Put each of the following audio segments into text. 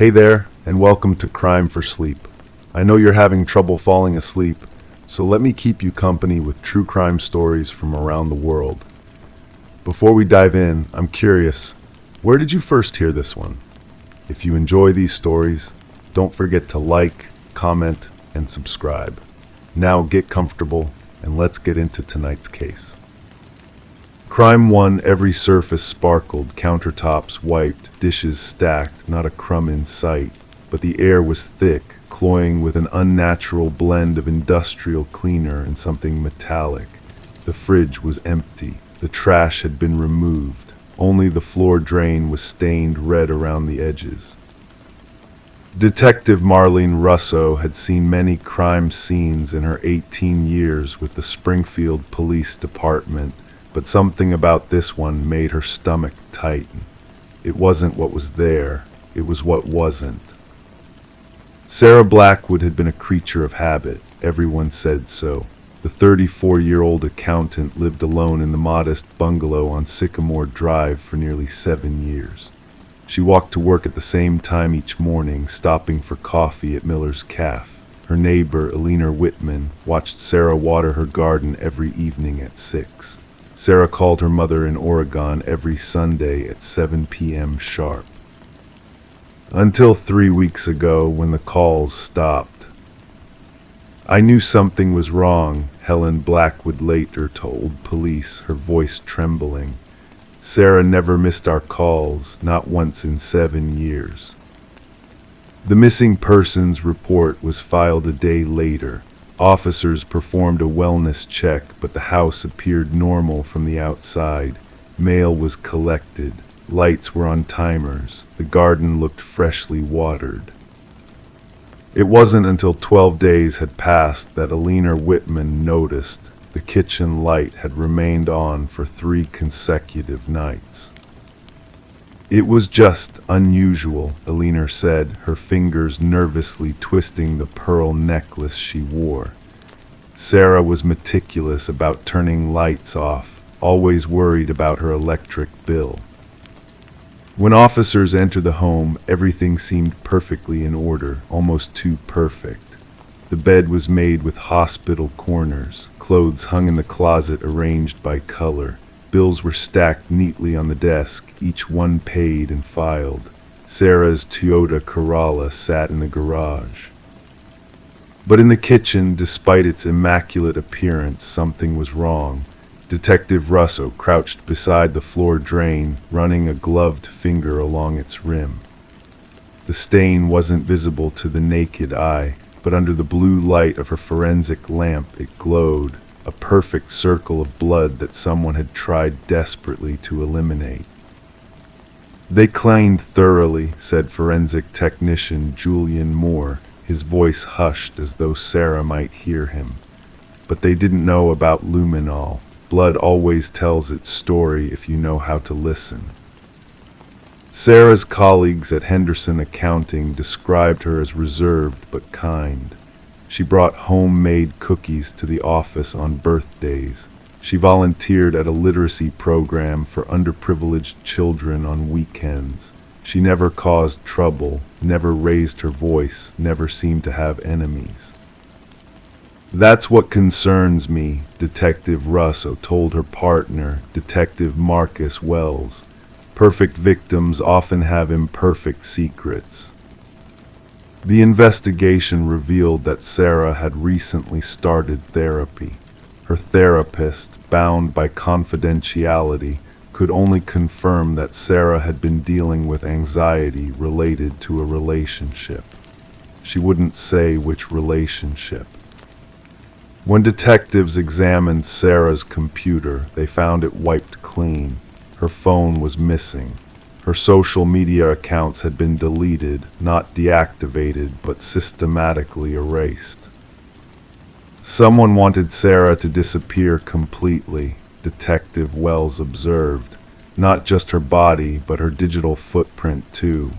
Hey there, and welcome to Crime for Sleep. I know you're having trouble falling asleep, so let me keep you company with true crime stories from around the world. Before we dive in, I'm curious, where did you first hear this one? If you enjoy these stories, don't forget to like, comment, and subscribe. Now get comfortable, and let's get into tonight's case. Crime 1, every surface sparkled, countertops wiped, dishes stacked, not a crumb in sight, but the air was thick, cloying with an unnatural blend of industrial cleaner and something metallic. The fridge was empty. The trash had been removed. Only the floor drain was stained red around the edges. Detective Marlene Russo had seen many crime scenes in her 18 years with the Springfield Police Department, but something about this one made her stomach tighten. It wasn't what was there, it was what wasn't. Sarah Blackwood had been a creature of habit. Everyone said so. The 34-year-old accountant lived alone in the modest bungalow on Sycamore Drive for nearly 7 years. She walked to work at the same time each morning, stopping for coffee at Miller's Cafe. Her neighbor, Eleanor Whitman, watched Sarah water her garden every evening at 6. Sarah called her mother in Oregon every Sunday at 7 p.m. sharp. Until 3 weeks ago, when the calls stopped. I knew something was wrong, Helen Blackwood later told police, her voice trembling. Sarah never missed our calls, not once in 7 years. The missing persons report was filed a day later. Officers performed a wellness check, but the house appeared normal from the outside. Mail was collected. Lights were on timers. The garden looked freshly watered. It wasn't until 12 days had passed that Eleanor Whitman noticed the kitchen light had remained on for 3 consecutive nights. It was just unusual, Eleanor said, her fingers nervously twisting the pearl necklace she wore. Sarah was meticulous about turning lights off, always worried about her electric bill. When officers entered the home, everything seemed perfectly in order, almost too perfect. The bed was made with hospital corners, clothes hung in the closet arranged by color. Bills were stacked neatly on the desk, each one paid and filed. Sarah's Toyota Corolla sat in the garage. But in the kitchen, despite its immaculate appearance, something was wrong. Detective Russo crouched beside the floor drain, running a gloved finger along its rim. The stain wasn't visible to the naked eye, but under the blue light of her forensic lamp it glowed, a perfect circle of blood that someone had tried desperately to eliminate. They cleaned thoroughly, said forensic technician Julian Moore, his voice hushed as though Sarah might hear him. But they didn't know about luminol. Blood always tells its story if you know how to listen. Sarah's colleagues at Henderson Accounting described her as reserved but kind. She brought homemade cookies to the office on birthdays. She volunteered at a literacy program for underprivileged children on weekends. She never caused trouble, never raised her voice, never seemed to have enemies. That's what concerns me, Detective Russo told her partner, Detective Marcus Wells. Perfect victims often have imperfect secrets. The investigation revealed that Sarah had recently started therapy. Her therapist, bound by confidentiality, could only confirm that Sarah had been dealing with anxiety related to a relationship. She wouldn't say which relationship. When detectives examined Sarah's computer, they found it wiped clean. Her phone was missing. Her social media accounts had been deleted, not deactivated, but systematically erased. Someone wanted Sarah to disappear completely, Detective Wells observed. Not just her body, but her digital footprint too.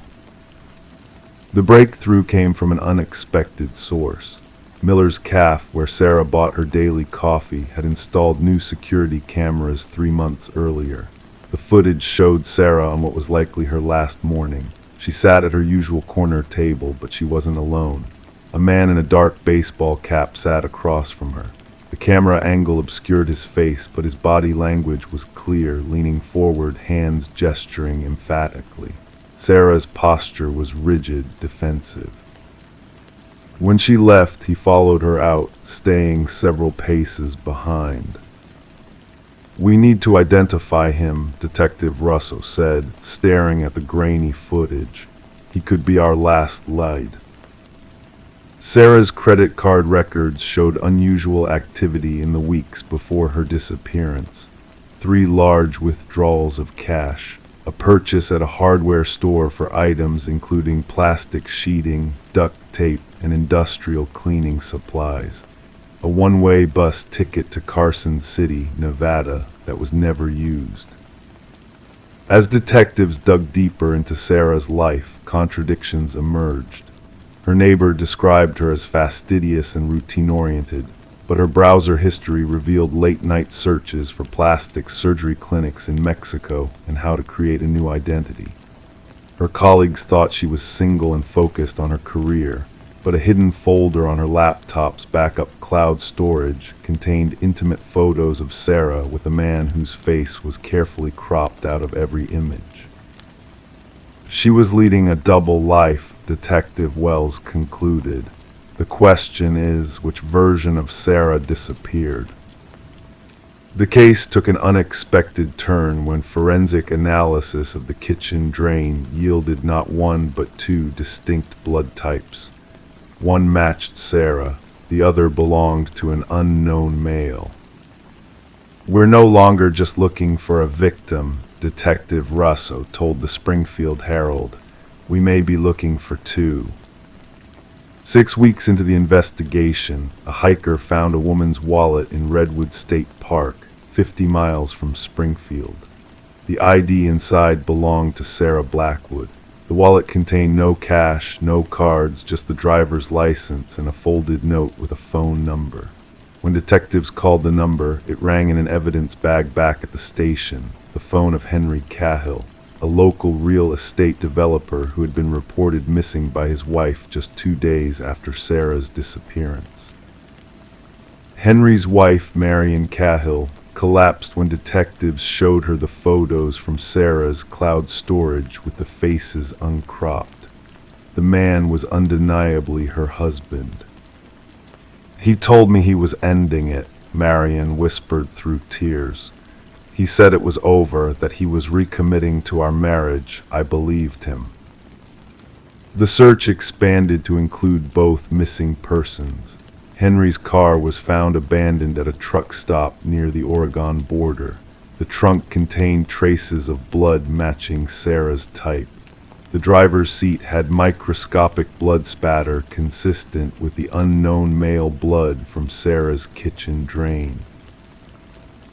The breakthrough came from an unexpected source. Miller's Cafe, where Sarah bought her daily coffee, had installed new security cameras 3 months earlier. The footage showed Sarah on what was likely her last morning. She sat at her usual corner table, but she wasn't alone. A man in a dark baseball cap sat across from her. The camera angle obscured his face, but his body language was clear, leaning forward, hands gesturing emphatically. Sarah's posture was rigid, defensive. When she left, he followed her out, staying several paces behind. "We need to identify him," Detective Russo said, staring at the grainy footage. "He could be our last lead." Sarah's credit card records showed unusual activity in the weeks before her disappearance. 3 large withdrawals of cash, a purchase at a hardware store for items including plastic sheeting, duct tape, and industrial cleaning supplies, a one-way bus ticket to Carson City, Nevada, that was never used. As detectives dug deeper into Sarah's life, contradictions emerged. Her neighbor described her as fastidious and routine-oriented, but her browser history revealed late-night searches for plastic surgery clinics in Mexico and how to create a new identity. Her colleagues thought she was single and focused on her career, but a hidden folder on her laptop's backup cloud storage contained intimate photos of Sarah with a man whose face was carefully cropped out of every image. She was leading a double life, Detective Wells concluded. The question is, which version of Sarah disappeared? The case took an unexpected turn when forensic analysis of the kitchen drain yielded not one but 2 distinct blood types. One matched Sarah, the other belonged to an unknown male. "We're no longer just looking for a victim," Detective Russo told the Springfield Herald. "We may be looking for 2. 6 weeks into the investigation, a hiker found a woman's wallet in Redwood State Park, 50 miles from Springfield. The ID inside belonged to Sarah Blackwood. The wallet contained no cash, no cards, just the driver's license and a folded note with a phone number. When detectives called the number, it rang in an evidence bag back at the station, the phone of Henry Cahill, a local real estate developer who had been reported missing by his wife just 2 days after Sarah's disappearance. Henry's wife, Marion Cahill, collapsed when detectives showed her the photos from Sarah's cloud storage with the faces uncropped. The man was undeniably her husband. "He told me he was ending it," Marion whispered through tears. "He said it was over, that he was recommitting to our marriage. I believed him." The search expanded to include both missing persons. Henry's car was found abandoned at a truck stop near the Oregon border. The trunk contained traces of blood matching Sarah's type. The driver's seat had microscopic blood spatter consistent with the unknown male blood from Sarah's kitchen drain.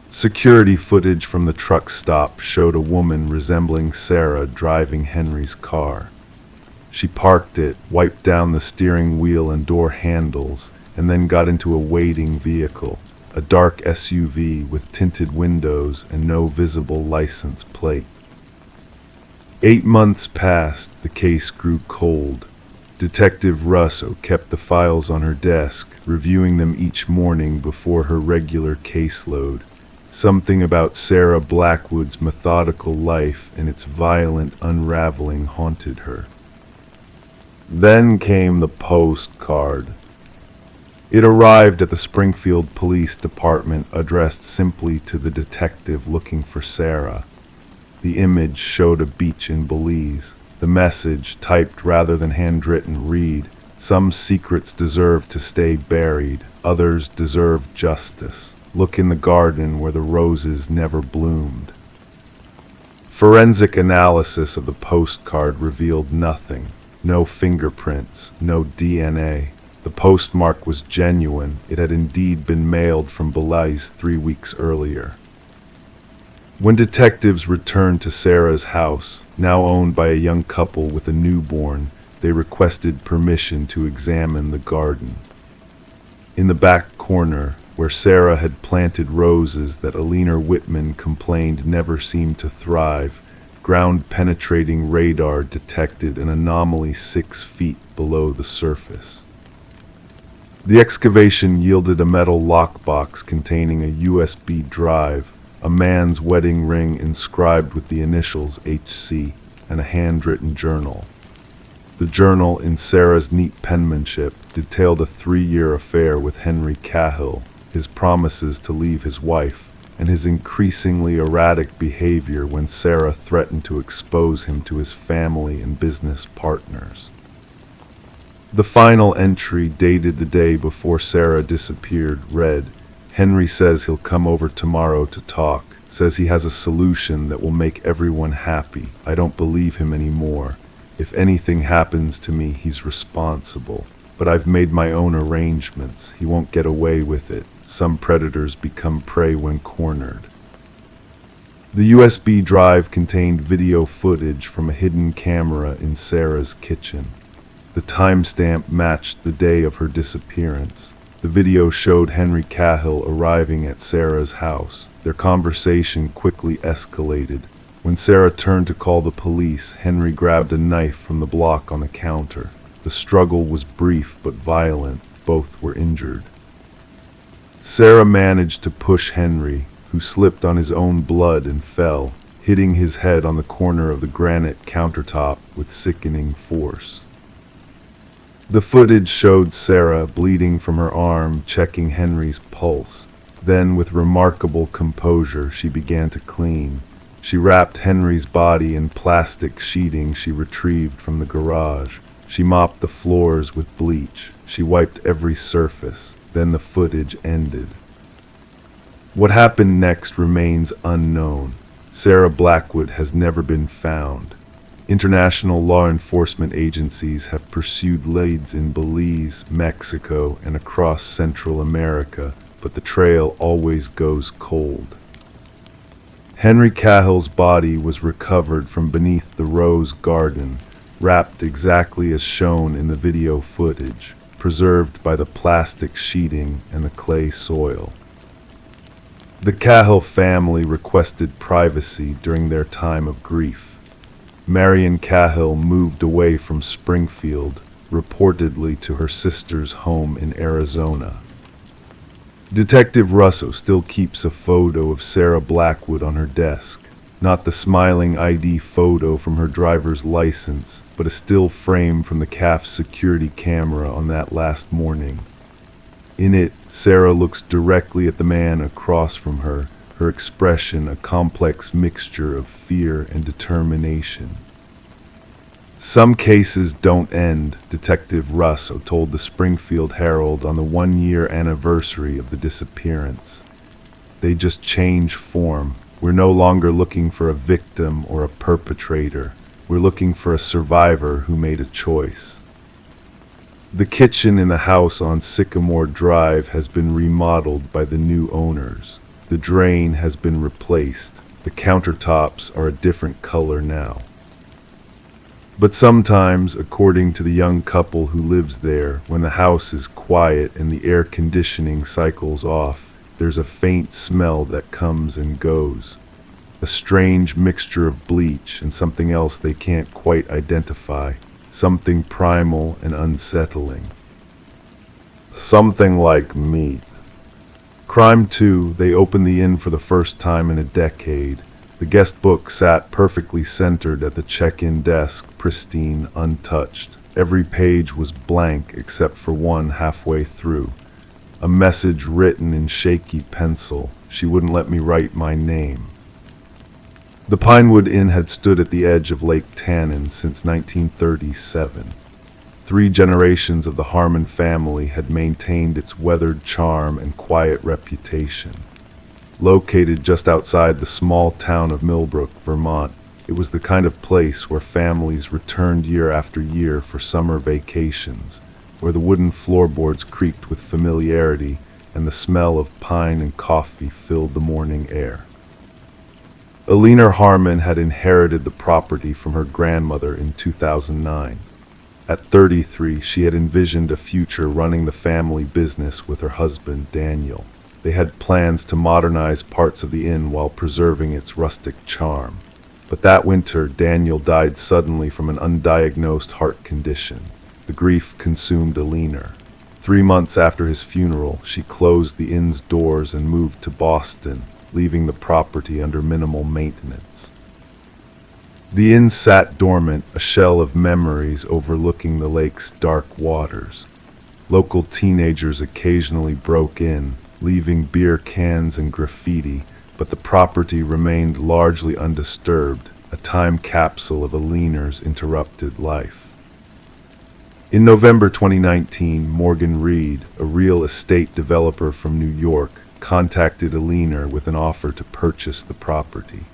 Security footage from the truck stop showed a woman resembling Sarah driving Henry's car. She parked it, wiped down the steering wheel and door handles, and then got into a waiting vehicle, a dark SUV with tinted windows and no visible license plate. 8 months passed. The case grew cold. Detective Russo kept the files on her desk, reviewing them each morning before her regular caseload. Something about Sarah Blackwood's methodical life and its violent unraveling haunted her. Then came the postcard. It arrived at the Springfield Police Department, addressed simply to the detective looking for Sarah. The image showed a beach in Belize. The message, typed rather than handwritten, read, "Some secrets deserve to stay buried, others deserve justice. Look in the garden where the roses never bloomed." Forensic analysis of the postcard revealed nothing. No fingerprints, no DNA. The postmark was genuine. It had indeed been mailed from Belize 3 weeks earlier. When detectives returned to Sarah's house, now owned by a young couple with a newborn, they requested permission to examine the garden. In the back corner, where Sarah had planted roses that Alina Whitman complained never seemed to thrive, ground-penetrating radar detected an anomaly 6 feet below the surface. The excavation yielded a metal lockbox containing a USB drive, a man's wedding ring inscribed with the initials HC, and a handwritten journal. The journal, in Sarah's neat penmanship, detailed a 3-year affair with Henry Cahill, his promises to leave his wife, and his increasingly erratic behavior when Sarah threatened to expose him to his family and business partners. The final entry, dated the day before Sarah disappeared, read, "Henry says he'll come over tomorrow to talk, says he has a solution that will make everyone happy. I don't believe him anymore. If anything happens to me, he's responsible. But I've made my own arrangements. He won't get away with it. Some predators become prey when cornered." The USB drive contained video footage from a hidden camera in Sarah's kitchen. The timestamp matched the day of her disappearance. The video showed Henry Cahill arriving at Sarah's house. Their conversation quickly escalated. When Sarah turned to call the police, Henry grabbed a knife from the block on the counter. The struggle was brief but violent. Both were injured. Sarah managed to push Henry, who slipped on his own blood and fell, hitting his head on the corner of the granite countertop with sickening force. The footage showed Sarah, bleeding from her arm, checking Henry's pulse. Then, with remarkable composure, she began to clean. She wrapped Henry's body in plastic sheeting she retrieved from the garage. She mopped the floors with bleach. She wiped every surface. Then the footage ended. What happened next remains unknown. Sarah Blackwood has never been found. International law enforcement agencies have pursued leads in Belize, Mexico, and across Central America, but the trail always goes cold. Henry Cahill's body was recovered from beneath the rose garden, wrapped exactly as shown in the video footage, preserved by the plastic sheeting and the clay soil. The Cahill family requested privacy during their time of grief. Marion Cahill moved away from Springfield, reportedly to her sister's home in Arizona. Detective Russo still keeps a photo of Sarah Blackwood on her desk. Not the smiling ID photo from her driver's license, but a still frame from the CAF's security camera on that last morning. In it, Sarah looks directly at the man across from her, her expression a complex mixture of fear and determination. Some cases don't end, Detective Russo told the Springfield Herald on the 1-year anniversary of the disappearance. They just change form. We're no longer looking for a victim or a perpetrator. We're looking for a survivor who made a choice. The kitchen in the house on Sycamore Drive has been remodeled by the new owners. The drain has been replaced. The countertops are a different color now. But sometimes, according to the young couple who lives there, when the house is quiet and the air conditioning cycles off, there's a faint smell that comes and goes. A strange mixture of bleach and something else they can't quite identify. Something primal and unsettling. Something like meat. Crime 2, they opened the inn for the first time in a decade. The guest book sat perfectly centered at the check-in desk, pristine, untouched. Every page was blank except for one halfway through. A message written in shaky pencil. She wouldn't let me write my name. The Pinewood Inn had stood at the edge of Lake Tannin since 1937. 3 generations of the Harmon family had maintained its weathered charm and quiet reputation. Located just outside the small town of Millbrook, Vermont, it was the kind of place where families returned year after year for summer vacations, where the wooden floorboards creaked with familiarity and the smell of pine and coffee filled the morning air. Alina Harmon had inherited the property from her grandmother in 2009. At 33, she had envisioned a future running the family business with her husband, Daniel. They had plans to modernize parts of the inn while preserving its rustic charm. But that winter, Daniel died suddenly from an undiagnosed heart condition. The grief consumed Alina. 3 months after his funeral, she closed the inn's doors and moved to Boston, leaving the property under minimal maintenance. The inn sat dormant, a shell of memories overlooking the lake's dark waters. Local teenagers occasionally broke in, leaving beer cans and graffiti, but the property remained largely undisturbed, a time capsule of Alina's interrupted life. In November 2019, Morgan Reed, a real estate developer from New York, contacted Alina with an offer to purchase the property.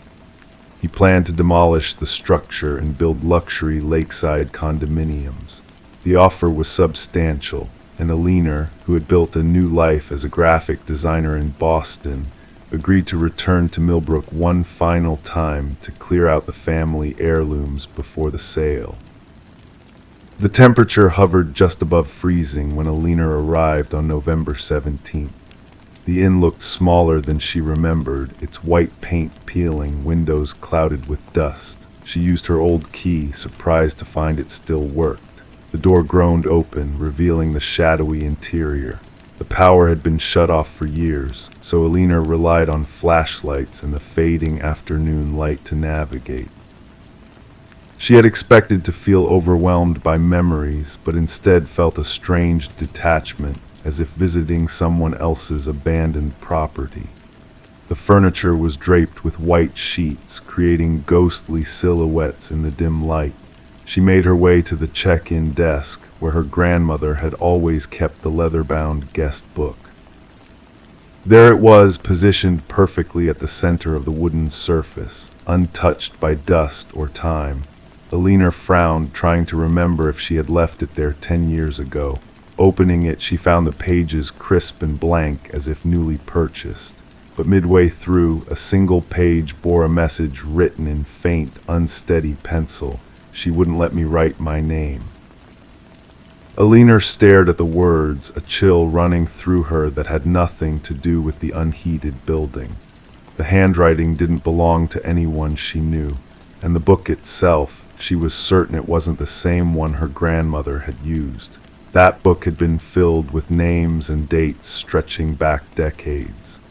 He planned to demolish the structure and build luxury lakeside condominiums. The offer was substantial, and Alina, who had built a new life as a graphic designer in Boston, agreed to return to Millbrook one final time to clear out the family heirlooms before the sale. The temperature hovered just above freezing when Alina arrived on November 17th. The inn looked smaller than she remembered, its white paint peeling, windows clouded with dust. She used her old key, surprised to find it still worked. The door groaned open, revealing the shadowy interior. The power had been shut off for years, so Alina relied on flashlights and the fading afternoon light to navigate. She had expected to feel overwhelmed by memories, but instead felt a strange detachment, as if visiting someone else's abandoned property. The furniture was draped with white sheets, creating ghostly silhouettes in the dim light. She made her way to the check-in desk, where her grandmother had always kept the leather-bound guest book. There it was, positioned perfectly at the center of the wooden surface, untouched by dust or time. Alina frowned, trying to remember if she had left it there 10 years ago. Opening it, she found the pages crisp and blank, as if newly purchased. But midway through, a single page bore a message written in faint, unsteady pencil. She wouldn't let me write my name. Alina stared at the words, a chill running through her that had nothing to do with the unheated building. The handwriting didn't belong to anyone she knew, and the book itself, she was certain it wasn't the same one her grandmother had used. That book had been filled with names and dates stretching back decades.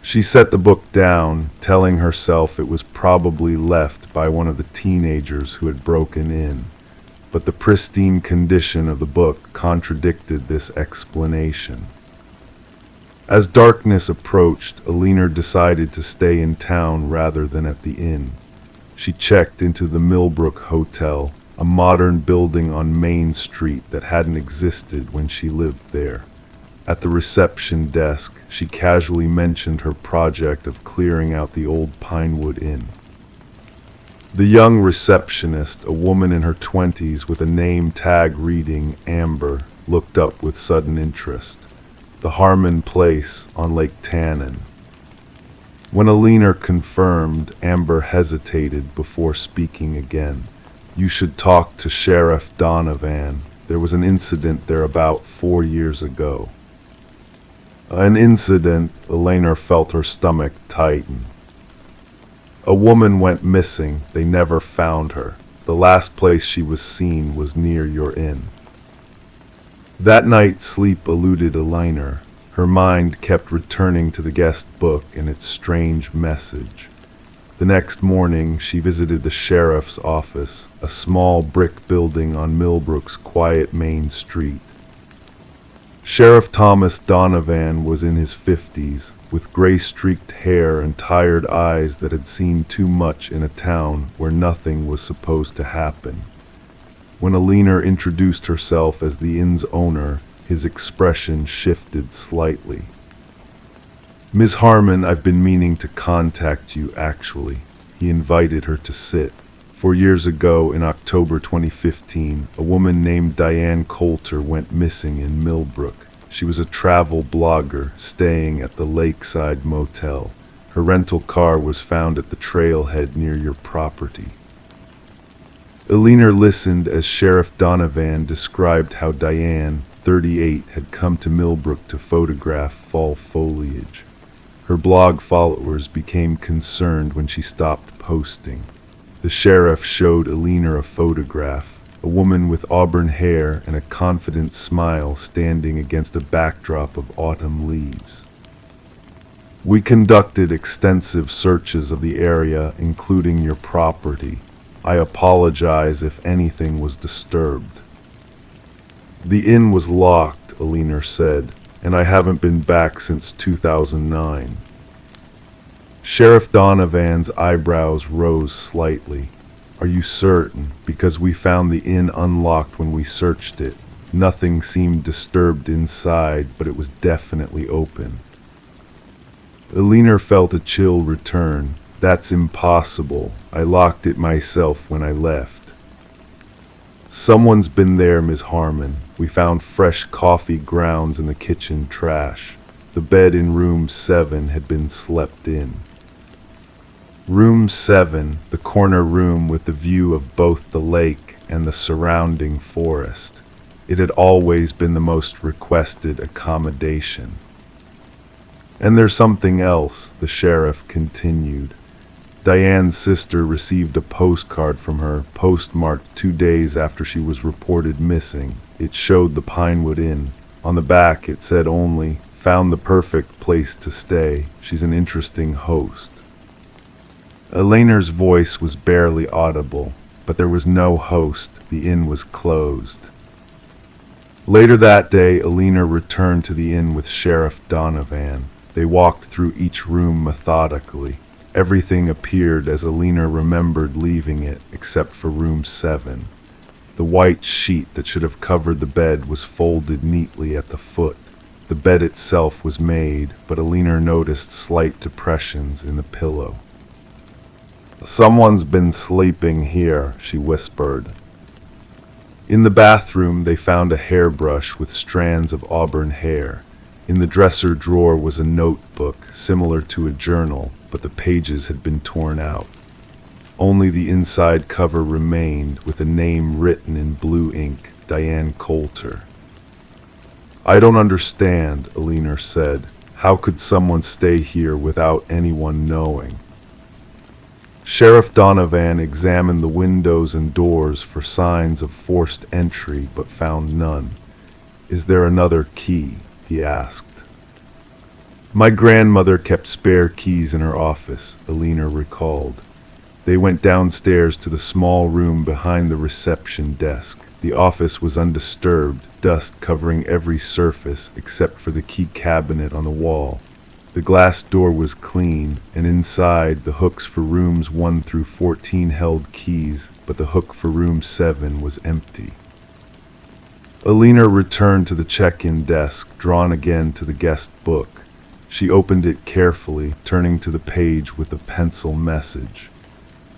She set the book down, telling herself it was probably left by one of the teenagers who had broken in. But the pristine condition of the book contradicted this explanation. As darkness approached, Alina decided to stay in town rather than at the inn. She checked into the Millbrook Hotel, a modern building on Main Street that hadn't existed when she lived there. At the reception desk, she casually mentioned her project of clearing out the old Pinewood Inn. The young receptionist, a woman in her 20s with a name tag reading Amber, looked up with sudden interest. The Harmon Place on Lake Tannin. When Alina confirmed, Amber hesitated before speaking again. "You should talk to Sheriff Donovan. There was an incident there about 4 years ago." An incident? Alina felt her stomach tighten. "A woman went missing. They never found her. The last place she was seen was near your inn." That night, sleep eluded Alina. Her mind kept returning to the guest book and its strange message. The next morning, she visited the sheriff's office, a small brick building on Millbrook's quiet main street. Sheriff Thomas Donovan was in his 50s, with gray-streaked hair and tired eyes that had seen too much in a town where nothing was supposed to happen. When Alina introduced herself as the inn's owner, his expression shifted slightly. "Ms. Harmon, I've been meaning to contact you, actually." He invited her to sit. 4 years ago, in October 2015, a woman named Diane Coulter went missing in Millbrook. She was a travel blogger staying at the Lakeside Motel. Her rental car was found at the trailhead near your property. Alina listened as Sheriff Donovan described how Diane, 38, had come to Millbrook to photograph fall foliage. Her blog followers became concerned when she stopped posting. The sheriff showed Alina a photograph, a woman with auburn hair and a confident smile standing against a backdrop of autumn leaves. We conducted extensive searches of the area, including your property. I apologize if anything was disturbed. The inn was locked, Alina said, and I haven't been back since 2009. Sheriff Donovan's eyebrows rose slightly. Are you certain? Because we found the inn unlocked when we searched it. Nothing seemed disturbed inside, but it was definitely open. Alina felt a chill return. That's impossible. I locked it myself when I left. Someone's been there, Ms. Harmon. We found fresh coffee grounds in the kitchen trash. The bed in room 7 had been slept in. Room 7, the corner room with the view of both the lake and the surrounding forest. It had always been the most requested accommodation. And there's something else, the sheriff continued. Diane's sister received a postcard from her, postmarked 2 days after she was reported missing. It showed the Pinewood Inn. On the back it said only, "Found the perfect place to stay. She's an interesting host." Alina's voice was barely audible, but there was no host. The inn was closed. Later that day, Alina returned to the inn with Sheriff Donovan. They walked through each room methodically. Everything appeared as Alina remembered leaving it, except for room 7. The white sheet that should have covered the bed was folded neatly at the foot. The bed itself was made, but Alina noticed slight depressions in the pillow. "Someone's been sleeping here," she whispered. In the bathroom, they found a hairbrush with strands of auburn hair. In the dresser drawer was a notebook, similar to a journal, but the pages had been torn out. Only the inside cover remained, with a name written in blue ink, Diane Coulter. "I don't understand," Alina said. "How could someone stay here without anyone knowing?" Sheriff Donovan examined the windows and doors for signs of forced entry, but found none. "Is there another key?" he asked. "My grandmother kept spare keys in her office," Alina recalled. They went downstairs to the small room behind the reception desk. The office was undisturbed, dust covering every surface except for the key cabinet on the wall. The glass door was clean, and inside, the hooks for rooms 1 through 14 held keys, but the hook for room 7 was empty. Alina returned to the check-in desk, drawn again to the guest book. She opened it carefully, turning to the page with a pencil message.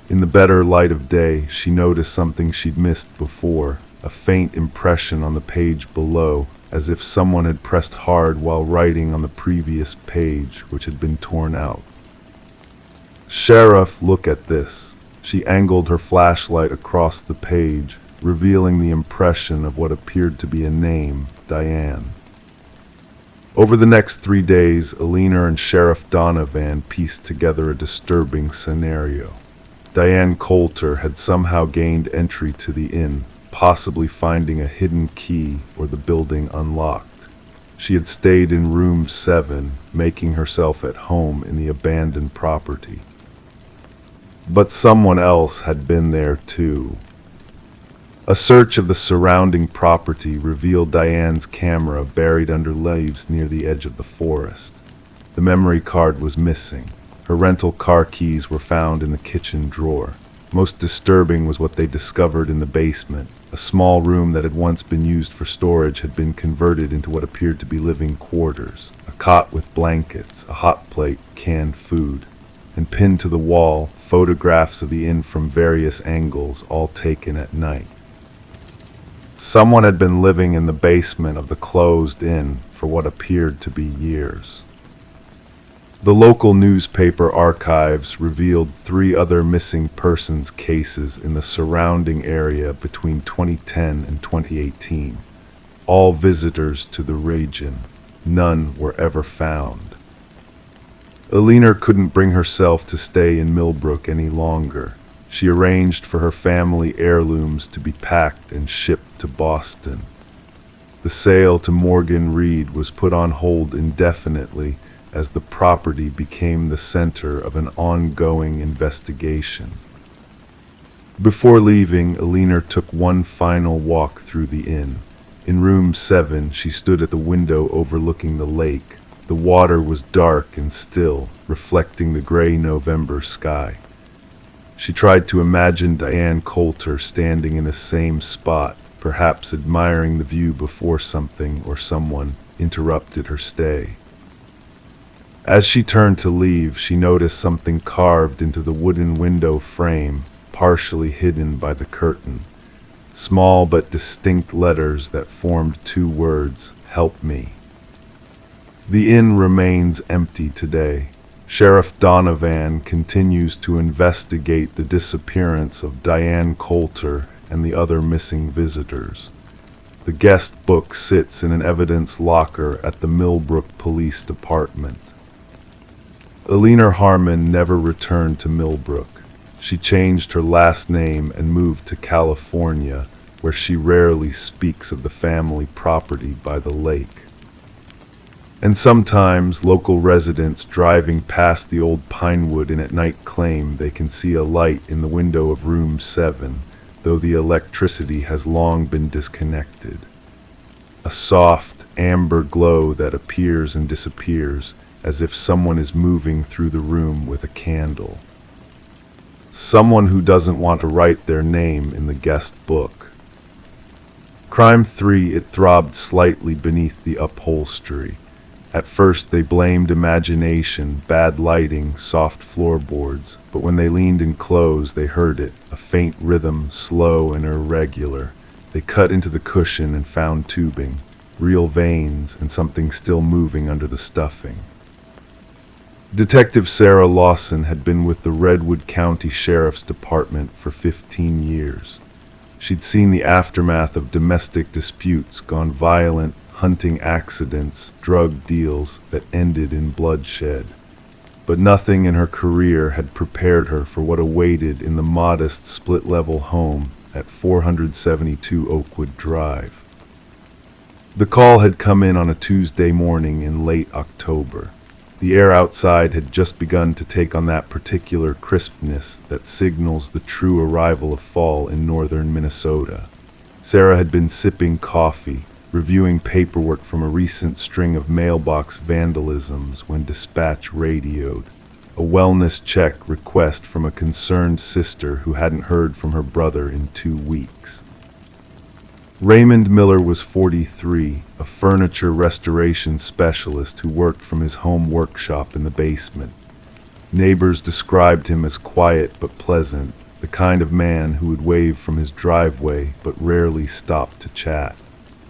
In the better light of day, she noticed something she'd missed before, a faint impression on the page below, as if someone had pressed hard while writing on the previous page, which had been torn out. "Sheriff, look at this." She angled her flashlight across the page, revealing the impression of what appeared to be a name, Diane. Over the next 3 days, Alina and Sheriff Donovan pieced together a disturbing scenario. Diane Coulter had somehow gained entry to the inn, possibly finding a hidden key or the building unlocked. She had stayed in room 7, making herself at home in the abandoned property. But someone else had been there too. A search of the surrounding property revealed Diane's camera buried under leaves near the edge of the forest. The memory card was missing. Her rental car keys were found in the kitchen drawer. Most disturbing was what they discovered in the basement. A small room that had once been used for storage had been converted into what appeared to be living quarters. A cot with blankets, a hot plate, canned food, and pinned to the wall, photographs of the inn from various angles, all taken at night. Someone had been living in the basement of the closed inn for what appeared to be years. The local newspaper archives revealed 3 other missing persons cases in the surrounding area between 2010 and 2018. All visitors to the region. None were ever found. Alina couldn't bring herself to stay in Millbrook any longer. She arranged for her family heirlooms to be packed and shipped to Boston. The sale to Morgan Reed was put on hold indefinitely as the property became the center of an ongoing investigation. Before leaving, Alina took one final walk through the inn. In room 7, she stood at the window overlooking the lake. The water was dark and still, reflecting the gray November sky. She tried to imagine Diane Coulter standing in the same spot, perhaps admiring the view before something or someone interrupted her stay. As she turned to leave, she noticed something carved into the wooden window frame, partially hidden by the curtain. Small but distinct letters that formed 2 words, "Help me." The inn remains empty today. Sheriff Donovan continues to investigate the disappearance of Diane Coulter and the other missing visitors. The guest book sits in an evidence locker at the Millbrook Police Department. Alina Harmon never returned to Millbrook. She changed her last name and moved to California, where she rarely speaks of the family property by the lake. And sometimes local residents driving past the old Pinewood Inn at night claim they can see a light in the window of room 7, though the electricity has long been disconnected. A soft, amber glow that appears and disappears, as if someone is moving through the room with a candle. Someone who doesn't want to write their name in the guest book. Crime 3, it throbbed slightly beneath the upholstery. At first they blamed imagination, bad lighting, soft floorboards, but when they leaned in close they heard it, a faint rhythm, slow and irregular. They cut into the cushion and found tubing, real veins, and something still moving under the stuffing. Detective Sarah Lawson had been with the Redwood County Sheriff's Department for 15 years. She'd seen the aftermath of domestic disputes gone violent, hunting accidents, drug deals that ended in bloodshed. But nothing in her career had prepared her for what awaited in the modest split-level home at 472 Oakwood Drive. The call had come in on a Tuesday morning in late October. The air outside had just begun to take on that particular crispness that signals the true arrival of fall in northern Minnesota. Sarah had been sipping coffee, reviewing paperwork from a recent string of mailbox vandalisms when dispatch radioed. A wellness check request from a concerned sister who hadn't heard from her brother in 2 weeks. Raymond Miller was 43, a furniture restoration specialist who worked from his home workshop in the basement. Neighbors described him as quiet but pleasant, the kind of man who would wave from his driveway but rarely stop to chat.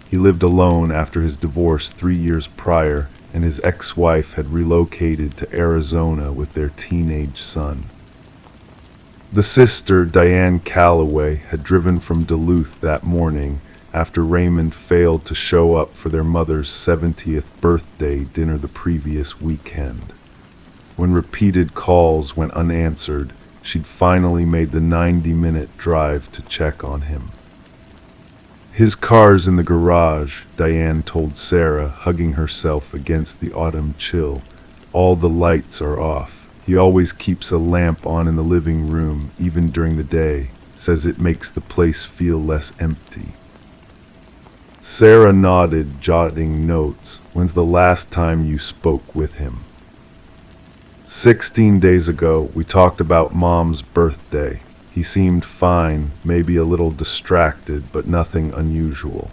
He lived alone after his divorce 3 years prior, and his ex-wife had relocated to Arizona with their teenage son. The sister, Diane Calloway, had driven from Duluth that morning after Raymond failed to show up for their mother's 70th birthday dinner the previous weekend. When repeated calls went unanswered, she'd finally made the 90-minute drive to check on him. "His car's in the garage," Diane told Sarah, hugging herself against the autumn chill. "All the lights are off. He always keeps a lamp on in the living room, even during the day. Says it makes the place feel less empty." Sarah nodded, jotting notes. "When's the last time you spoke with him?" 16 days ago, we talked about Mom's birthday. He seemed fine, maybe a little distracted, but nothing unusual."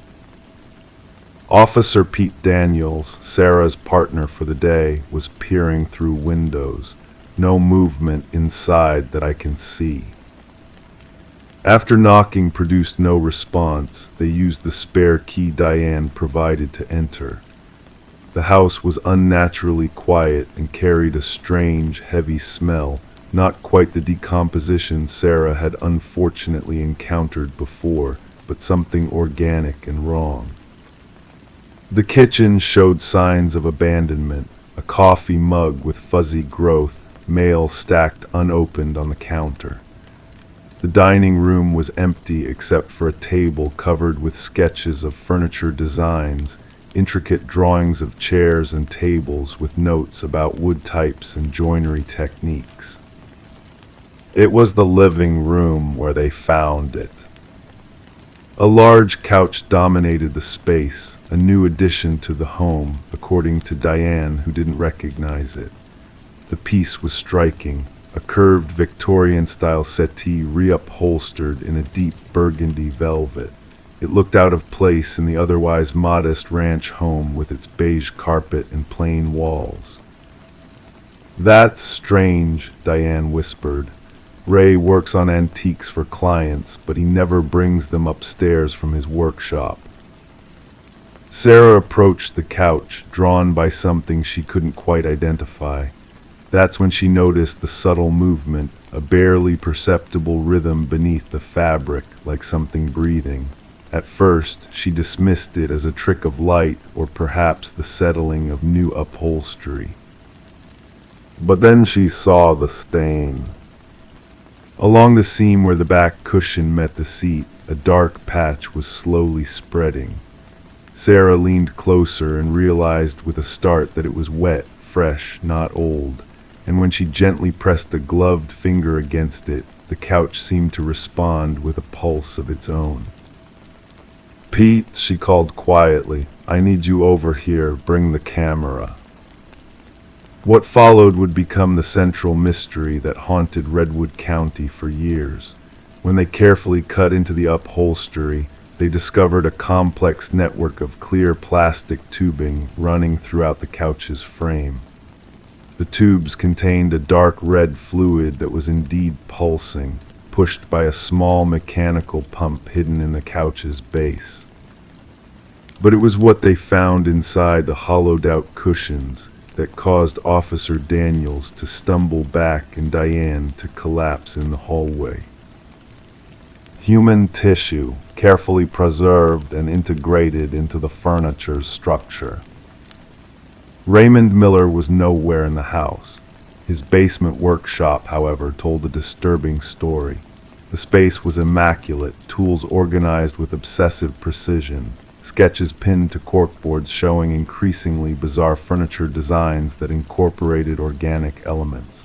Officer Pete Daniels, Sarah's partner for the day, was peering through windows. "No movement inside that I can see." After knocking produced no response, they used the spare key Diane provided to enter. The house was unnaturally quiet and carried a strange, heavy smell, not quite the decomposition Sarah had unfortunately encountered before, but something organic and wrong. The kitchen showed signs of abandonment. a coffee mug with fuzzy growth, mail stacked unopened on the counter. The dining room was empty except for a table covered with sketches of furniture designs, intricate drawings of chairs and tables with notes about wood types and joinery techniques. It was the living room where they found it. A large couch dominated the space, a new addition to the home, according to Diane, who didn't recognize it. The piece was striking, a curved Victorian-style settee reupholstered in a deep burgundy velvet. It looked out of place in the otherwise modest ranch home with its beige carpet and plain walls. "That's strange," Diane whispered. "Ray works on antiques for clients, but he never brings them upstairs from his workshop." Sarah approached the couch, drawn by something she couldn't quite identify. That's when she noticed the subtle movement, a barely perceptible rhythm beneath the fabric, like something breathing. At first, she dismissed it as a trick of light or perhaps the settling of new upholstery. But then she saw the stain. Along the seam where the back cushion met the seat, a dark patch was slowly spreading. Sarah leaned closer and realized with a start that it was wet, fresh, not old. And when she gently pressed a gloved finger against it, the couch seemed to respond with a pulse of its own. "Pete," she called quietly, "I need you over here. Bring the camera." What followed would become the central mystery that haunted Redwood County for years. When they carefully cut into the upholstery, they discovered a complex network of clear plastic tubing running throughout the couch's frame. The tubes contained a dark red fluid that was indeed pulsing, pushed by a small mechanical pump hidden in the couch's base. But it was what they found inside the hollowed-out cushions that caused Officer Daniels to stumble back and Diane to collapse in the hallway. Human tissue, carefully preserved and integrated into the furniture's structure. Raymond Miller was nowhere in the house. His basement workshop, however, told a disturbing story. The space was immaculate, tools organized with obsessive precision, sketches pinned to corkboards showing increasingly bizarre furniture designs that incorporated organic elements.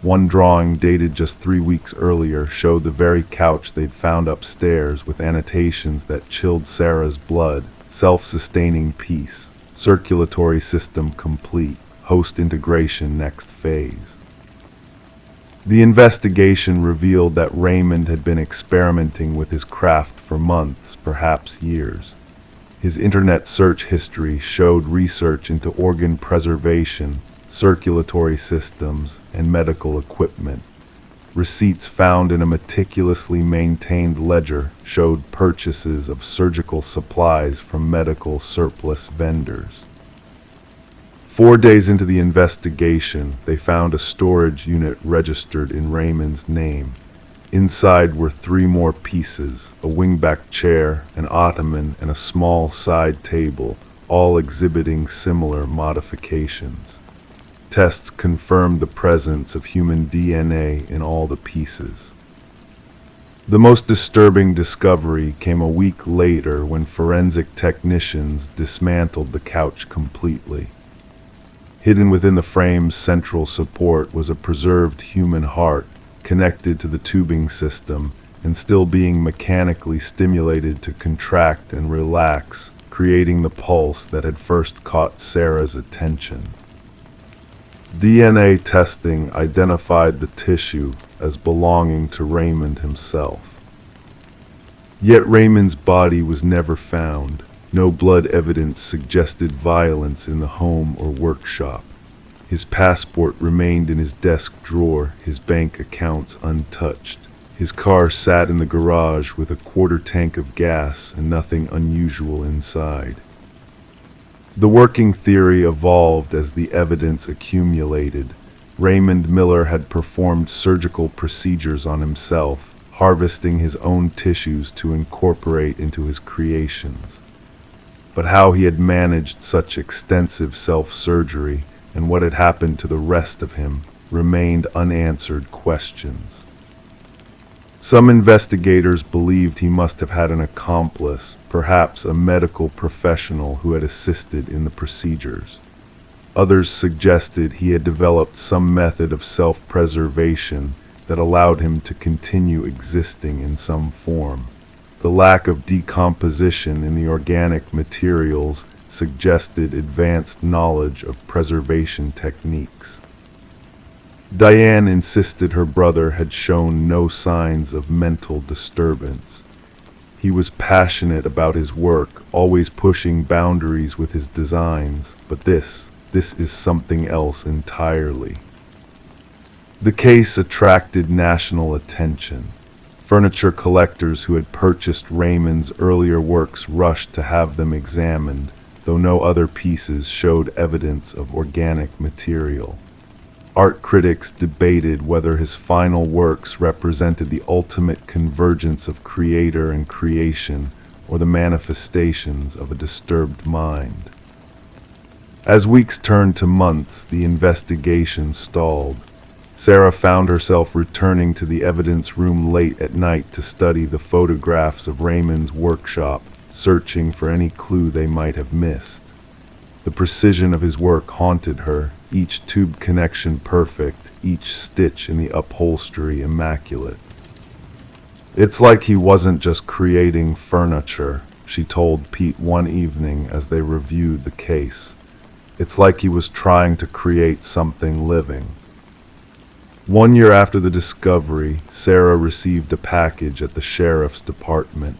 One drawing, dated just 3 weeks earlier, showed the very couch they'd found upstairs with annotations that chilled Sarah's blood. Self-sustaining piece, circulatory system complete, host integration next phase. The investigation revealed that Raymond had been experimenting with his craft for months, perhaps years. His internet search history showed research into organ preservation, circulatory systems, and medical equipment. Receipts found in a meticulously maintained ledger showed purchases of surgical supplies from medical surplus vendors. 4 days into the investigation, they found a storage unit registered in Raymond's name. Inside were 3 more pieces, a wingback chair, an ottoman, and a small side table, all exhibiting similar modifications. Tests confirmed the presence of human DNA in all the pieces. The most disturbing discovery came a week later when forensic technicians dismantled the couch completely. Hidden within the frame's central support was a preserved human heart, connected to the tubing system and still being mechanically stimulated to contract and relax, creating the pulse that had first caught Sarah's attention. DNA testing identified the tissue as belonging to Raymond himself. Yet Raymond's body was never found. No blood evidence suggested violence in the home or workshop. His passport remained in his desk drawer, his bank accounts untouched. His car sat in the garage with a quarter tank of gas and nothing unusual inside. The working theory evolved as the evidence accumulated. Raymond Miller had performed surgical procedures on himself, harvesting his own tissues to incorporate into his creations. But how he had managed such extensive self-surgery, and what had happened to the rest of him remained unanswered questions. Some investigators believed he must have had an accomplice, perhaps a medical professional who had assisted in the procedures. Others suggested he had developed some method of self-preservation that allowed him to continue existing in some form. The lack of decomposition in the organic materials suggested advanced knowledge of preservation techniques. Diane insisted her brother had shown no signs of mental disturbance. He was passionate about his work, always pushing boundaries with his designs, but this is something else entirely. The case attracted national attention. Furniture collectors who had purchased Raymond's earlier works rushed to have them examined, though no other pieces showed evidence of organic material. Art critics debated whether his final works represented the ultimate convergence of creator and creation, or the manifestations of a disturbed mind. As weeks turned to months, the investigation stalled. Sarah found herself returning to the evidence room late at night to study the photographs of Raymond's workshop, searching for any clue they might have missed. The precision of his work haunted her, each tube connection perfect, each stitch in the upholstery immaculate. "It's like he wasn't just creating furniture," she told Pete one evening as they reviewed the case. "It's like he was trying to create something living." 1 year after the discovery, Sarah received a package at the sheriff's department.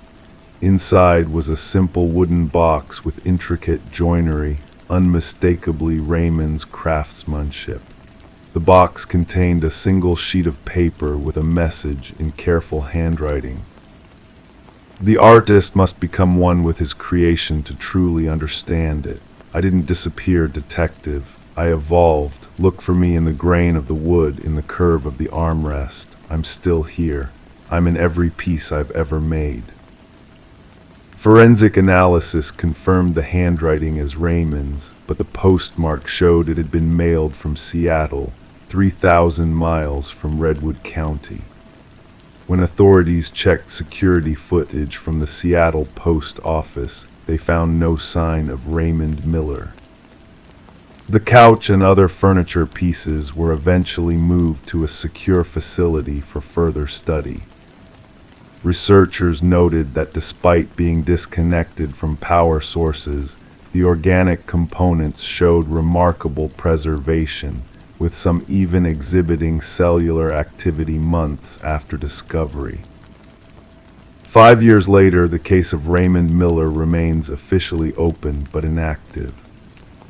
Inside was a simple wooden box with intricate joinery, unmistakably Raymond's craftsmanship. The box contained a single sheet of paper with a message in careful handwriting. "The artist must become one with his creation to truly understand it. I didn't disappear, detective. I evolved. Look for me in the grain of the wood, in the curve of the armrest. I'm still here. I'm in every piece I've ever made." Forensic analysis confirmed the handwriting as Raymond's, but the postmark showed it had been mailed from Seattle, 3,000 miles from Redwood County. When authorities checked security footage from the Seattle post office, they found no sign of Raymond Miller. The couch and other furniture pieces were eventually moved to a secure facility for further study. Researchers noted that despite being disconnected from power sources, the organic components showed remarkable preservation, with some even exhibiting cellular activity months after discovery. 5 years later, the case of Raymond Miller remains officially open but inactive.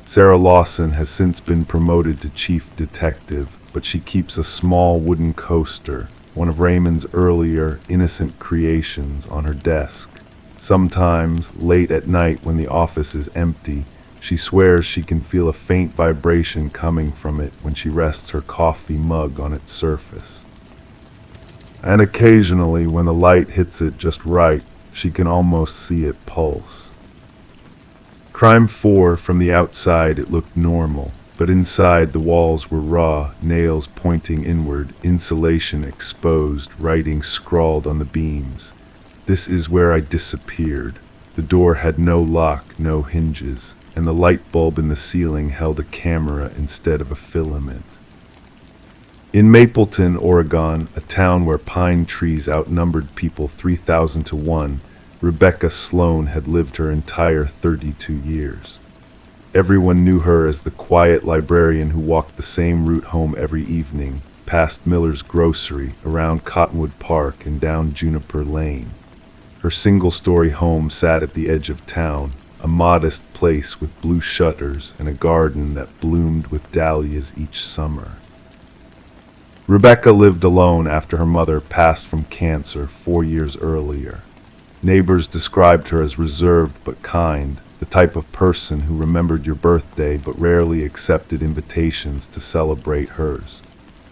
Sarah Lawson has since been promoted to chief detective, but she keeps a small wooden coaster, one of Raymond's earlier innocent creations, on her desk. Sometimes, late at night when the office is empty, she swears she can feel a faint vibration coming from it when she rests her coffee mug on its surface. And occasionally, when the light hits it just right, she can almost see it pulse. Crime 4, from the outside it looked normal, but inside the walls were raw, nails pointing inward, insulation exposed, writing scrawled on the beams. "This is where I disappeared." The door had no lock, no hinges, and the light bulb in the ceiling held a camera instead of a filament. In Mapleton, Oregon, a town where pine trees outnumbered people 3,000 to 1, Rebecca Sloan had lived her entire 32 years. Everyone knew her as the quiet librarian who walked the same route home every evening, past Miller's Grocery, around Cottonwood Park, and down Juniper Lane. Her single-story home sat at the edge of town, a modest place with blue shutters and a garden that bloomed with dahlias each summer. Rebecca lived alone after her mother passed from cancer 4 years earlier. Neighbors described her as reserved but kind, the type of person who remembered your birthday but rarely accepted invitations to celebrate hers.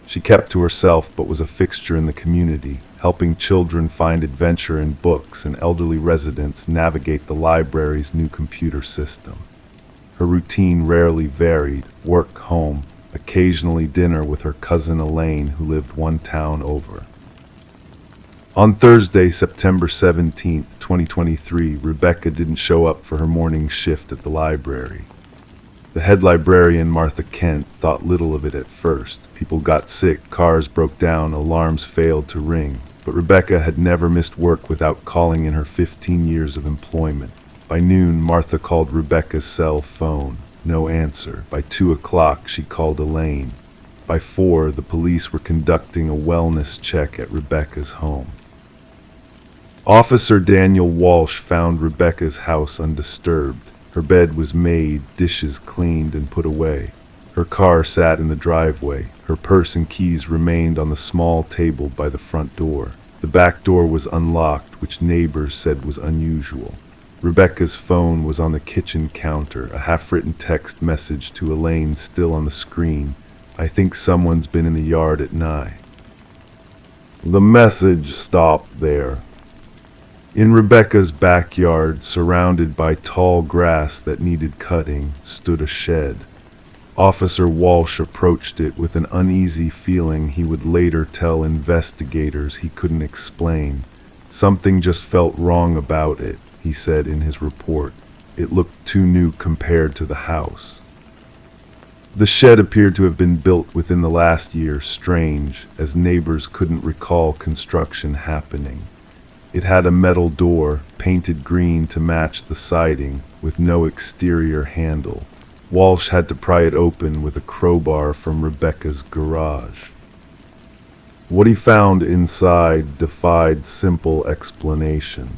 She kept to herself but was a fixture in the community, helping children find adventure in books and elderly residents navigate the library's new computer system. Her routine rarely varied: work, home, occasionally dinner with her cousin Elaine, who lived one town over. On Thursday, September 17th, 2023, Rebecca didn't show up for her morning shift at the library. The head librarian, Martha Kent, thought little of it at first. People got sick, cars broke down, alarms failed to ring. But Rebecca had never missed work without calling in her 15 years of employment. By noon, Martha called Rebecca's cell phone. No answer. By 2 o'clock, she called Elaine. By 4, the police were conducting a wellness check at Rebecca's home. Officer Daniel Walsh found Rebecca's house undisturbed. Her bed was made, dishes cleaned and put away. Her car sat in the driveway. Her purse and keys remained on the small table by the front door. The back door was unlocked, which neighbors said was unusual. Rebecca's phone was on the kitchen counter, a half-written text message to Elaine still on the screen. "I think someone's been in the yard at 9." The message stopped there. In Rebecca's backyard, surrounded by tall grass that needed cutting, stood a shed. Officer Walsh approached it with an uneasy feeling he would later tell investigators he couldn't explain. "Something just felt wrong about it," he said in his report. "It looked too new compared to the house." The shed appeared to have been built within the last year, strange, as neighbors couldn't recall construction happening. It had a metal door, painted green to match the siding, with no exterior handle. Walsh had to pry it open with a crowbar from Rebecca's garage. What he found inside defied simple explanation.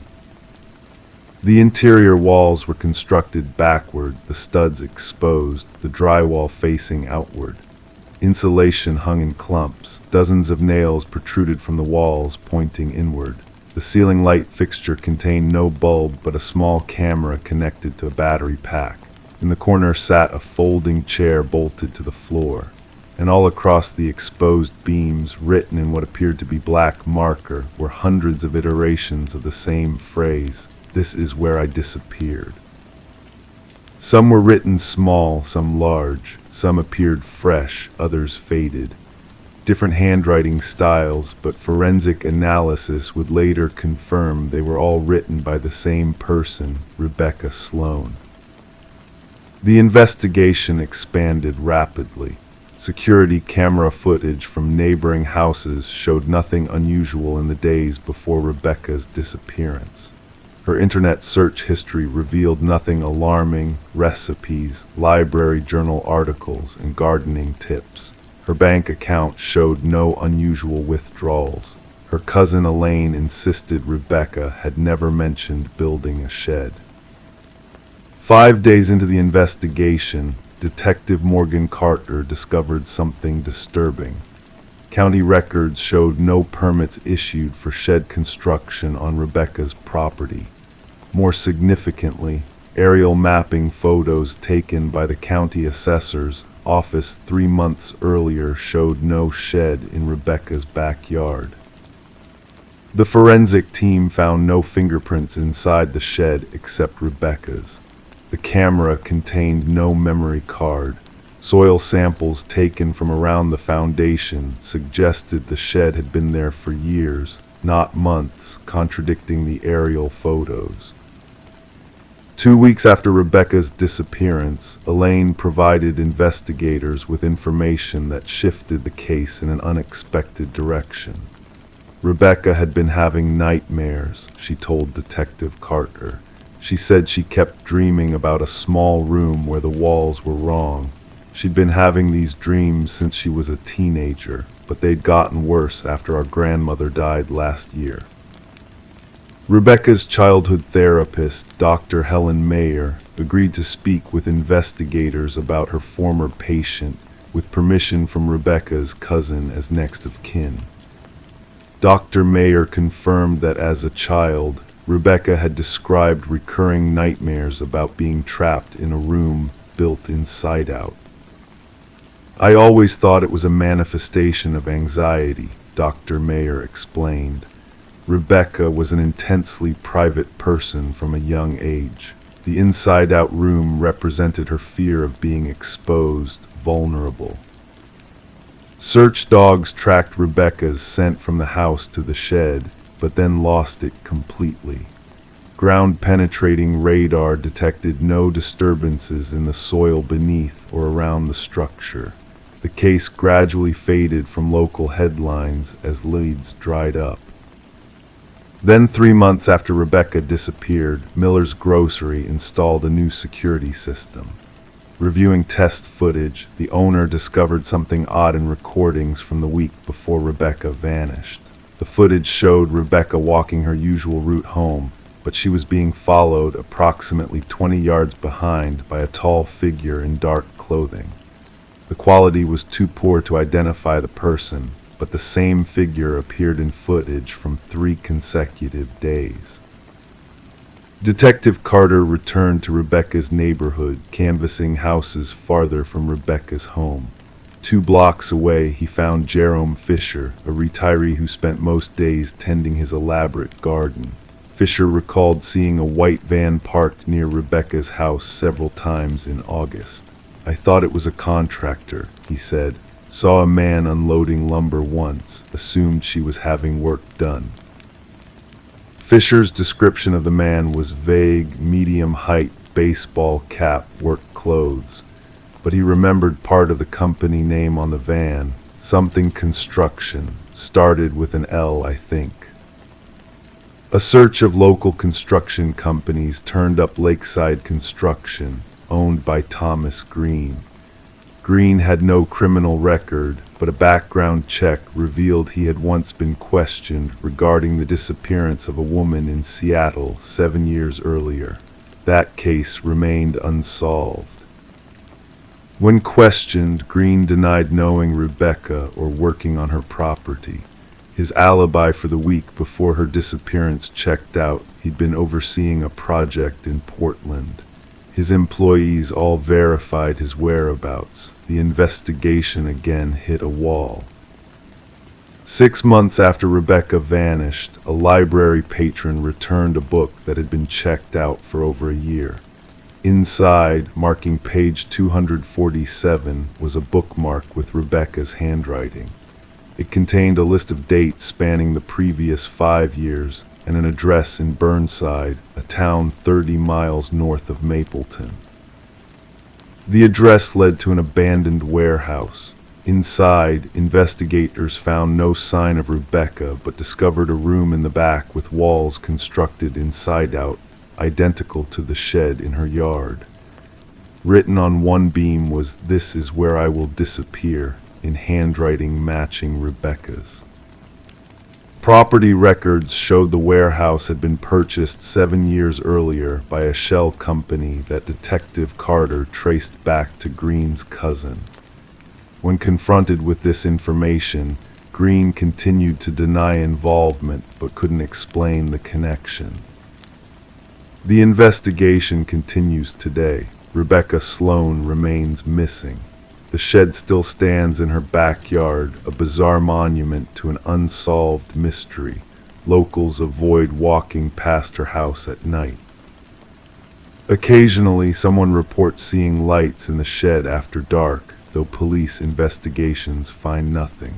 The interior walls were constructed backward, the studs exposed, the drywall facing outward. Insulation hung in clumps. Dozens of nails protruded from the walls, pointing inward. The ceiling light fixture contained no bulb but a small camera connected to a battery pack. In the corner sat a folding chair bolted to the floor. And all across the exposed beams, written in what appeared to be black marker, were hundreds of iterations of the same phrase: "This is where I disappeared." Some were written small, some large. Some appeared fresh, others faded. Different handwriting styles, but forensic analysis would later confirm they were all written by the same person, Rebecca Sloan. The investigation expanded rapidly. Security camera footage from neighboring houses showed nothing unusual in the days before Rebecca's disappearance. Her internet search history revealed nothing alarming: recipes, library journal articles, and gardening tips. Her bank account showed no unusual withdrawals. Her cousin Elaine insisted Rebecca had never mentioned building a shed. 5 days into the investigation, Detective Morgan Carter discovered something disturbing. County records showed no permits issued for shed construction on Rebecca's property. More significantly, aerial mapping photos taken by the county assessor's office 3 months earlier showed no shed in Rebecca's backyard. The forensic team found no fingerprints inside the shed except Rebecca's. The camera contained no memory card. Soil samples taken from around the foundation suggested the shed had been there for years, not months, contradicting the aerial photos. 2 weeks after Rebecca's disappearance, Elaine provided investigators with information that shifted the case in an unexpected direction. Rebecca had been having nightmares, she told Detective Carter. She said she kept dreaming about a small room where the walls were wrong. She'd been having these dreams since she was a teenager, but they'd gotten worse after our grandmother died last year. Rebecca's childhood therapist, Dr. Helen Mayer, agreed to speak with investigators about her former patient, with permission from Rebecca's cousin as next of kin. Dr. Mayer confirmed that as a child, Rebecca had described recurring nightmares about being trapped in a room built inside out. "I always thought it was a manifestation of anxiety," Dr. Mayer explained. Rebecca was an intensely private person from a young age. The inside-out room represented her fear of being exposed, vulnerable. Search dogs tracked Rebecca's scent from the house to the shed, but then lost it completely. Ground-penetrating radar detected no disturbances in the soil beneath or around the structure. The case gradually faded from local headlines as leads dried up. Then 3 months after Rebecca disappeared, Miller's Grocery installed a new security system. Reviewing test footage, the owner discovered something odd in recordings from the week before Rebecca vanished. The footage showed Rebecca walking her usual route home, but she was being followed approximately 20 yards behind by a tall figure in dark clothing. The quality was too poor to identify the person, but the same figure appeared in footage from 3 consecutive days. Detective Carter returned to Rebecca's neighborhood, canvassing houses farther from Rebecca's home. 2 blocks away, he found Jerome Fisher, a retiree who spent most days tending his elaborate garden. Fisher recalled seeing a white van parked near Rebecca's house several times in August. "I thought it was a contractor," he said. "Saw a man unloading lumber once, assumed she was having work done." Fisher's description of the man was vague, medium-height, baseball cap, work clothes, but he remembered part of the company name on the van, something construction, started with an L, I think. A search of local construction companies turned up Lakeside Construction, owned by Thomas Green. Green had no criminal record, but a background check revealed he had once been questioned regarding the disappearance of a woman in Seattle 7 years earlier. That case remained unsolved. When questioned, Green denied knowing Rebecca or working on her property. His alibi for the week before her disappearance checked out. He'd been overseeing a project in Portland. His employees all verified his whereabouts. The investigation again hit a wall. 6 months after Rebecca vanished, a library patron returned a book that had been checked out for over a year. Inside, marking page 247, was a bookmark with Rebecca's handwriting. It contained a list of dates spanning the previous 5 years and an address in Burnside, a town 30 miles north of Mapleton. The address led to an abandoned warehouse. Inside, investigators found no sign of Rebecca, but discovered a room in the back with walls constructed inside out, identical to the shed in her yard. Written on one beam was, "This is where I will disappear," in handwriting matching Rebecca's. Property records showed the warehouse had been purchased 7 years earlier by a shell company that Detective Carter traced back to Green's cousin. When confronted with this information, Green continued to deny involvement but couldn't explain the connection. The investigation continues today. Rebecca Sloan remains missing. The shed still stands in her backyard, a bizarre monument to an unsolved mystery. Locals avoid walking past her house at night. Occasionally, someone reports seeing lights in the shed after dark, though police investigations find nothing.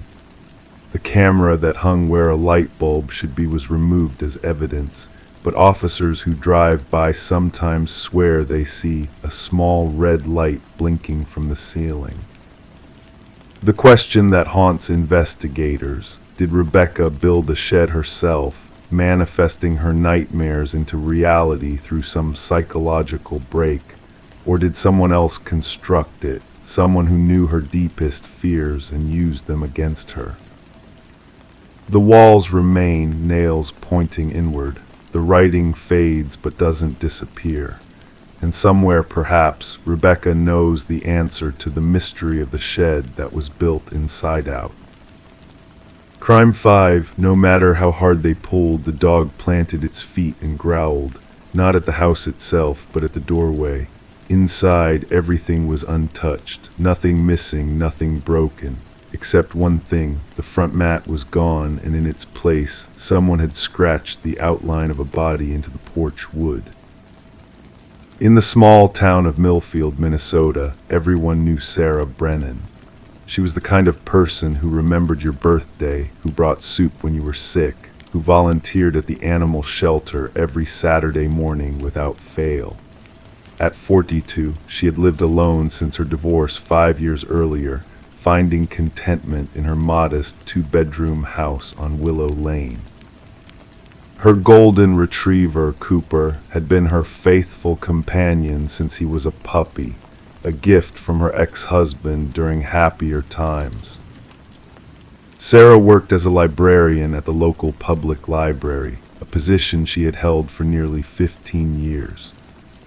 The camera that hung where a light bulb should be was removed as evidence, but officers who drive by sometimes swear they see a small red light blinking from the ceiling. The question that haunts investigators: did Rebecca build the shed herself, manifesting her nightmares into reality through some psychological break, or did someone else construct it, someone who knew her deepest fears and used them against her? The walls remain, nails pointing inward. The writing fades but doesn't disappear. And somewhere, perhaps, Rebecca knows the answer to the mystery of the shed that was built inside out. Crime 5, no matter how hard they pulled, the dog planted its feet and growled, not at the house itself, but at the doorway. Inside, everything was untouched, nothing missing, nothing broken. Except one thing: the front mat was gone, and in its place, someone had scratched the outline of a body into the porch wood. In the small town of Millfield, Minnesota, everyone knew Sarah Brennan. She was the kind of person who remembered your birthday, who brought soup when you were sick, who volunteered at the animal shelter every Saturday morning without fail. At 42, she had lived alone since her divorce 5 years earlier, finding contentment in her modest two-bedroom house on Willow Lane. Her golden retriever, Cooper, had been her faithful companion since he was a puppy, a gift from her ex-husband during happier times. Sarah worked as a librarian at the local public library, a position she had held for nearly 15 years.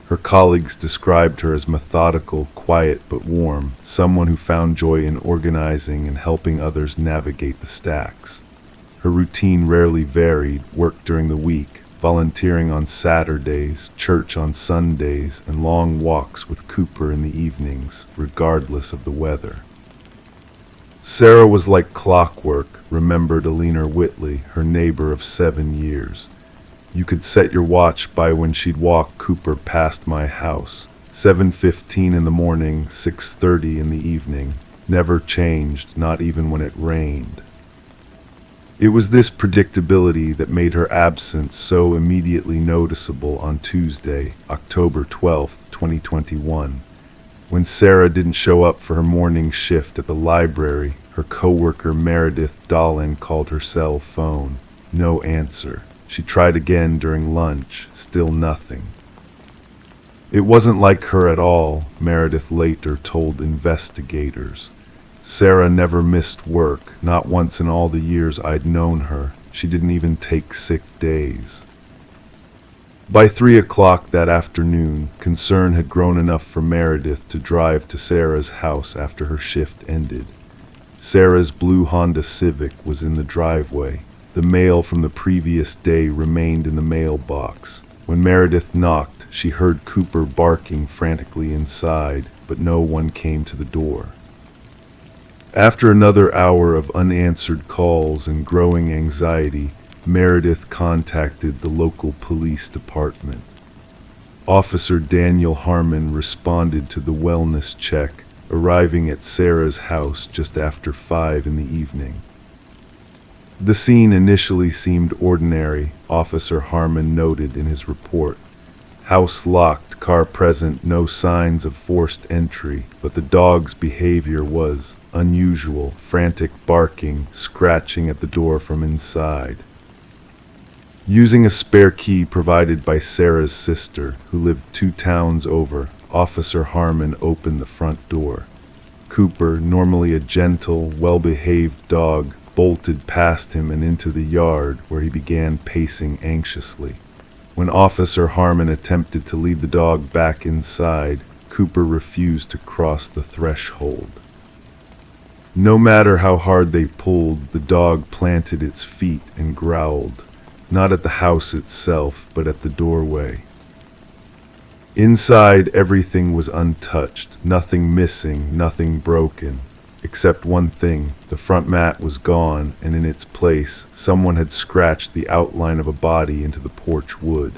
Her colleagues described her as methodical, quiet but warm, someone who found joy in organizing and helping others navigate the stacks. Her routine rarely varied: work during the week, volunteering on Saturdays, church on Sundays, and long walks with Cooper in the evenings, regardless of the weather. Sarah was like clockwork, remembered Alina Whitley, her neighbor of 7 years. You could set your watch by when she'd walk Cooper past my house. 7:15 in the morning, 6:30 in the evening. Never changed, not even when it rained. It was this predictability that made her absence so immediately noticeable on Tuesday, October 12, 2021. When Sarah didn't show up for her morning shift at the library, her coworker Meredith Dolan called her cell phone. No answer. She tried again during lunch, still nothing. It wasn't like her at all, Meredith later told investigators. Sarah never missed work, not once in all the years I'd known her. She didn't even take sick days. By 3 o'clock that afternoon, concern had grown enough for Meredith to drive to Sarah's house after her shift ended. Sarah's blue Honda Civic was in the driveway. The mail from the previous day remained in the mailbox. When Meredith knocked, she heard Cooper barking frantically inside, but no one came to the door. After another hour of unanswered calls and growing anxiety, Meredith contacted the local police department. Officer Daniel Harmon responded to the wellness check, arriving at Sarah's house just after 5 in the evening. The scene initially seemed ordinary, Officer Harmon noted in his report. House locked, car present, no signs of forced entry, but the dog's behavior was unusual: frantic barking, scratching at the door from inside. Using a spare key provided by Sarah's sister, who lived 2 towns over, Officer Harmon opened the front door. Cooper, normally a gentle, well-behaved dog, bolted past him and into the yard, where he began pacing anxiously. When Officer Harmon attempted to lead the dog back inside, Cooper refused to cross the threshold. No matter how hard they pulled, the dog planted its feet and growled, not at the house itself, but at the doorway. Inside, everything was untouched, nothing missing, nothing broken. Except one thing: the front mat was gone, and in its place, someone had scratched the outline of a body into the porch wood.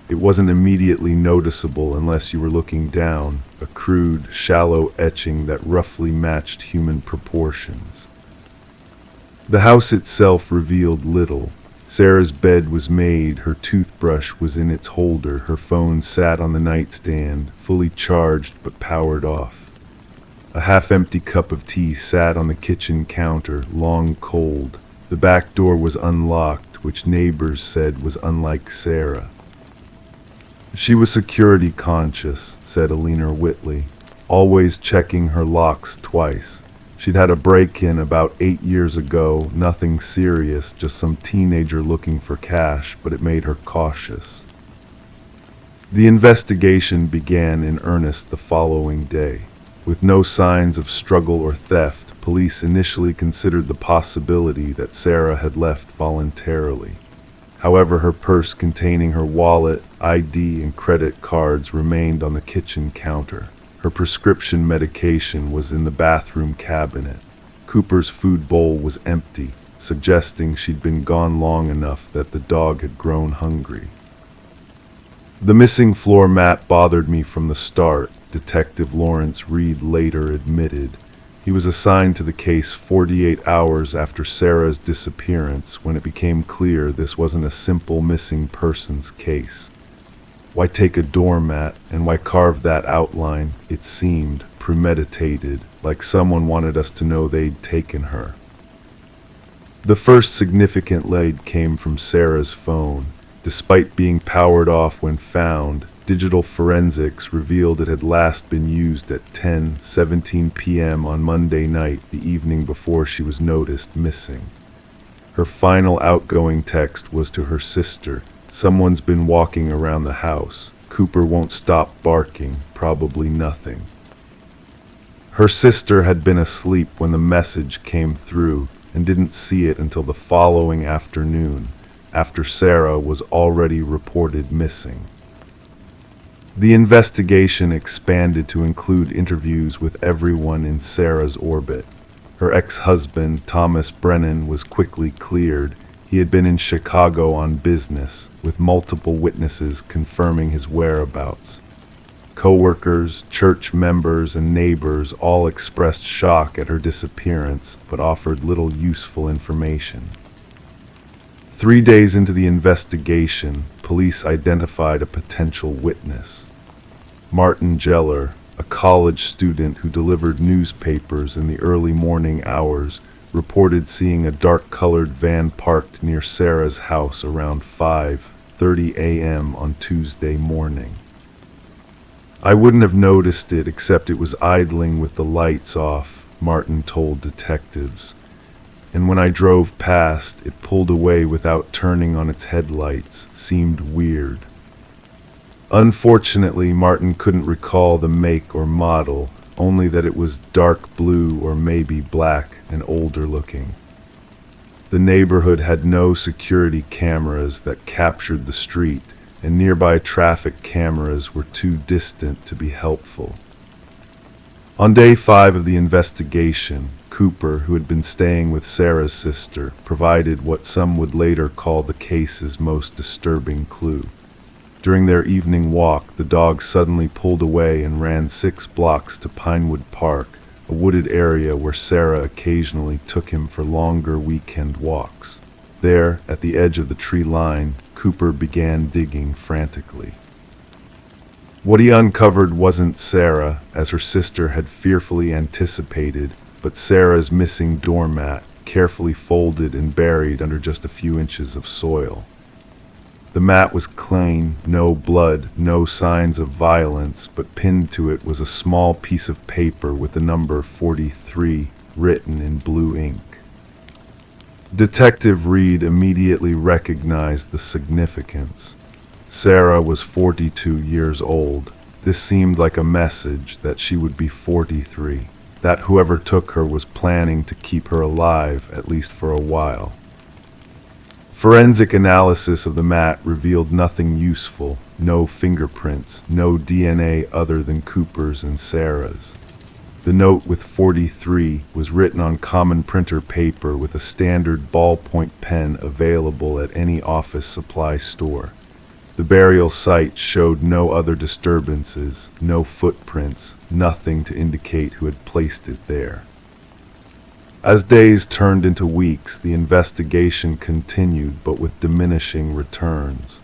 It wasn't immediately noticeable unless you were looking down, a crude, shallow etching that roughly matched human proportions. The house itself revealed little. Sarah's bed was made, her toothbrush was in its holder, her phone sat on the nightstand, fully charged but powered off. A half-empty cup of tea sat on the kitchen counter, long cold. The back door was unlocked, which neighbors said was unlike Sarah. She was security conscious, said Alina Whitley, always checking her locks twice. She'd had a break-in about 8 years ago, nothing serious, just some teenager looking for cash, but it made her cautious. The investigation began in earnest the following day. With no signs of struggle or theft, police initially considered the possibility that Sarah had left voluntarily. However, her purse containing her wallet, ID, and credit cards remained on the kitchen counter. Her prescription medication was in the bathroom cabinet. Cooper's food bowl was empty, suggesting she'd been gone long enough that the dog had grown hungry. The missing floor mat bothered me from the start, Detective Lawrence Reed later admitted. He was assigned to the case 48 hours after Sarah's disappearance when it became clear this wasn't a simple missing persons case. Why take a doormat and why carve that outline? It seemed premeditated, like someone wanted us to know they'd taken her. The first significant lead came from Sarah's phone. Despite being powered off when found, digital forensics revealed it had last been used at 10:17 p.m. on Monday night, the evening before she was noticed missing. Her final outgoing text was to her sister, "Someone's been walking around the house. Cooper won't stop barking, probably nothing." Her sister had been asleep when the message came through and didn't see it until the following afternoon, after Sarah was already reported missing. The investigation expanded to include interviews with everyone in Sarah's orbit. Her ex-husband, Thomas Brennan, was quickly cleared. He had been in Chicago on business, with multiple witnesses confirming his whereabouts. Co-workers, church members, and neighbors all expressed shock at her disappearance, but offered little useful information. 3 days into the investigation, police identified a potential witness. Martin Geller, a college student who delivered newspapers in the early morning hours, reported seeing a dark-colored van parked near Sarah's house around 5:30 a.m. on Tuesday morning. "I wouldn't have noticed it except it was idling with the lights off," Martin told detectives. "And when I drove past, it pulled away without turning on its headlights. Seemed weird." Unfortunately, Martin couldn't recall the make or model, only that it was dark blue or maybe black and older looking. The neighborhood had no security cameras that captured the street, and nearby traffic cameras were too distant to be helpful. On day 5 of the investigation, Cooper, who had been staying with Sarah's sister, provided what some would later call the case's most disturbing clue. During their evening walk, the dog suddenly pulled away and ran 6 blocks to Pinewood Park, a wooded area where Sarah occasionally took him for longer weekend walks. There, at the edge of the tree line, Cooper began digging frantically. What he uncovered wasn't Sarah, as her sister had fearfully anticipated, but Sarah's missing doormat, carefully folded and buried under just a few inches of soil. The mat was clean, no blood, no signs of violence, but pinned to it was a small piece of paper with the number 43 written in blue ink. Detective Reed immediately recognized the significance. Sarah was 42 years old. This seemed like a message that she would be 43, that whoever took her was planning to keep her alive, at least for a while. Forensic analysis of the mat revealed nothing useful, no fingerprints, no DNA other than Cooper's and Sarah's. The note with 43 was written on common printer paper with a standard ballpoint pen available at any office supply store. The burial site showed no other disturbances, no footprints, nothing to indicate who had placed it there. As days turned into weeks, the investigation continued, but with diminishing returns.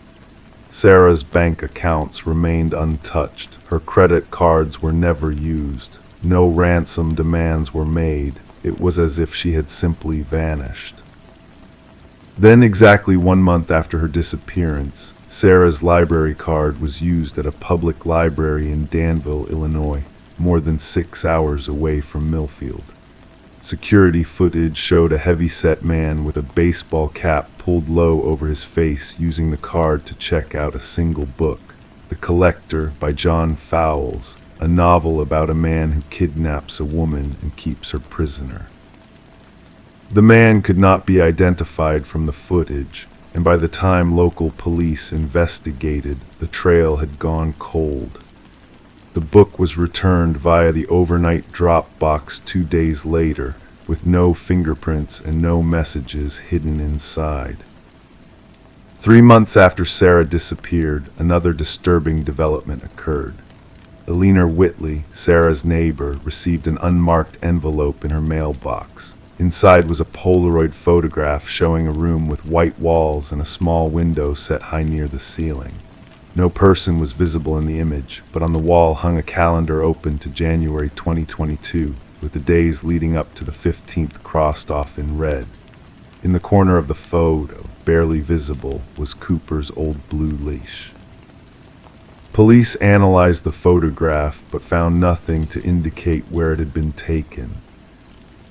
Sarah's bank accounts remained untouched. Her credit cards were never used. No ransom demands were made. It was as if she had simply vanished. Then, exactly 1 month after her disappearance, Sarah's library card was used at a public library in Danville, Illinois, more than 6 hours away from Millfield. Security footage showed a heavy-set man with a baseball cap pulled low over his face using the card to check out a single book, The Collector by John Fowles, a novel about a man who kidnaps a woman and keeps her prisoner. The man could not be identified from the footage, and by the time local police investigated, the trail had gone cold. The book was returned via the overnight drop box 2 days later, with no fingerprints and no messages hidden inside. 3 months after Sarah disappeared, another disturbing development occurred. Eleanor Whitley, Sarah's neighbor, received an unmarked envelope in her mailbox. Inside was a Polaroid photograph showing a room with white walls and a small window set high near the ceiling. No person was visible in the image, but on the wall hung a calendar open to January 2022, with the days leading up to the 15th crossed off in red. In the corner of the photo, barely visible, was Cooper's old blue leash. Police analyzed the photograph, but found nothing to indicate where it had been taken.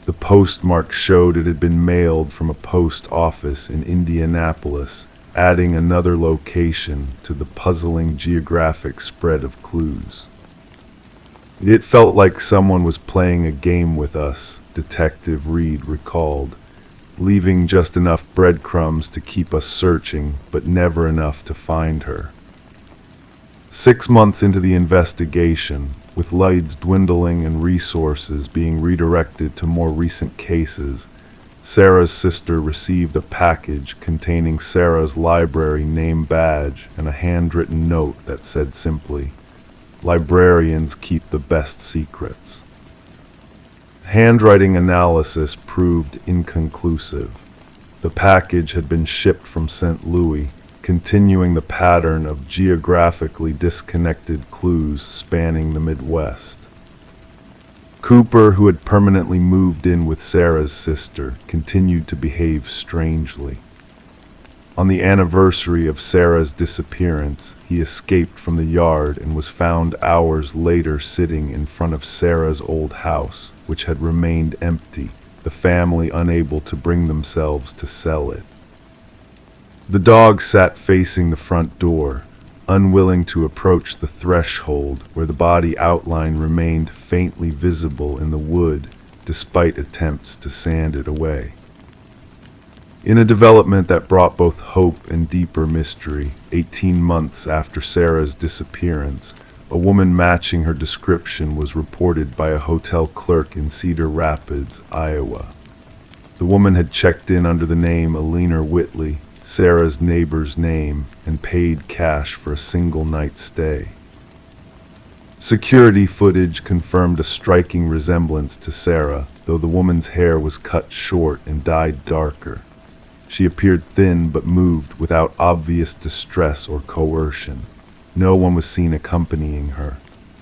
The postmark showed it had been mailed from a post office in Indianapolis, adding another location to the puzzling geographic spread of clues. It felt like someone was playing a game with us, Detective Reed recalled, leaving just enough breadcrumbs to keep us searching, but never enough to find her. 6 months into the investigation, with leads dwindling and resources being redirected to more recent cases, Sarah's sister received a package containing Sarah's library name badge and a handwritten note that said simply, "Librarians keep the best secrets." Handwriting analysis proved inconclusive. The package had been shipped from St. Louis, continuing the pattern of geographically disconnected clues spanning the Midwest. Cooper, who had permanently moved in with Sarah's sister, continued to behave strangely. On the anniversary of Sarah's disappearance, he escaped from the yard and was found hours later sitting in front of Sarah's old house, which had remained empty, the family unable to bring themselves to sell it. The dog sat facing the front door, unwilling to approach the threshold where the body outline remained faintly visible in the wood, despite attempts to sand it away. In a development that brought both hope and deeper mystery, 18 months after Sarah's disappearance, a woman matching her description was reported by a hotel clerk in Cedar Rapids, Iowa. The woman had checked in under the name Eleanor Whitley, Sarah's neighbor's name, and paid cash for a single night's stay. Security footage confirmed a striking resemblance to Sarah, though the woman's hair was cut short and dyed darker. She appeared thin but moved without obvious distress or coercion. No one was seen accompanying her.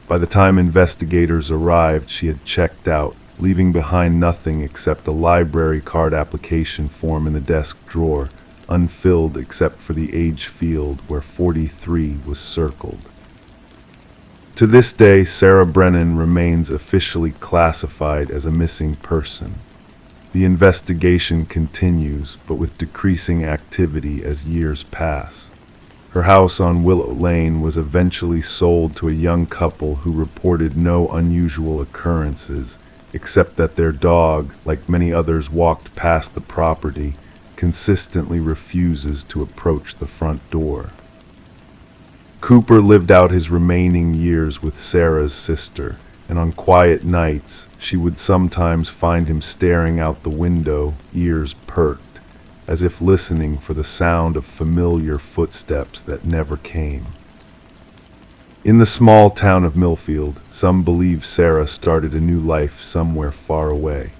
By the time investigators arrived, she had checked out, leaving behind nothing except a library card application form in the desk drawer, unfilled except for the age field where 43 was circled. To this day, Sarah Brennan remains officially classified as a missing person. The investigation continues, but with decreasing activity as years pass. Her house on Willow Lane was eventually sold to a young couple who reported no unusual occurrences, except that their dog, like many others walked past the property, consistently refuses to approach the front door. Cooper lived out his remaining years with Sarah's sister, and on quiet nights, she would sometimes find him staring out the window, ears perked, as if listening for the sound of familiar footsteps that never came. In the small town of Millfield, some believe Sarah started a new life somewhere far away.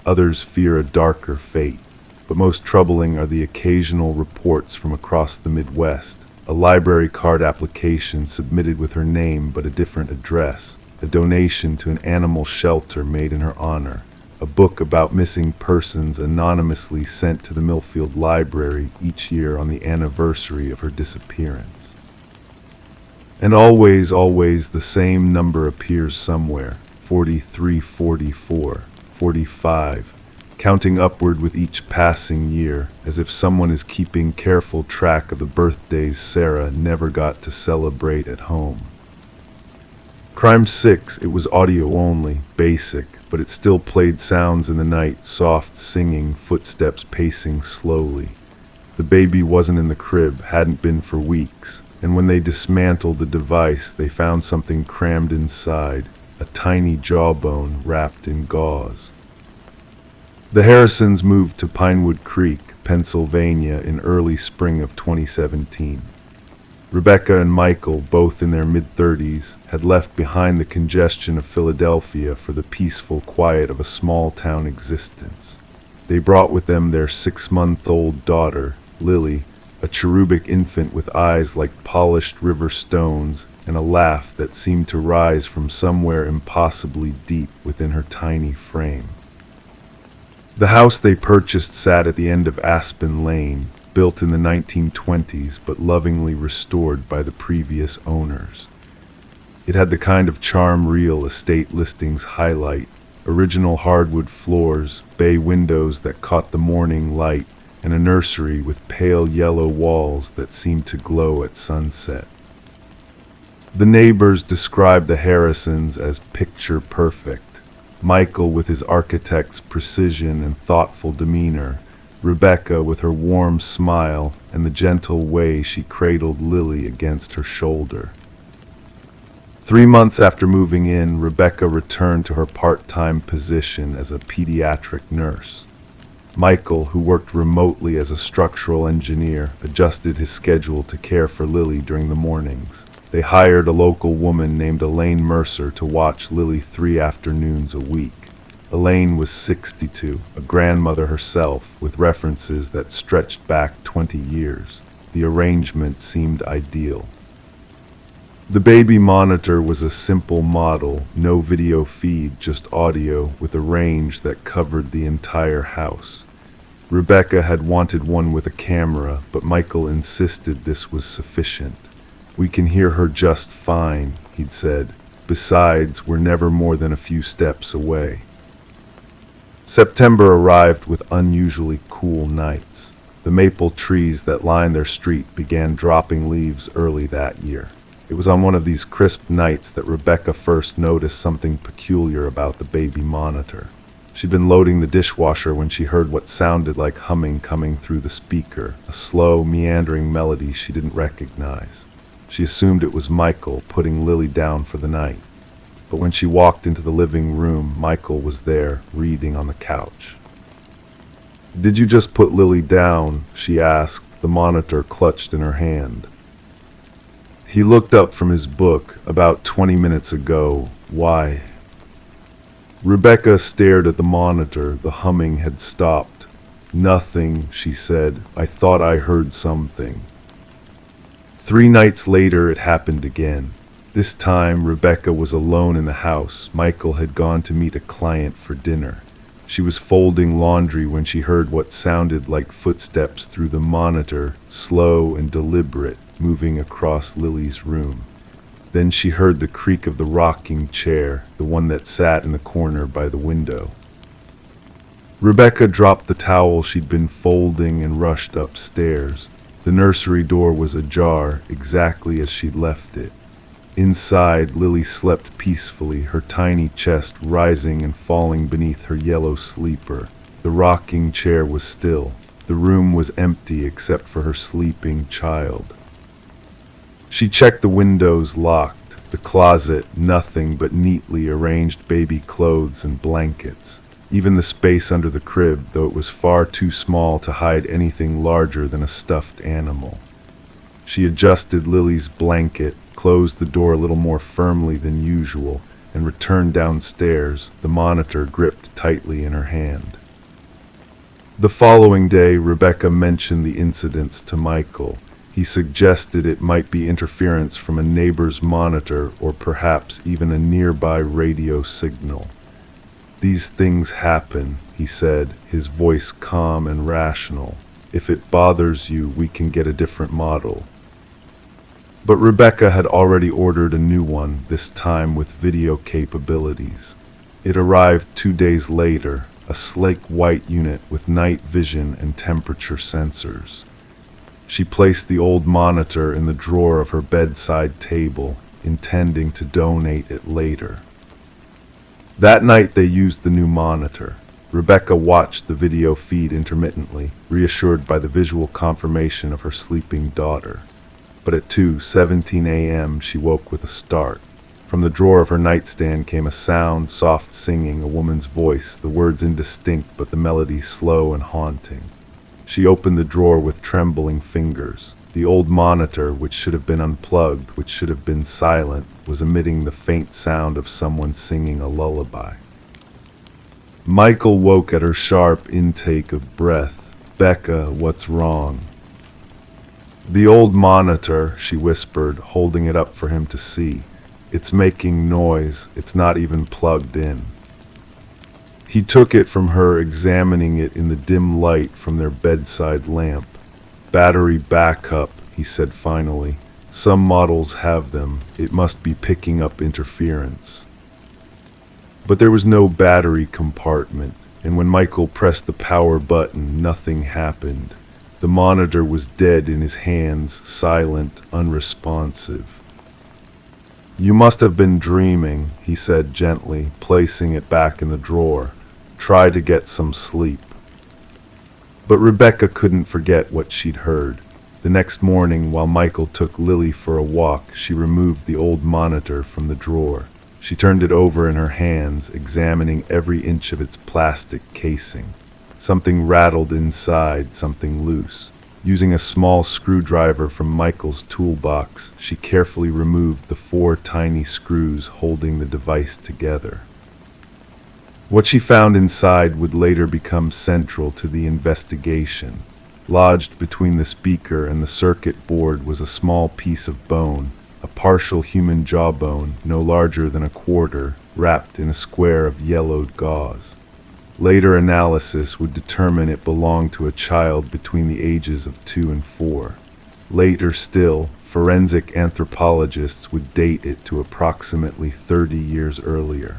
Others fear a darker fate. But most troubling are the occasional reports from across the Midwest. A library card application submitted with her name but a different address, a donation to an animal shelter made in her honor, a book about missing persons anonymously sent to the Millfield Library each year on the anniversary of her disappearance. And always the same number appears somewhere, 43, 44, 45, counting upward with each passing year, as if someone is keeping careful track of the birthdays Sarah never got to celebrate at home. Crime 6, it was audio only, basic, but it still played sounds in the night, soft singing, footsteps pacing slowly. The baby wasn't in the crib, hadn't been for weeks, and when they dismantled the device, they found something crammed inside, a tiny jawbone wrapped in gauze. The Harrisons moved to Pinewood Creek, Pennsylvania in early spring of 2017. Rebecca and Michael, both in their mid-30s, had left behind the congestion of Philadelphia for the peaceful quiet of a small-town existence. They brought with them their 6-month-old daughter, Lily, a cherubic infant with eyes like polished river stones and a laugh that seemed to rise from somewhere impossibly deep within her tiny frame. The house they purchased sat at the end of Aspen Lane, built in the 1920s but lovingly restored by the previous owners. It had the kind of charm real estate listings highlight: original hardwood floors, bay windows that caught the morning light, and a nursery with pale yellow walls that seemed to glow at sunset. The neighbors described the Harrisons as picture perfect. Michael with his architect's precision and thoughtful demeanor, Rebecca with her warm smile and the gentle way she cradled Lily against her shoulder. 3 months after moving in, Rebecca returned to her part-time position as a pediatric nurse. Michael, who worked remotely as a structural engineer, adjusted his schedule to care for Lily during the mornings. They hired a local woman named Elaine Mercer to watch Lily 3 afternoons a week. Elaine was 62, a grandmother herself, with references that stretched back 20 years. The arrangement seemed ideal. The baby monitor was a simple model, no video feed, just audio, with a range that covered the entire house. Rebecca had wanted one with a camera, but Michael insisted this was sufficient. "We can hear her just fine," he'd said. "Besides, we're never more than a few steps away." September arrived with unusually cool nights. The maple trees that line their street began dropping leaves early that year. It was on one of these crisp nights that Rebecca first noticed something peculiar about the baby monitor. She'd been loading the dishwasher when she heard what sounded like humming coming through the speaker, a slow, meandering melody she didn't recognize. She assumed it was Michael putting Lily down for the night. But when she walked into the living room, Michael was there, reading on the couch. "Did you just put Lily down?" she asked, the monitor clutched in her hand. He looked up from his book. "About 20 minutes ago. Why?" Rebecca stared at the monitor. The humming had stopped. "Nothing," she said. "I thought I heard something." 3 nights later, it happened again. This time, Rebecca was alone in the house. Michael had gone to meet a client for dinner. She was folding laundry when she heard what sounded like footsteps through the monitor, slow and deliberate, moving across Lily's room. Then she heard the creak of the rocking chair, the one that sat in the corner by the window. Rebecca dropped the towel she'd been folding and rushed upstairs. The nursery door was ajar, exactly as she'd left it. Inside, Lily slept peacefully, her tiny chest rising and falling beneath her yellow sleeper. The rocking chair was still. The room was empty except for her sleeping child. She checked the windows, locked. The closet, nothing but neatly arranged baby clothes and blankets. Even the space under the crib, though it was far too small to hide anything larger than a stuffed animal. She adjusted Lily's blanket, closed the door a little more firmly than usual, and returned downstairs, the monitor gripped tightly in her hand. The following day, Rebecca mentioned the incidents to Michael. He suggested it might be interference from a neighbor's monitor or perhaps even a nearby radio signal. "These things happen," he said, his voice calm and rational. "If it bothers you, we can get a different model." But Rebecca had already ordered a new one, this time with video capabilities. It arrived 2 days later, a sleek white unit with night vision and temperature sensors. She placed the old monitor in the drawer of her bedside table, intending to donate it later. That night they used the new monitor. Rebecca watched the video feed intermittently, reassured by the visual confirmation of her sleeping daughter. But at 2:17 a.m. she woke with a start. From the drawer of her nightstand came a sound, soft singing, a woman's voice, the words indistinct but the melody slow and haunting. She opened the drawer with trembling fingers. The old monitor, which should have been unplugged, which should have been silent, was emitting the faint sound of someone singing a lullaby. Michael woke at her sharp intake of breath. "Becca, what's wrong?" "The old monitor," she whispered, holding it up for him to see. "It's making noise. It's not even plugged in." He took it from her, examining it in the dim light from their bedside lamp. "Battery backup," he said finally. "Some models have them. It must be picking up interference." But there was no battery compartment, and when Michael pressed the power button, nothing happened. The monitor was dead in his hands, silent, unresponsive. "You must have been dreaming," he said gently, placing it back in the drawer. "Try to get some sleep." But Rebecca couldn't forget what she'd heard. The next morning, while Michael took Lily for a walk, she removed the old monitor from the drawer. She turned it over in her hands, examining every inch of its plastic casing. Something rattled inside, something loose. Using a small screwdriver from Michael's toolbox, she carefully removed the 4 tiny screws holding the device together. What she found inside would later become central to the investigation. Lodged between the speaker and the circuit board was a small piece of bone, a partial human jawbone, no larger than a quarter, wrapped in a square of yellowed gauze. Later analysis would determine it belonged to a child between the ages of 2 and 4. Later still, forensic anthropologists would date it to approximately 30 years earlier.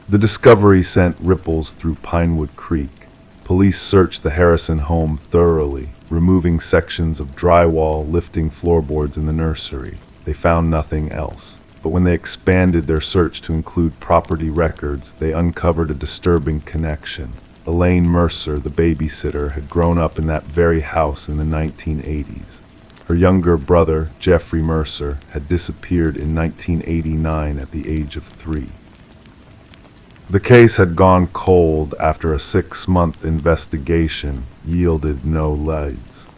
The discovery sent ripples through Pinewood Creek. Police searched the Harrison home thoroughly, removing sections of drywall, lifting floorboards in the nursery. They found nothing else. But when they expanded their search to include property records, they uncovered a disturbing connection. Elaine Mercer, the babysitter, had grown up in that very house in the 1980s. Her younger brother, Jeffrey Mercer, had disappeared in 1989 at the age of 3. The case had gone cold after a 6-month investigation yielded no leads.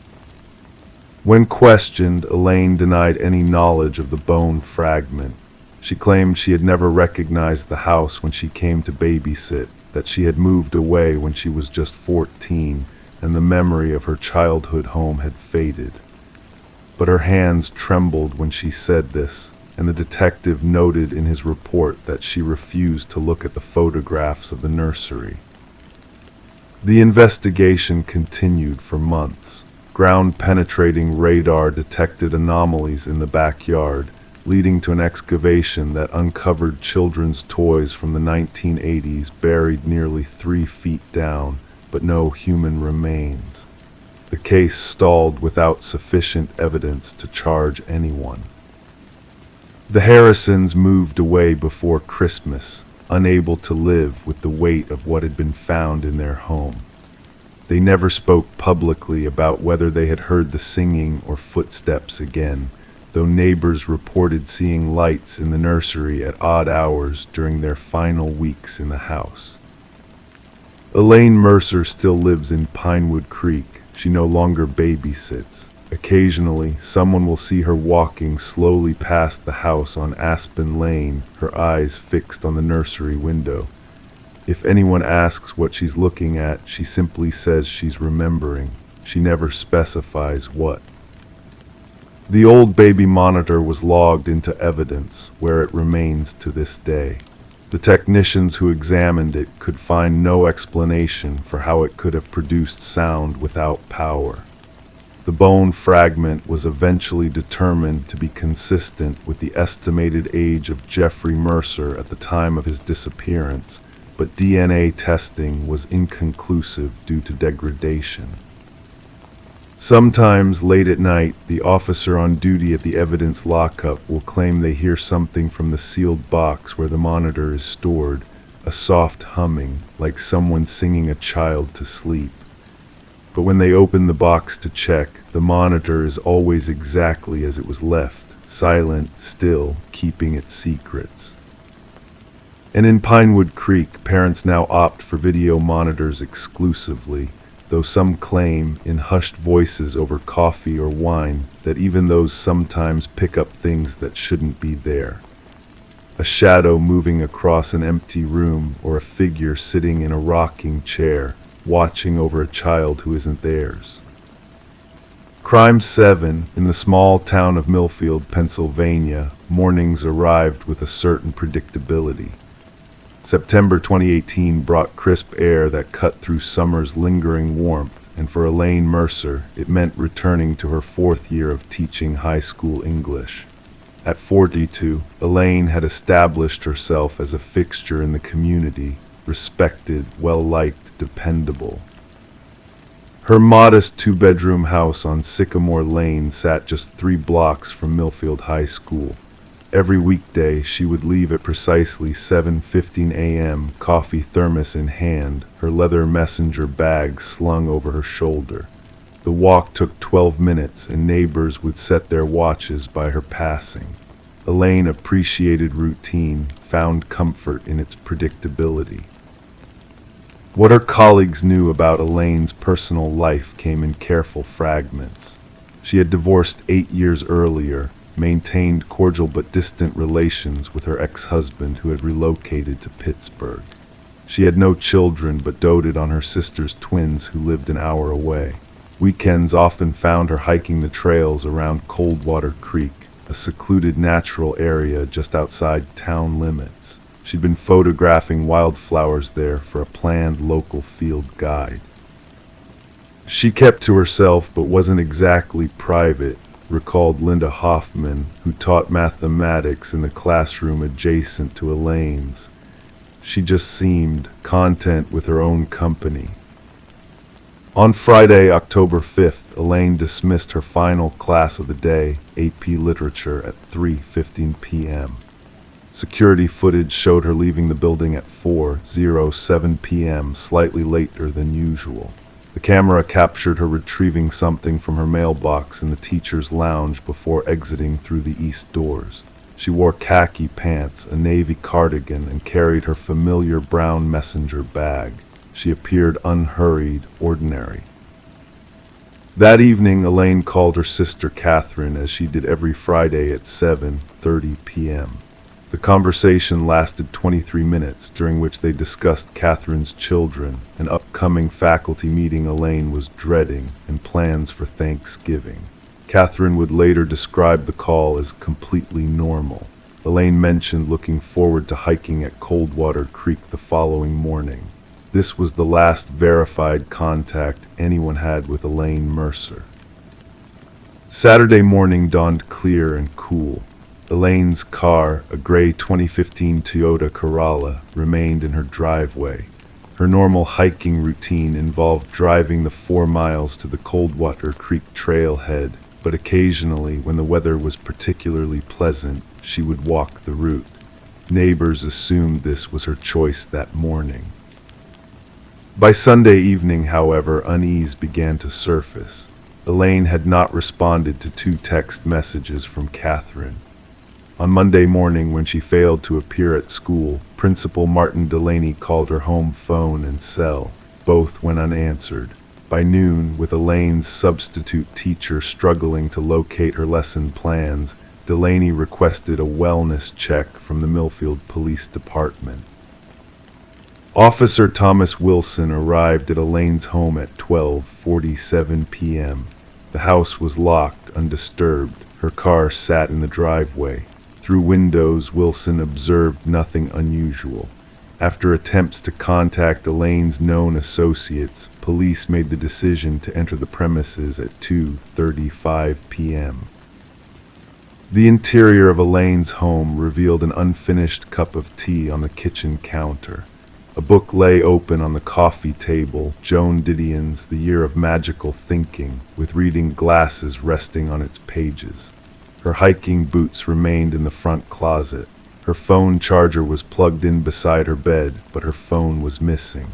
When questioned, Elaine denied any knowledge of the bone fragment. She claimed she had never recognized the house when she came to babysit, that she had moved away when she was just 14, and the memory of her childhood home had faded. But her hands trembled when she said this, and the detective noted in his report that she refused to look at the photographs of the nursery. The investigation continued for months. Ground-penetrating radar detected anomalies in the backyard, leading to an excavation that uncovered children's toys from the 1980s buried nearly 3 feet down, but no human remains. The case stalled without sufficient evidence to charge anyone. The Harrisons moved away before Christmas, unable to live with the weight of what had been found in their home. They never spoke publicly about whether they had heard the singing or footsteps again, though neighbors reported seeing lights in the nursery at odd hours during their final weeks in the house. Elaine Mercer still lives in Pinewood Creek. She no longer babysits. Occasionally, someone will see her walking slowly past the house on Aspen Lane, her eyes fixed on the nursery window. If anyone asks what she's looking at, she simply says she's remembering. She never specifies what. The old baby monitor was logged into evidence, where it remains to this day. The technicians who examined it could find no explanation for how it could have produced sound without power. The bone fragment was eventually determined to be consistent with the estimated age of Jeffrey Mercer at the time of his disappearance, but DNA testing was inconclusive due to degradation. Sometimes late at night, the officer on duty at the evidence lockup will claim they hear something from the sealed box where the monitor is stored, a soft humming, like someone singing a child to sleep. But when they open the box to check, the monitor is always exactly as it was left, silent, still, keeping its secrets. And in Pinewood Creek, parents now opt for video monitors exclusively. though some claim, in hushed voices over coffee or wine, that even those sometimes pick up things that shouldn't be there. A shadow moving across an empty room, or a figure sitting in a rocking chair, watching over a child who isn't theirs. Crime 7, in the small town of Millfield, Pennsylvania, mornings arrived with a certain predictability. September 2018 brought crisp air that cut through summer's lingering warmth, and for Elaine Mercer, it meant returning to her 4th year of teaching high school English. At 42, Elaine had established herself as a fixture in the community, respected, well-liked, dependable. Her modest 2-bedroom house on Sycamore Lane sat just 3 blocks from Millfield High School. Every weekday, she would leave at precisely 7:15 a.m., coffee thermos in hand, her leather messenger bag slung over her shoulder. The walk took 12 minutes, and neighbors would set their watches by her passing. Elaine appreciated routine, found comfort in its predictability. What her colleagues knew about Elaine's personal life came in careful fragments. She had divorced 8 years earlier, maintained cordial but distant relations with her ex-husband who had relocated to Pittsburgh. She had no children but doted on her sister's twins who lived an hour away. Weekends often found her hiking the trails around Coldwater Creek, a secluded natural area just outside town limits. She'd been photographing wildflowers there for a planned local field guide. She kept to herself but wasn't exactly private, recalled Linda Hoffman, who taught mathematics in the classroom adjacent to Elaine's. She just seemed content with her own company. On Friday, October 5th, Elaine dismissed her final class of the day, AP Literature, at 3:15 p.m. Security footage showed her leaving the building at 4:07 p.m., slightly later than usual. The camera captured her retrieving something from her mailbox in the teacher's lounge before exiting through the east doors. She wore khaki pants, a navy cardigan, and carried her familiar brown messenger bag. She appeared unhurried, ordinary. That evening, Elaine called her sister Catherine, as she did every Friday at 7:30 p.m. The conversation lasted 23 minutes, during which they discussed Catherine's children, an upcoming faculty meeting Elaine was dreading, and plans for Thanksgiving. Catherine would later describe the call as completely normal. Elaine mentioned looking forward to hiking at Coldwater Creek the following morning. This was the last verified contact anyone had with Elaine Mercer. Saturday morning dawned clear and cool. Elaine's car, a gray 2015 Toyota Corolla, remained in her driveway. Her normal hiking routine involved driving the 4 miles to the Coldwater Creek trailhead, but occasionally, when the weather was particularly pleasant, she would walk the route. Neighbors assumed this was her choice that morning. By Sunday evening, however, unease began to surface. Elaine had not responded to 2 text messages from Catherine. On Monday morning, when she failed to appear at school, Principal Martin Delaney called her home phone and cell. Both went unanswered. By noon, with Elaine's substitute teacher struggling to locate her lesson plans, Delaney requested a wellness check from the Millfield Police Department. Officer Thomas Wilson arrived at Elaine's home at 12:47 p.m. The house was locked, undisturbed. Her car sat in the driveway. Through windows, Wilson observed nothing unusual. After attempts to contact Elaine's known associates, police made the decision to enter the premises at 2:35 p.m. The interior of Elaine's home revealed an unfinished cup of tea on the kitchen counter. A book lay open on the coffee table, Joan Didion's The Year of Magical Thinking, with reading glasses resting on its pages. Her hiking boots remained in the front closet. Her phone charger was plugged in beside her bed, but her phone was missing.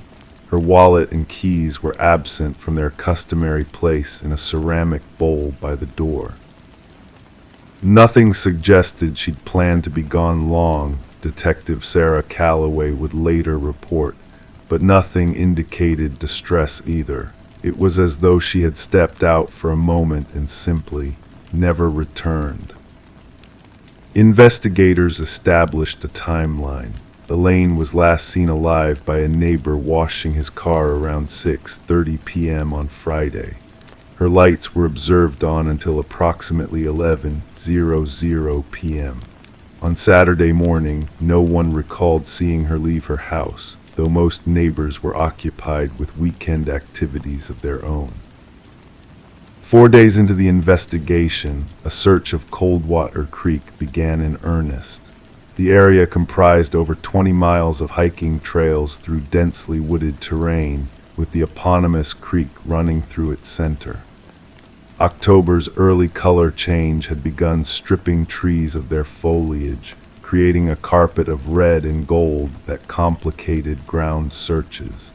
Her wallet and keys were absent from their customary place in a ceramic bowl by the door. Nothing suggested she'd planned to be gone long, Detective Sarah Calloway would later report, but nothing indicated distress either. It was as though she had stepped out for a moment and simply never returned. Investigators established a timeline. Elaine was last seen alive by a neighbor washing his car around 6:30 p.m. on Friday. Her lights were observed on until approximately 11:00 p.m. On Saturday morning, no one recalled seeing her leave her house, though most neighbors were occupied with weekend activities of their own. 4 days into the investigation, a search of Coldwater Creek began in earnest. The area comprised over 20 miles of hiking trails through densely wooded terrain, with the eponymous creek running through its center. October's early color change had begun stripping trees of their foliage, creating a carpet of red and gold that complicated ground searches.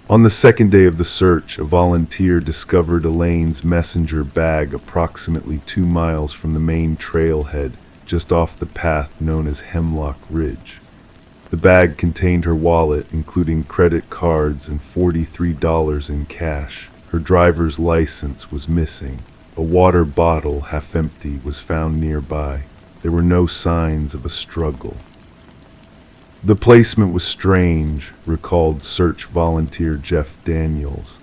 On the second day of the search, a volunteer discovered Elaine's messenger bag approximately 2 miles from the main trailhead, just off the path known as Hemlock Ridge. The bag contained her wallet, including credit cards and $43 in cash. Her driver's license was missing. A water bottle, half empty, was found nearby. There were no signs of a struggle. The placement was strange, recalled search volunteer Jeff Daniels.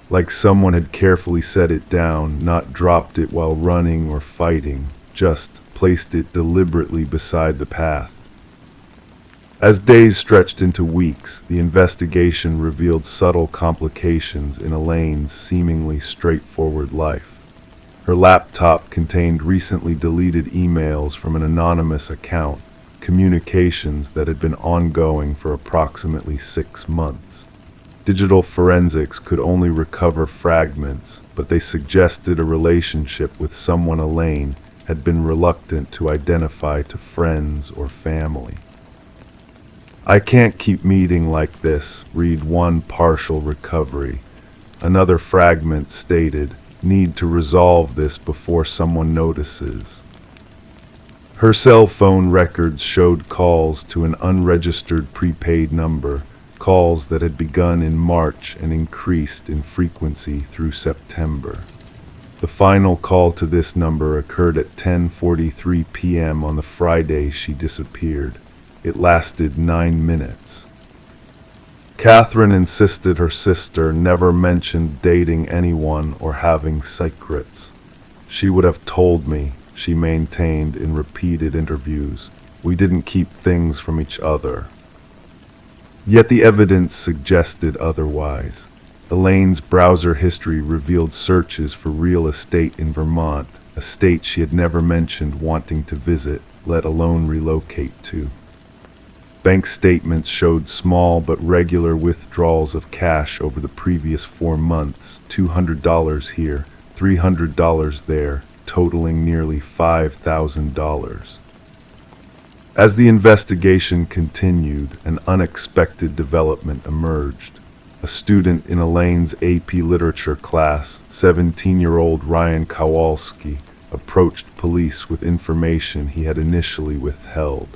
Like someone had carefully set it down, not dropped it while running or fighting, just placed it deliberately beside the path. As days stretched into weeks, the investigation revealed subtle complications in Elaine's seemingly straightforward life. Her laptop contained recently deleted emails from an anonymous account, communications that had been ongoing for approximately 6 months. Digital forensics could only recover fragments, but they suggested a relationship with someone Elaine had been reluctant to identify to friends or family. "I can't keep meeting like this," read one partial recovery. Another fragment stated, "Need to resolve this before someone notices." Her cell phone records showed calls to an unregistered prepaid number, calls that had begun in March and increased in frequency through September. The final call to this number occurred at 10:43 p.m. on the Friday she disappeared. It lasted 9 minutes. Catherine insisted her sister never mentioned dating anyone or having secrets. "She would have told me," she maintained in repeated interviews. "We didn't keep things from each other." Yet the evidence suggested otherwise. Elaine's browser history revealed searches for real estate in Vermont, a state she had never mentioned wanting to visit, let alone relocate to. Bank statements showed small but regular withdrawals of cash over the previous 4 months, $200 here, $300 there, totaling nearly $5,000. As the investigation continued, an unexpected development emerged. A student in Elaine's AP Literature class, 17-year-old Ryan Kowalski, approached police with information he had initially withheld.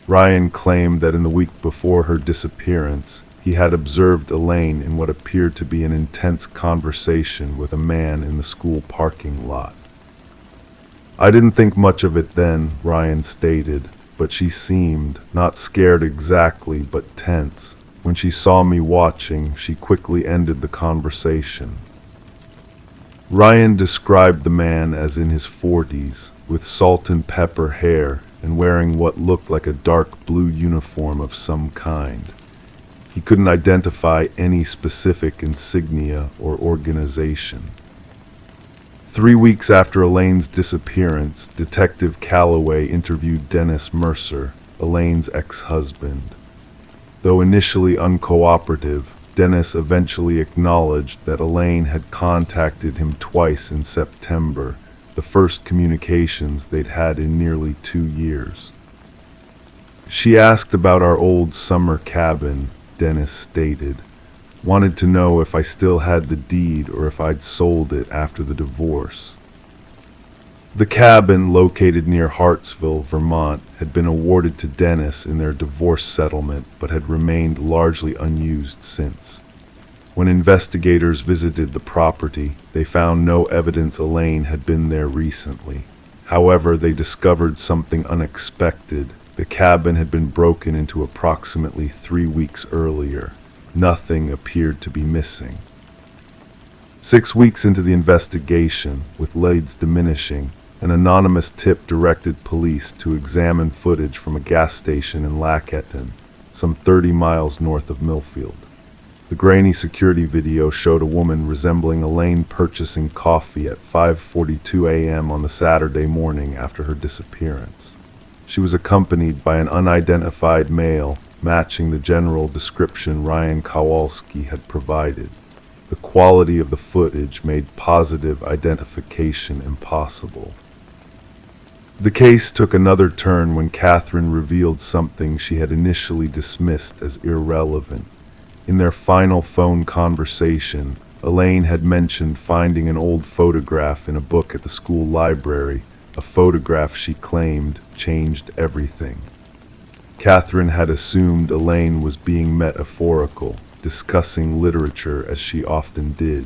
Ryan claimed that in the week before her disappearance, he had observed Elaine in what appeared to be an intense conversation with a man in the school parking lot. "I didn't think much of it then," Ryan stated, "but she seemed, not scared exactly, but tense. When she saw me watching, she quickly ended the conversation." Ryan described the man as in his 40s, with salt and pepper hair and wearing what looked like a dark blue uniform of some kind. He couldn't identify any specific insignia or organization. 3 weeks after Elaine's disappearance, Detective Calloway interviewed Dennis Mercer, Elaine's ex-husband. Though initially uncooperative, Dennis eventually acknowledged that Elaine had contacted him twice in September, the first communications they'd had in nearly 2 years. "She asked about our old summer cabin," Dennis stated. "Wanted to know if I still had the deed or if I'd sold it after the divorce." The cabin, located near Hartsville, Vermont, had been awarded to Dennis in their divorce settlement but had remained largely unused since. When investigators visited the property, they found no evidence Elaine had been there recently. However, they discovered something unexpected. The cabin had been broken into approximately 3 weeks earlier. Nothing appeared to be missing. 6 weeks into the investigation, with leads diminishing, an anonymous tip directed police to examine footage from a gas station in Lacketton, some 30 miles north of Millfield. The grainy security video showed a woman resembling Elaine purchasing coffee at 5:42 a.m. on the Saturday morning after her disappearance. She was accompanied by an unidentified male, matching the general description Ryan Kowalski had provided. The quality of the footage made positive identification impossible. The case took another turn when Catherine revealed something she had initially dismissed as irrelevant. In their final phone conversation, Elaine had mentioned finding an old photograph in a book at the school library, a photograph she claimed changed everything. Catherine had assumed Elaine was being metaphorical, discussing literature as she often did.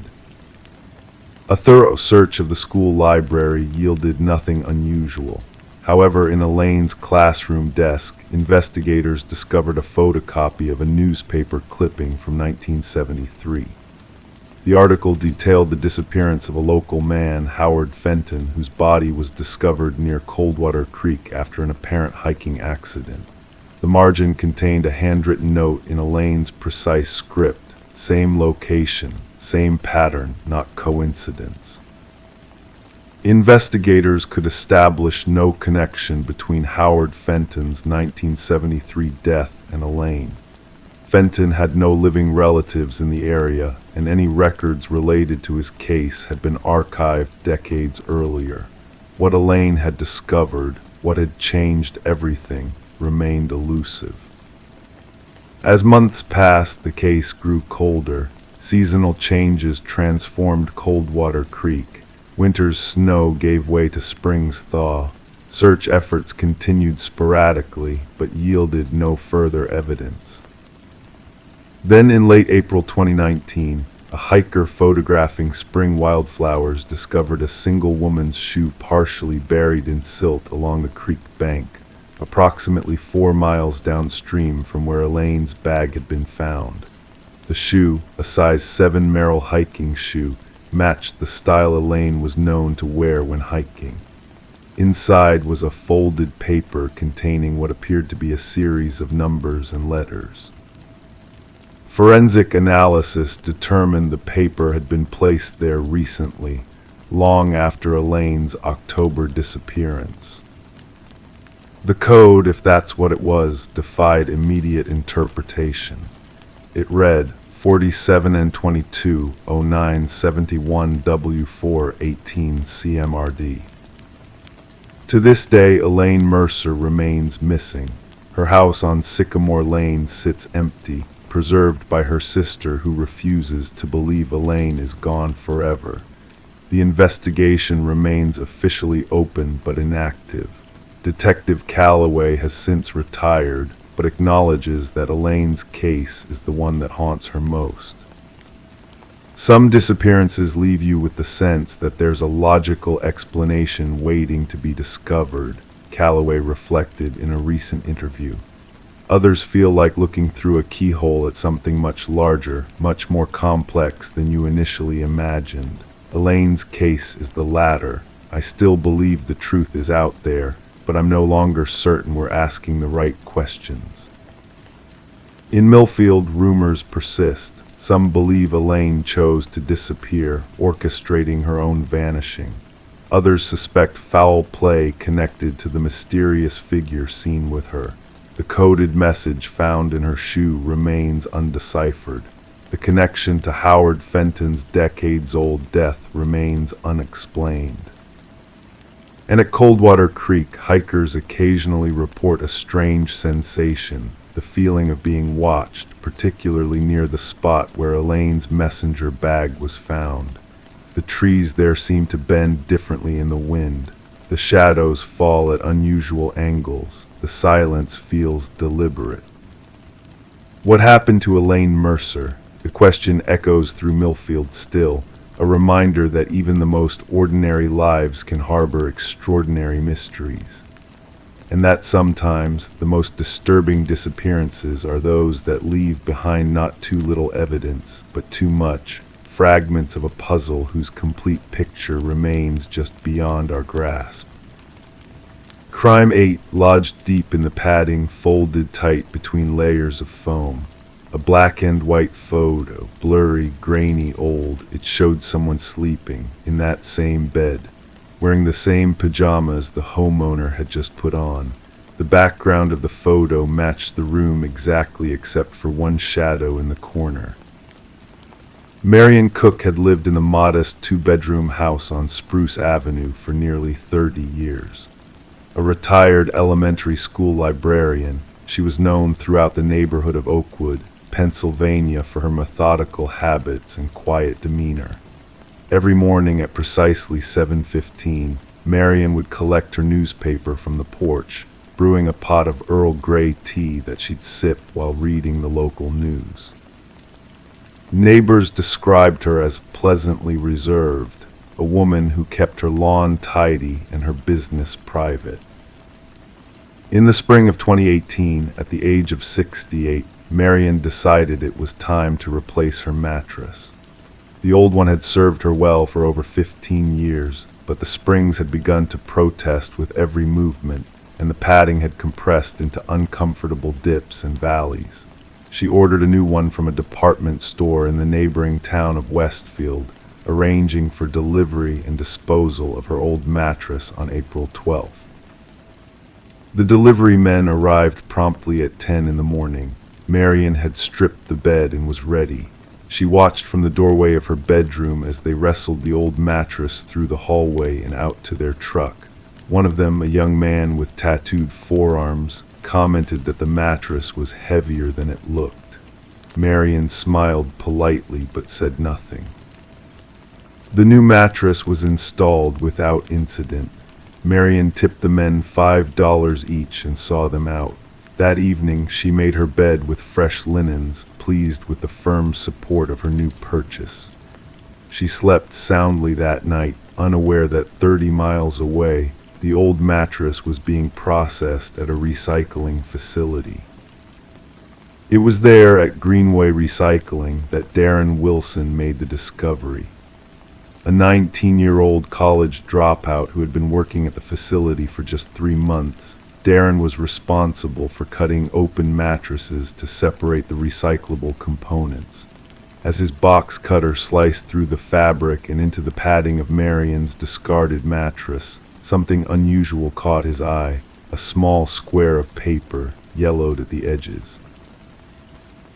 A thorough search of the school library yielded nothing unusual. However, in Elaine's classroom desk, investigators discovered a photocopy of a newspaper clipping from 1973. The article detailed the disappearance of a local man, Howard Fenton, whose body was discovered near Coldwater Creek after an apparent hiking accident. The margin contained a handwritten note in Elaine's precise script: same location, same pattern, not coincidence. Investigators could establish no connection between Howard Fenton's 1973 death and Elaine. Fenton had no living relatives in the area, and any records related to his case had been archived decades earlier. What Elaine had discovered, what had changed everything, remained elusive. As months passed, the case grew colder. Seasonal changes transformed Coldwater Creek. Winter's snow gave way to spring's thaw. Search efforts continued sporadically, but yielded no further evidence. Then in late April 2019, a hiker photographing spring wildflowers discovered a single woman's shoe partially buried in silt along the creek bank, approximately 4 miles downstream from where Elaine's bag had been found. The shoe, a size 7 Merrell hiking shoe, matched the style Elaine was known to wear when hiking. Inside was a folded paper containing what appeared to be a series of numbers and letters. Forensic analysis determined the paper had been placed there recently, long after Elaine's October disappearance. The code, if that's what it was, defied immediate interpretation. It read 47 and 22 09 71 W4 18 CMRD. To this day, Elaine Mercer remains missing. Her house on Sycamore Lane sits empty, preserved by her sister, who refuses to believe Elaine is gone forever. The investigation remains officially open but inactive. Detective Calloway has since retired, but acknowledges that Elaine's case is the one that haunts her most. Some disappearances leave you with the sense that there's a logical explanation waiting to be discovered, Calloway reflected in a recent interview. Others feel like looking through a keyhole at something much larger, much more complex than you initially imagined. Elaine's case is the latter. I still believe the truth is out there, but I'm no longer certain we're asking the right questions. In Millfield, rumors persist. Some believe Elaine chose to disappear, orchestrating her own vanishing. Others suspect foul play connected to the mysterious figure seen with her. The coded message found in her shoe remains undeciphered. The connection to Howard Fenton's decades-old death remains unexplained. And at Coldwater Creek, hikers occasionally report a strange sensation, the feeling of being watched, particularly near the spot where Elaine's messenger bag was found. The trees there seem to bend differently in the wind. The shadows fall at unusual angles. The silence feels deliberate. What happened to Elaine Mercer? The The question echoes through Millfield still, a reminder that even the most ordinary lives can harbor extraordinary mysteries, and that sometimes the most disturbing disappearances are those that leave behind not too little evidence, but too much, fragments of a puzzle whose complete picture remains just beyond our grasp. Crime 8 lodged deep in the padding, folded tight between layers of foam. A black and white photo, blurry, grainy, old. It showed someone sleeping in that same bed, wearing the same pajamas the homeowner had just put on. The background of the photo matched the room exactly except for one shadow in the corner. Marion Cook had lived in the modest two-bedroom house on Spruce Avenue for nearly 30 years. A retired elementary school librarian, she was known throughout the neighborhood of Oakwood, Pennsylvania, for her methodical habits and quiet demeanor. Every morning at precisely 7:15, Marion would collect her newspaper from the porch, brewing a pot of Earl Grey tea that she'd sip while reading the local news. Neighbors described her as pleasantly reserved, a woman who kept her lawn tidy and her business private. In the spring of 2018, at the age of 68, Marion decided it was time to replace her mattress. The old one had served her well for over 15 years, but the springs had begun to protest with every movement, and the padding had compressed into uncomfortable dips and valleys. She ordered a new one from a department store in the neighboring town of Westfield, arranging for delivery and disposal of her old mattress on April 12th. The delivery men arrived promptly at 10 in the morning. Marion had stripped the bed and was ready. She watched from the doorway of her bedroom as they wrestled the old mattress through the hallway and out to their truck. One of them, a young man with tattooed forearms, commented that the mattress was heavier than it looked. Marion smiled politely but said nothing. The new mattress was installed without incident. Marion tipped the men $5 each and saw them out. That evening, she made her bed with fresh linens, pleased with the firm support of her new purchase. She slept soundly that night, unaware that 30 miles away, the old mattress was being processed at a recycling facility. It was there at Greenway Recycling that Darren Wilson made the discovery. A 19-year-old college dropout who had been working at the facility for just 3 months, Darren was responsible for cutting open mattresses to separate the recyclable components. As his box cutter sliced through the fabric and into the padding of Marion's discarded mattress, something unusual caught his eye, a small square of paper, yellowed at the edges.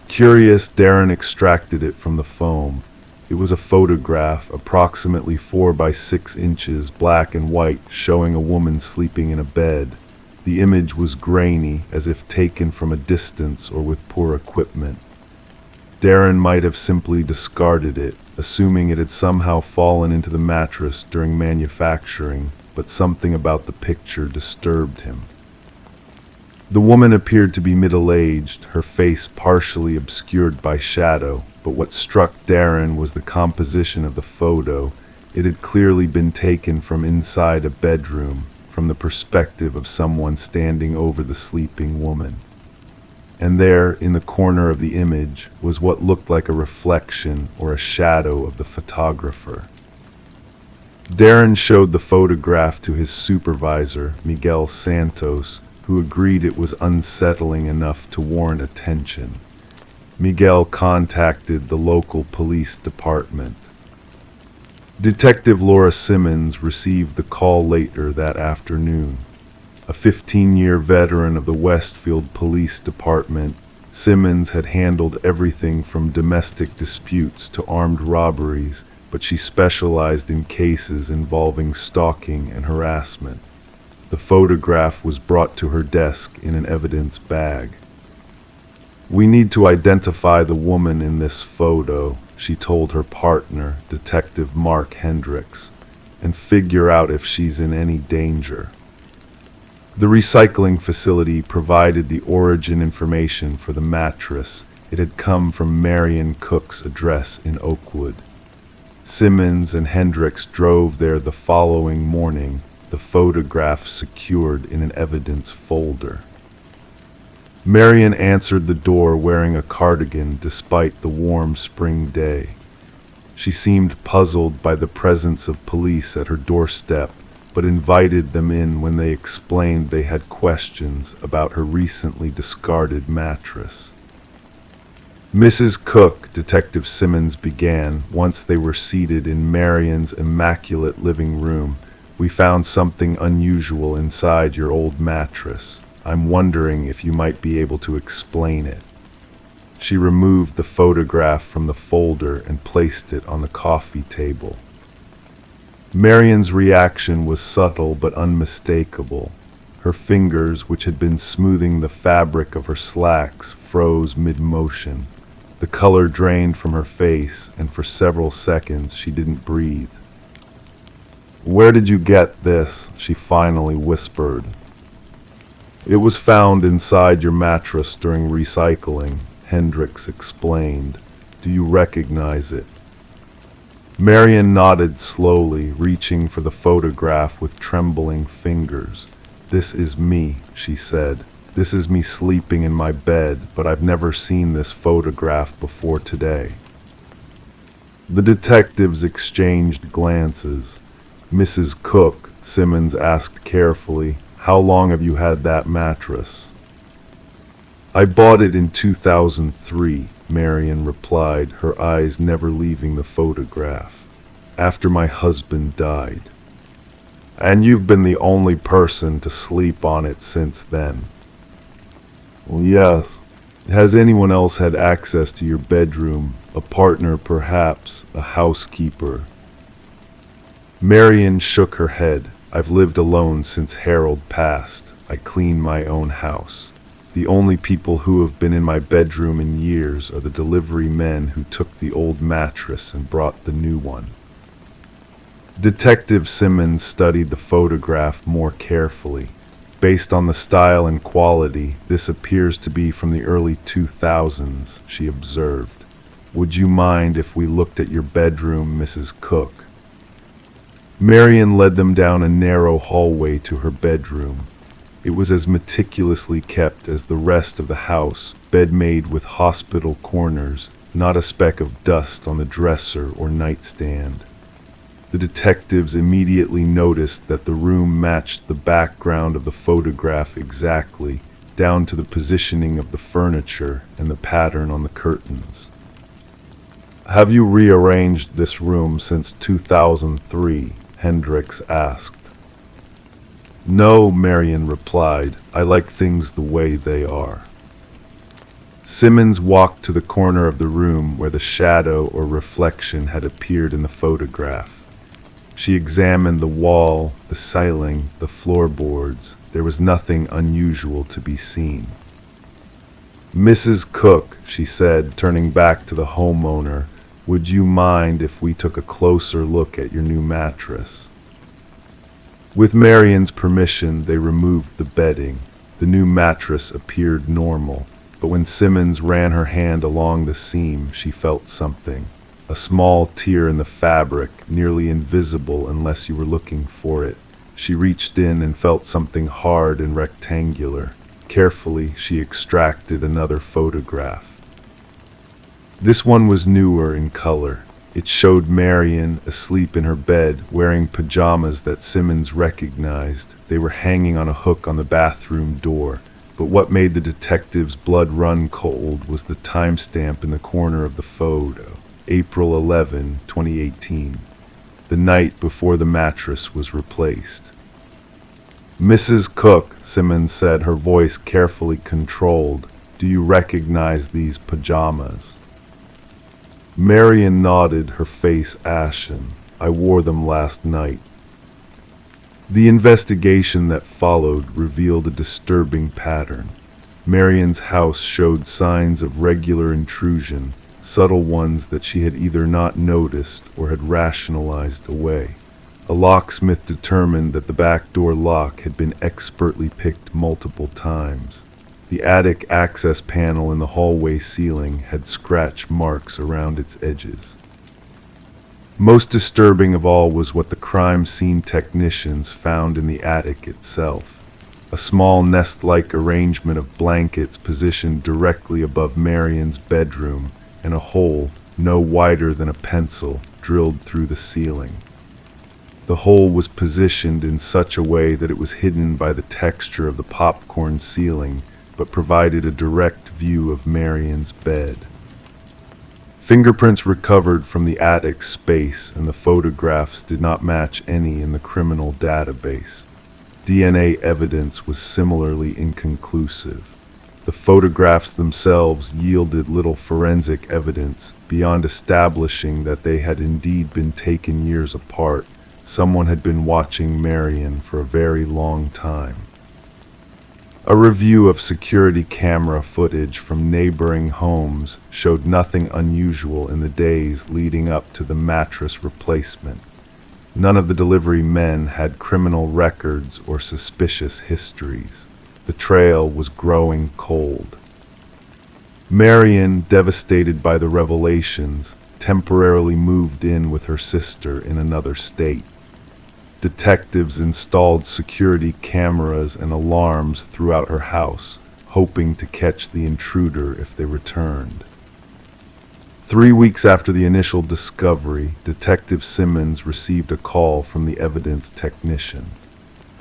Curious, Darren extracted it from the foam. It was a photograph, approximately 4 by 6 inches, black and white, showing a woman sleeping in a bed. The image was grainy, as if taken from a distance or with poor equipment. Darren might have simply discarded it, assuming it had somehow fallen into the mattress during manufacturing, but something about the picture disturbed him. The woman appeared to be middle-aged, her face partially obscured by shadow, but what struck Darren was the composition of the photo. It had clearly been taken from inside a bedroom, from the perspective of someone standing over the sleeping woman. And there, in the corner of the image, was what looked like a reflection or a shadow of the photographer. Darren showed the photograph to his supervisor, Miguel Santos, who agreed it was unsettling enough to warrant attention. Miguel contacted the local police department. Detective Laura Simmons received the call later that afternoon. A 15-year veteran of the Westfield Police Department, Simmons had handled everything from domestic disputes to armed robberies, but she specialized in cases involving stalking and harassment. The photograph was brought to her desk in an evidence bag. "We need to identify the woman in this photo," she told her partner, Detective Mark Hendricks, "and figure out if she's in any danger." The recycling facility provided the origin information for the mattress, It had come from Marion Cook's address in Oakwood. Simmons and Hendricks drove there the following morning, the photograph secured in an evidence folder. Marion answered the door wearing a cardigan despite the warm spring day. She seemed puzzled by the presence of police at her doorstep, but invited them in when they explained they had questions about her recently discarded mattress. Mrs. Cook, Detective Simmons began, once they were seated in Marion's immaculate living room, "We found something unusual inside your old mattress. I'm wondering if you might be able to explain it." She removed the photograph from the folder and placed it on the coffee table. Marion's reaction was subtle but unmistakable. Her fingers, which had been smoothing the fabric of her slacks, froze mid-motion. The color drained from her face, and for several seconds she didn't breathe. "Where did you get this?" she finally whispered. "It was found inside your mattress during recycling," Hendricks explained. "Do you recognize it?" Marion nodded slowly, reaching for the photograph with trembling fingers. "This is me," she said. "This is me sleeping in my bed, but I've never seen this photograph before today." The detectives exchanged glances. "Mrs. Cook," Simmons asked carefully, "how long have you had that mattress?" "I bought it in 2003, Marion replied, her eyes never leaving the photograph. "After my husband died." "And you've been the only person to sleep on it since then?" "Well, yes. Has anyone else had access to your bedroom? A partner, perhaps, a housekeeper?" Marion shook her head. "I've lived alone since Harold passed. I clean my own house. The only people who have been in my bedroom in years are the delivery men who took the old mattress and brought the new one." Detective Simmons studied the photograph more carefully. "Based on the style and quality, this appears to be from the early 2000s, she observed. "Would you mind if we looked at your bedroom, Mrs. Cook?" Marion led them down a narrow hallway to her bedroom. It was as meticulously kept as the rest of the house, bed made with hospital corners, not a speck of dust on the dresser or nightstand. The detectives immediately noticed that the room matched the background of the photograph exactly, down to the positioning of the furniture and the pattern on the curtains. "Have you rearranged this room since 2003? Hendricks asked. "No," Marion replied. "I like things the way they are." Simmons walked to the corner of the room where the shadow or reflection had appeared in the photograph. She examined the wall, the ceiling, the floorboards. There was nothing unusual to be seen. "Mrs. Cook," she said, turning back to the homeowner, "would you mind if we took a closer look at your new mattress?" With Marion's permission, they removed the bedding. The new mattress appeared normal, but when Simmons ran her hand along the seam, she felt something. A small tear in the fabric, nearly invisible unless you were looking for it. She reached in and felt something hard and rectangular. Carefully, she extracted another photograph. This one was newer in color. It showed Marion asleep in her bed, wearing pajamas that Simmons recognized. They were hanging on a hook on the bathroom door. But what made the detective's blood run cold was the timestamp in the corner of the photo. April 11, 2018, the night before the mattress was replaced. "Mrs. Cook," Simmons said, her voice carefully controlled, "do you recognize these pajamas?" Marion nodded, her face ashen. "I wore them last night." The investigation that followed revealed a disturbing pattern. Marion's house showed signs of regular intrusion, subtle ones that she had either not noticed or had rationalized away. A locksmith determined that the back door lock had been expertly picked multiple times. The attic access panel in the hallway ceiling had scratch marks around its edges. Most disturbing of all was what the crime scene technicians found in the attic itself. A small nest-like arrangement of blankets positioned directly above Marion's bedroom, and a hole, no wider than a pencil, drilled through the ceiling. The hole was positioned in such a way that it was hidden by the texture of the popcorn ceiling, but provided a direct view of Marion's bed. Fingerprints recovered from the attic space, and the photographs did not match any in the criminal database. DNA evidence was similarly inconclusive. The photographs themselves yielded little forensic evidence beyond establishing that they had indeed been taken years apart. Someone had been watching Marion for a very long time. A review of security camera footage from neighboring homes showed nothing unusual in the days leading up to the mattress replacement. None of the delivery men had criminal records or suspicious histories. The trail was growing cold. Marion, devastated by the revelations, temporarily moved in with her sister in another state. Detectives installed security cameras and alarms throughout her house, hoping to catch the intruder if they returned. 3 weeks after the initial discovery, Detective Simmons received a call from the evidence technician.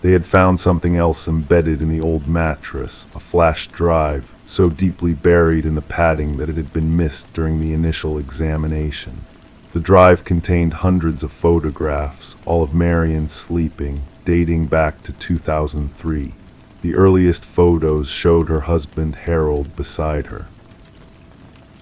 They had found something else embedded in the old mattress, a flash drive, so deeply buried in the padding that it had been missed during the initial examination. The drive contained hundreds of photographs, all of Marion sleeping, dating back to 2003. The earliest photos showed her husband Harold beside her.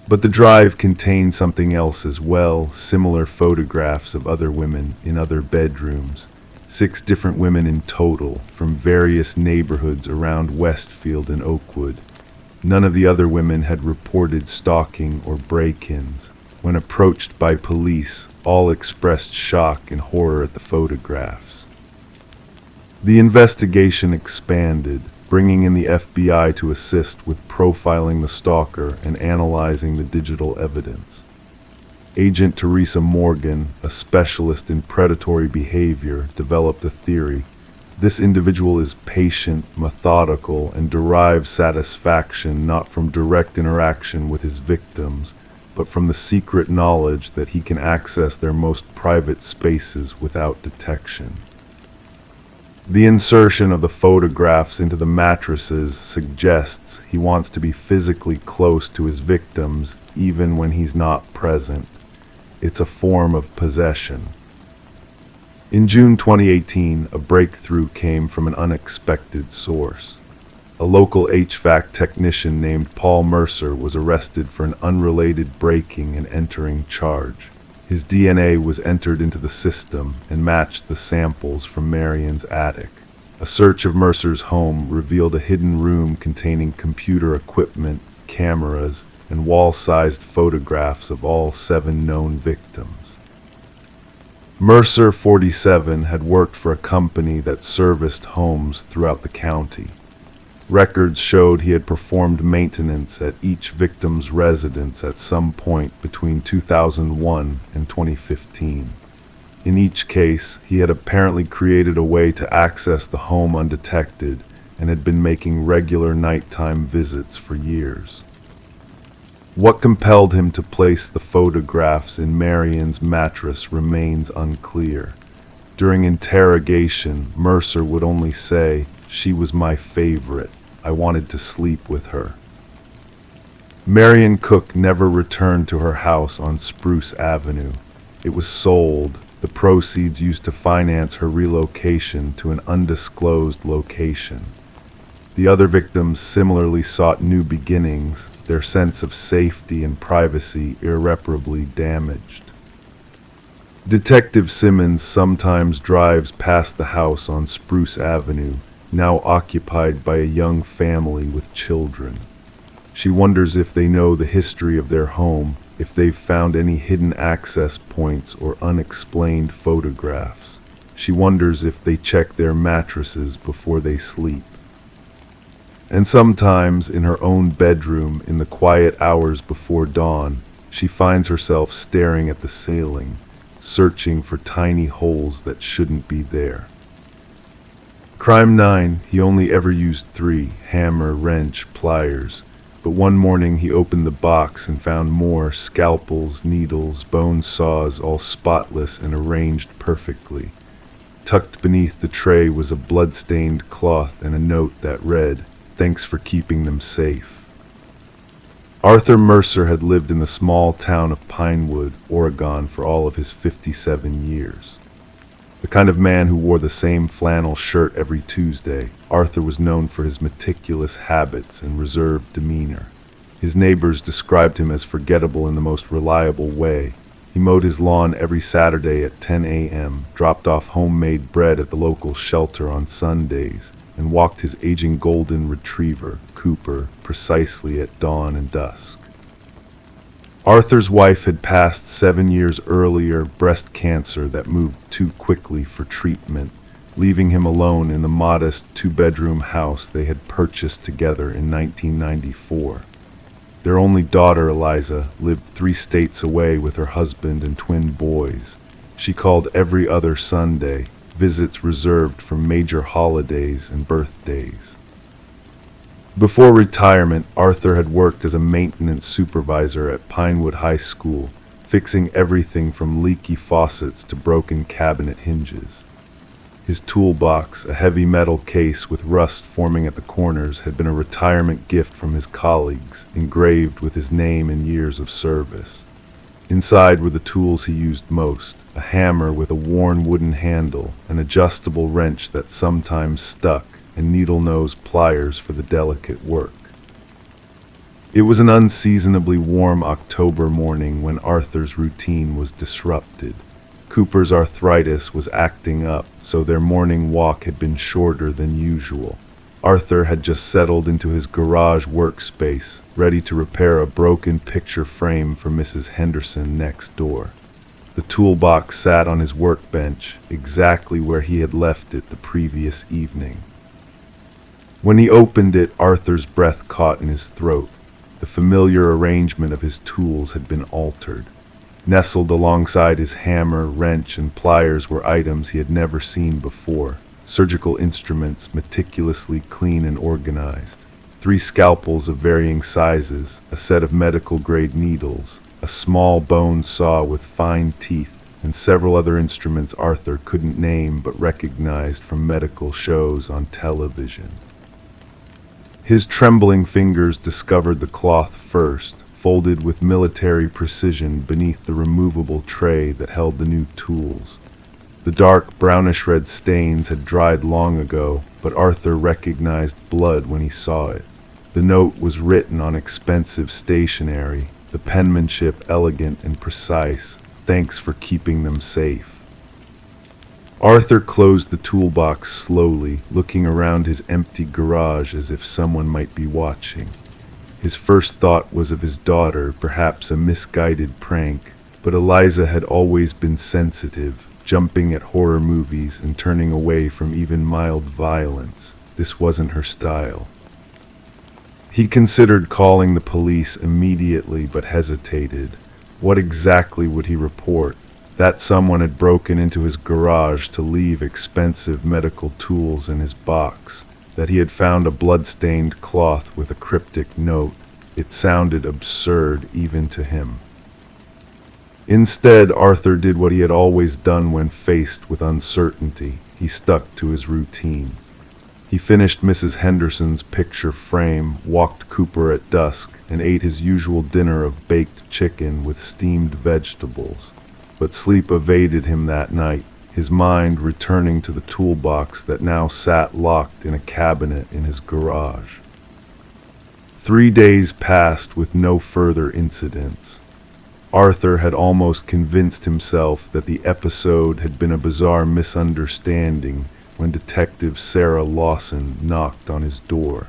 But the drive contained something else as well, similar photographs of other women in other bedrooms. 6 different women in total, from various neighborhoods around Westfield and Oakwood. None of the other women had reported stalking or break-ins. When approached by police, all expressed shock and horror at the photographs. The investigation expanded, bringing in the FBI to assist with profiling the stalker and analyzing the digital evidence. Agent Teresa Morgan, a specialist in predatory behavior, developed a theory. This individual is patient, methodical, and derives satisfaction not from direct interaction with his victims, but from the secret knowledge that he can access their most private spaces without detection. The insertion of the photographs into the mattresses suggests he wants to be physically close to his victims even when he's not present. It's a form of possession. In June 2018, a breakthrough came from an unexpected source. A local HVAC technician named Paul Mercer was arrested for an unrelated breaking and entering charge. His DNA was entered into the system and matched the samples from Marion's attic. A search of Mercer's home revealed a hidden room containing computer equipment, cameras, and wall-sized photographs of all 7 known victims. Mercer, 47, had worked for a company that serviced homes throughout the county. Records showed he had performed maintenance at each victim's residence at some point between 2001 and 2015. In each case, he had apparently created a way to access the home undetected and had been making regular nighttime visits for years. What compelled him to place the photographs in Marion's mattress remains unclear. During interrogation, Mercer would only say, "She was my favorite. I wanted to sleep with her." Marion Cook never returned to her house on Spruce Avenue. It was sold, the proceeds used to finance her relocation to an undisclosed location. The other victims similarly sought new beginnings, their sense of safety and privacy irreparably damaged. Detective Simmons sometimes drives past the house on Spruce Avenue, now occupied by a young family with children. She wonders if they know the history of their home, if they've found any hidden access points or unexplained photographs. She wonders if they check their mattresses before they sleep. And sometimes, in her own bedroom, in the quiet hours before dawn, she finds herself staring at the ceiling, searching for tiny holes that shouldn't be there. Crime 9, he only ever used 3, hammer, wrench, pliers. But one morning he opened the box and found more: scalpels, needles, bone saws, all spotless and arranged perfectly. Tucked beneath the tray was a blood-stained cloth and a note that read, "Thanks for keeping them safe." Arthur Mercer had lived in the small town of Pinewood, Oregon for all of his 57 years. The kind of man who wore the same flannel shirt every Tuesday, Arthur was known for his meticulous habits and reserved demeanor. His neighbors described him as forgettable in the most reliable way. He mowed his lawn every Saturday at 10 a.m., dropped off homemade bread at the local shelter on Sundays, and walked his aging golden retriever, Cooper, precisely at dawn and dusk. Arthur's wife had passed 7 years earlier, breast cancer that moved too quickly for treatment, leaving him alone in the modest 2-bedroom house they had purchased together in 1994. Their only daughter, Eliza, lived 3 states away with her husband and twin boys. She called every other Sunday, visits reserved for major holidays and birthdays. Before retirement, Arthur had worked as a maintenance supervisor at Pinewood High School, fixing everything from leaky faucets to broken cabinet hinges. His toolbox, a heavy metal case with rust forming at the corners, had been a retirement gift from his colleagues, engraved with his name and years of service. Inside were the tools he used most: a hammer with a worn wooden handle, an adjustable wrench that sometimes stuck, and needle-nose pliers for the delicate work. It was an unseasonably warm October morning when Arthur's routine was disrupted. Cooper's arthritis was acting up, so their morning walk had been shorter than usual. Arthur had just settled into his garage workspace, ready to repair a broken picture frame for Mrs. Henderson next door. The toolbox sat on his workbench, exactly where he had left it the previous evening. When he opened it, Arthur's breath caught in his throat. The familiar arrangement of his tools had been altered. Nestled alongside his hammer, wrench, and pliers were items he had never seen before: surgical instruments meticulously clean and organized, 3 scalpels of varying sizes, a set of medical-grade needles, a small bone saw with fine teeth, and several other instruments Arthur couldn't name but recognized from medical shows on television. His trembling fingers discovered the cloth first, folded with military precision beneath the removable tray that held the new tools. The dark brownish-red stains had dried long ago, but Arthur recognized blood when he saw it. The note was written on expensive stationery, the penmanship elegant and precise: "Thanks for keeping them safe." Arthur closed the toolbox slowly, looking around his empty garage as if someone might be watching. His first thought was of his daughter, perhaps a misguided prank, but Eliza had always been sensitive, jumping at horror movies and turning away from even mild violence. This wasn't her style. He considered calling the police immediately, but hesitated. What exactly would he report? That someone had broken into his garage to leave expensive medical tools in his box, that he had found a blood-stained cloth with a cryptic note. It sounded absurd even to him. Instead, Arthur did what he had always done when faced with uncertainty. He stuck to his routine. He finished Mrs. Henderson's picture frame, walked Cooper at dusk, and ate his usual dinner of baked chicken with steamed vegetables. But sleep evaded him that night, his mind returning to the toolbox that now sat locked in a cabinet in his garage. 3 days passed with no further incidents. Arthur had almost convinced himself that the episode had been a bizarre misunderstanding when Detective Sarah Lawson knocked on his door.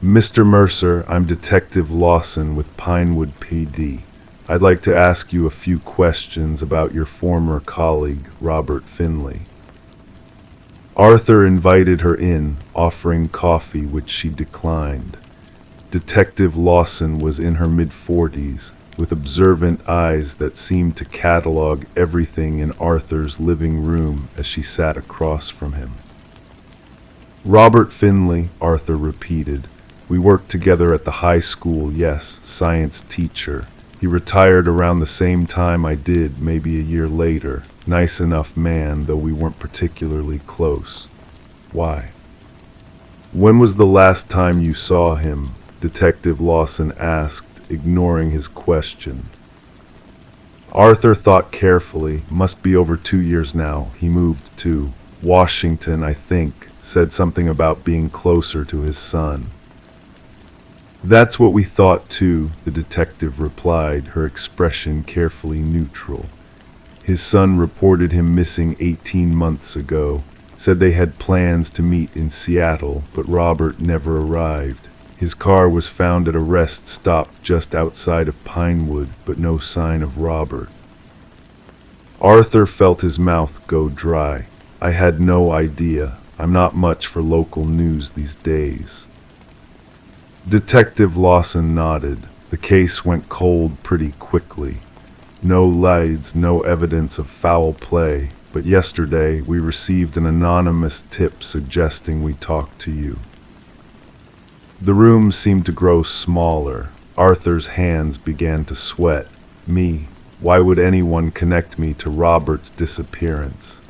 "Mr. Mercer, I'm Detective Lawson with Pinewood PD. I'd like to ask you a few questions about your former colleague, Robert Finley." Arthur invited her in, offering coffee, which she declined. Detective Lawson was in her mid-40s, with observant eyes that seemed to catalog everything in Arthur's living room as she sat across from him. "Robert Finley," Arthur repeated. "We worked together at the high school, yes, science teacher. He retired around the same time I did, maybe a year later. Nice enough man, though we weren't particularly close." "Why?" "When was the last time you saw him?" Detective Lawson asked, ignoring his question. Arthur thought carefully. "Must be over 2 years now. He moved to Washington, I think. Said something about being closer to his son." "That's what we thought too," the detective replied, her expression carefully neutral. "His son reported him missing 18 months ago. Said they had plans to meet in Seattle, but Robert never arrived. His car was found at a rest stop just outside of Pinewood, but no sign of Robert." Arthur felt his mouth go dry. "I had no idea. I'm not much for local news these days." Detective Lawson nodded. The case went cold pretty quickly. No leads, no evidence of foul play, but yesterday we received an anonymous tip suggesting we talk to you. The room seemed to grow smaller. Arthur's hands began to sweat. "Me? Why would anyone connect me to Robert's disappearance?"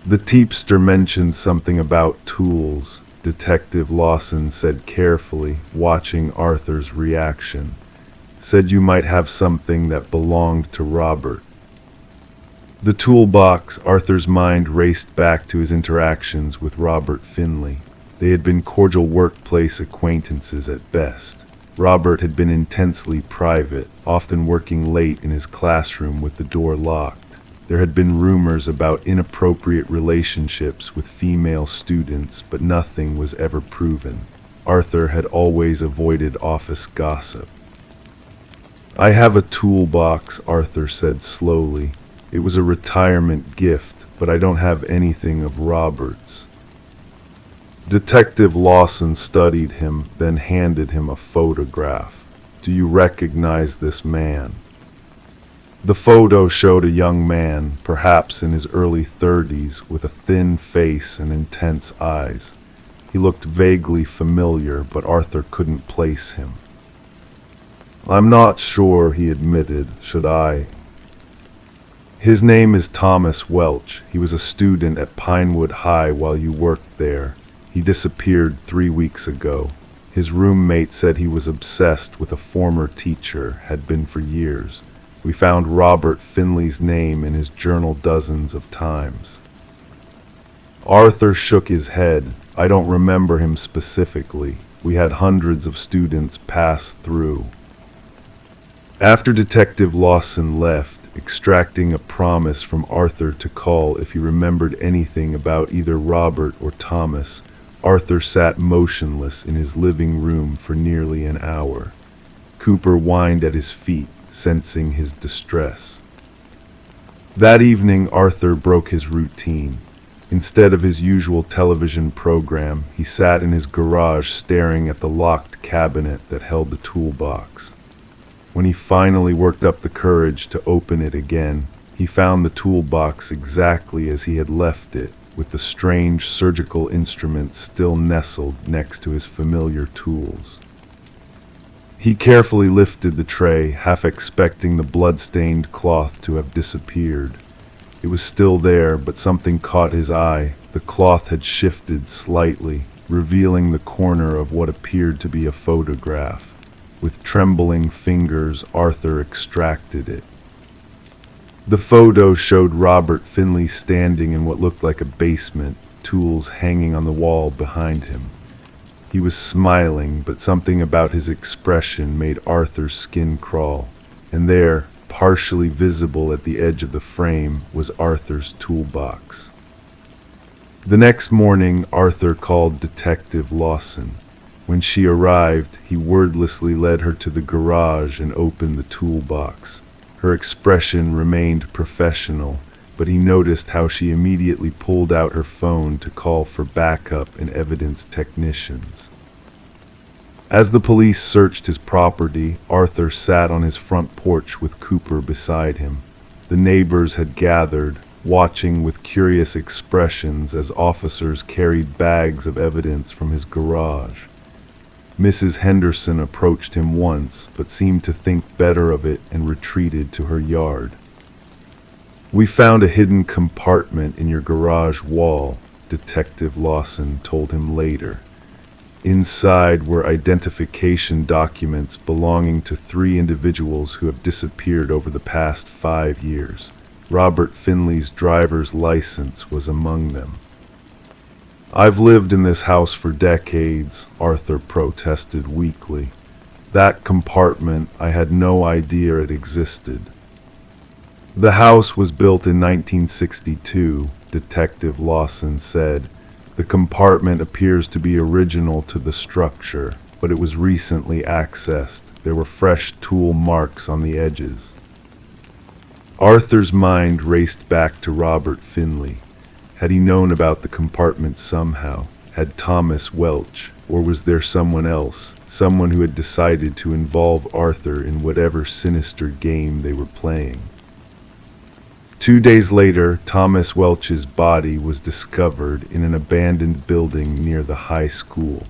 "The teepster mentioned something about tools," Detective Lawson said carefully, watching Arthur's reaction. "Said you might have something that belonged to Robert." The toolbox. Arthur's mind raced back to his interactions with Robert Finley. They had been cordial workplace acquaintances at best. Robert had been intensely private, often working late in his classroom with the door locked. There had been rumors about inappropriate relationships with female students, but nothing was ever proven. Arthur had always avoided office gossip. "I have a toolbox," Arthur said slowly. "It was a retirement gift, but I don't have anything of Robert's." Detective Lawson studied him, then handed him a photograph. "Do you recognize this man?" The photo showed a young man, perhaps in his early 30s, with a thin face and intense eyes. He looked vaguely familiar, but Arthur couldn't place him. "I'm not sure," he admitted. "Should I?" "His name is Thomas Welch. He was a student at Pinewood High while you worked there. He disappeared 3 weeks ago. His roommate said he was obsessed with a former teacher, had been for years. We found Robert Finley's name in his journal dozens of times." Arthur shook his head. "I don't remember him specifically. We had hundreds of students pass through." After Detective Lawson left, extracting a promise from Arthur to call if he remembered anything about either Robert or Thomas, Arthur sat motionless in his living room for nearly an hour. Cooper whined at his feet, sensing his distress. That evening, Arthur broke his routine. Instead of his usual television program, he sat in his garage staring at the locked cabinet that held the toolbox. When he finally worked up the courage to open it again, he found the toolbox exactly as he had left it, with the strange surgical instrument still nestled next to his familiar tools. He carefully lifted the tray, half expecting the blood-stained cloth to have disappeared. It was still there, but something caught his eye. The cloth had shifted slightly, revealing the corner of what appeared to be a photograph. With trembling fingers, Arthur extracted it. The photo showed Robert Finley standing in what looked like a basement, tools hanging on the wall behind him. He was smiling, but something about his expression made Arthur's skin crawl. And there, partially visible at the edge of the frame, was Arthur's toolbox. The next morning, Arthur called Detective Lawson. When she arrived, he wordlessly led her to the garage and opened the toolbox. Her expression remained professional, but he noticed how she immediately pulled out her phone to call for backup and evidence technicians. As the police searched his property, Arthur sat on his front porch with Cooper beside him. The neighbors had gathered, watching with curious expressions as officers carried bags of evidence from his garage. Mrs. Henderson approached him once, but seemed to think better of it and retreated to her yard. "We found a hidden compartment in your garage wall," Detective Lawson told him later. Inside were identification documents belonging to 3 individuals who have disappeared over the past 5 years. Robert Finley's driver's license was among them. "I've lived in this house for decades," Arthur protested weakly. "That compartment, I had no idea it existed." "The house was built in 1962, Detective Lawson said. "The compartment appears to be original to the structure, but it was recently accessed. There were fresh tool marks on the edges." Arthur's mind raced back to Robert Finley. Had he known about the compartment somehow? Had Thomas Welch? Or was there someone else, someone who had decided to involve Arthur in whatever sinister game they were playing? 2 days later, Thomas Welch's body was discovered in an abandoned building near the high school.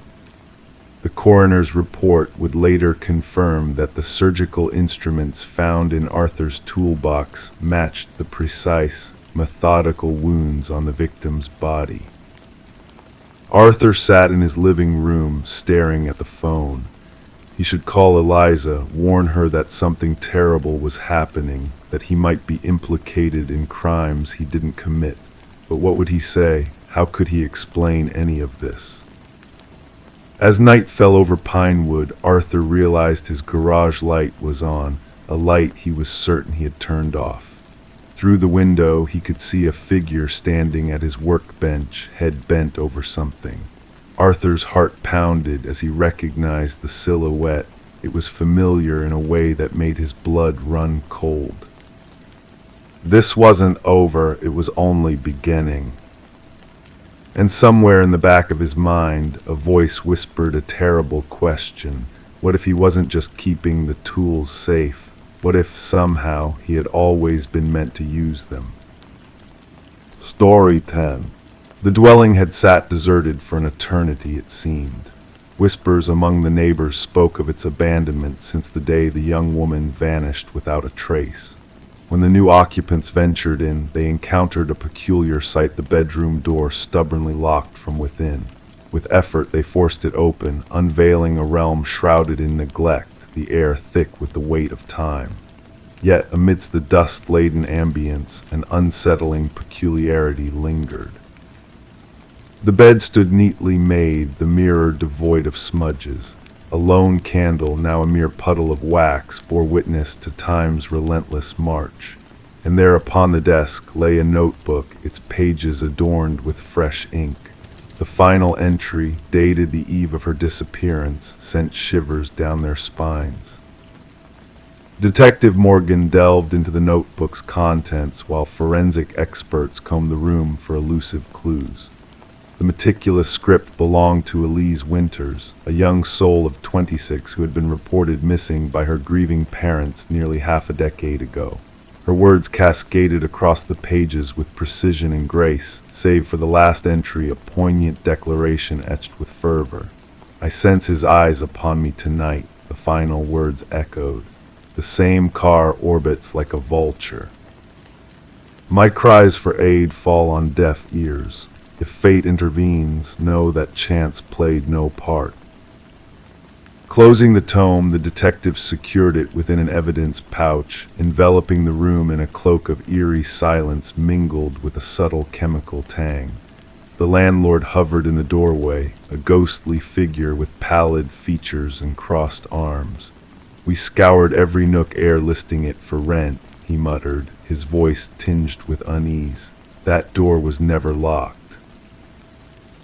The coroner's report would later confirm that the surgical instruments found in Arthur's toolbox matched the precise, methodical wounds on the victim's body. Arthur sat in his living room, staring at the phone. He should call Eliza, warn her that something terrible was happening, that he might be implicated in crimes he didn't commit. But what would he say? How could he explain any of this? As night fell over Pinewood, Arthur realized his garage light was on, a light he was certain he had turned off. Through the window, he could see a figure standing at his workbench, head bent over something. Arthur's heart pounded as he recognized the silhouette. It was familiar in a way that made his blood run cold. This wasn't over, it was only beginning. And somewhere in the back of his mind, a voice whispered a terrible question. What if he wasn't just keeping the tools safe? What if somehow he had always been meant to use them? Story 10. The dwelling had sat deserted for an eternity, it seemed. Whispers among the neighbors spoke of its abandonment since the day the young woman vanished without a trace. When the new occupants ventured in, they encountered a peculiar sight, the bedroom door stubbornly locked from within. With effort, they forced it open, unveiling a realm shrouded in neglect, the air thick with the weight of time. Yet, amidst the dust-laden ambience, an unsettling peculiarity lingered. The bed stood neatly made, the mirror devoid of smudges. A lone candle, now a mere puddle of wax, bore witness to time's relentless march. And there upon the desk lay a notebook, its pages adorned with fresh ink. The final entry, dated the eve of her disappearance, sent shivers down their spines. Detective Morgan delved into the notebook's contents while forensic experts combed the room for elusive clues. The meticulous script belonged to Elise Winters, a young soul of 26 who had been reported missing by her grieving parents nearly half a decade ago. Her words cascaded across the pages with precision and grace, save for the last entry, a poignant declaration etched with fervor. "I sense his eyes upon me tonight," the final words echoed. "The same car orbits like a vulture. My cries for aid fall on deaf ears. If fate intervenes, know that chance played no part." Closing the tome, the detective secured it within an evidence pouch, enveloping the room in a cloak of eerie silence mingled with a subtle chemical tang. The landlord hovered in the doorway, a ghostly figure with pallid features and crossed arms. "We scoured every nook ere listing it for rent," he muttered, his voice tinged with unease. "That door was never locked."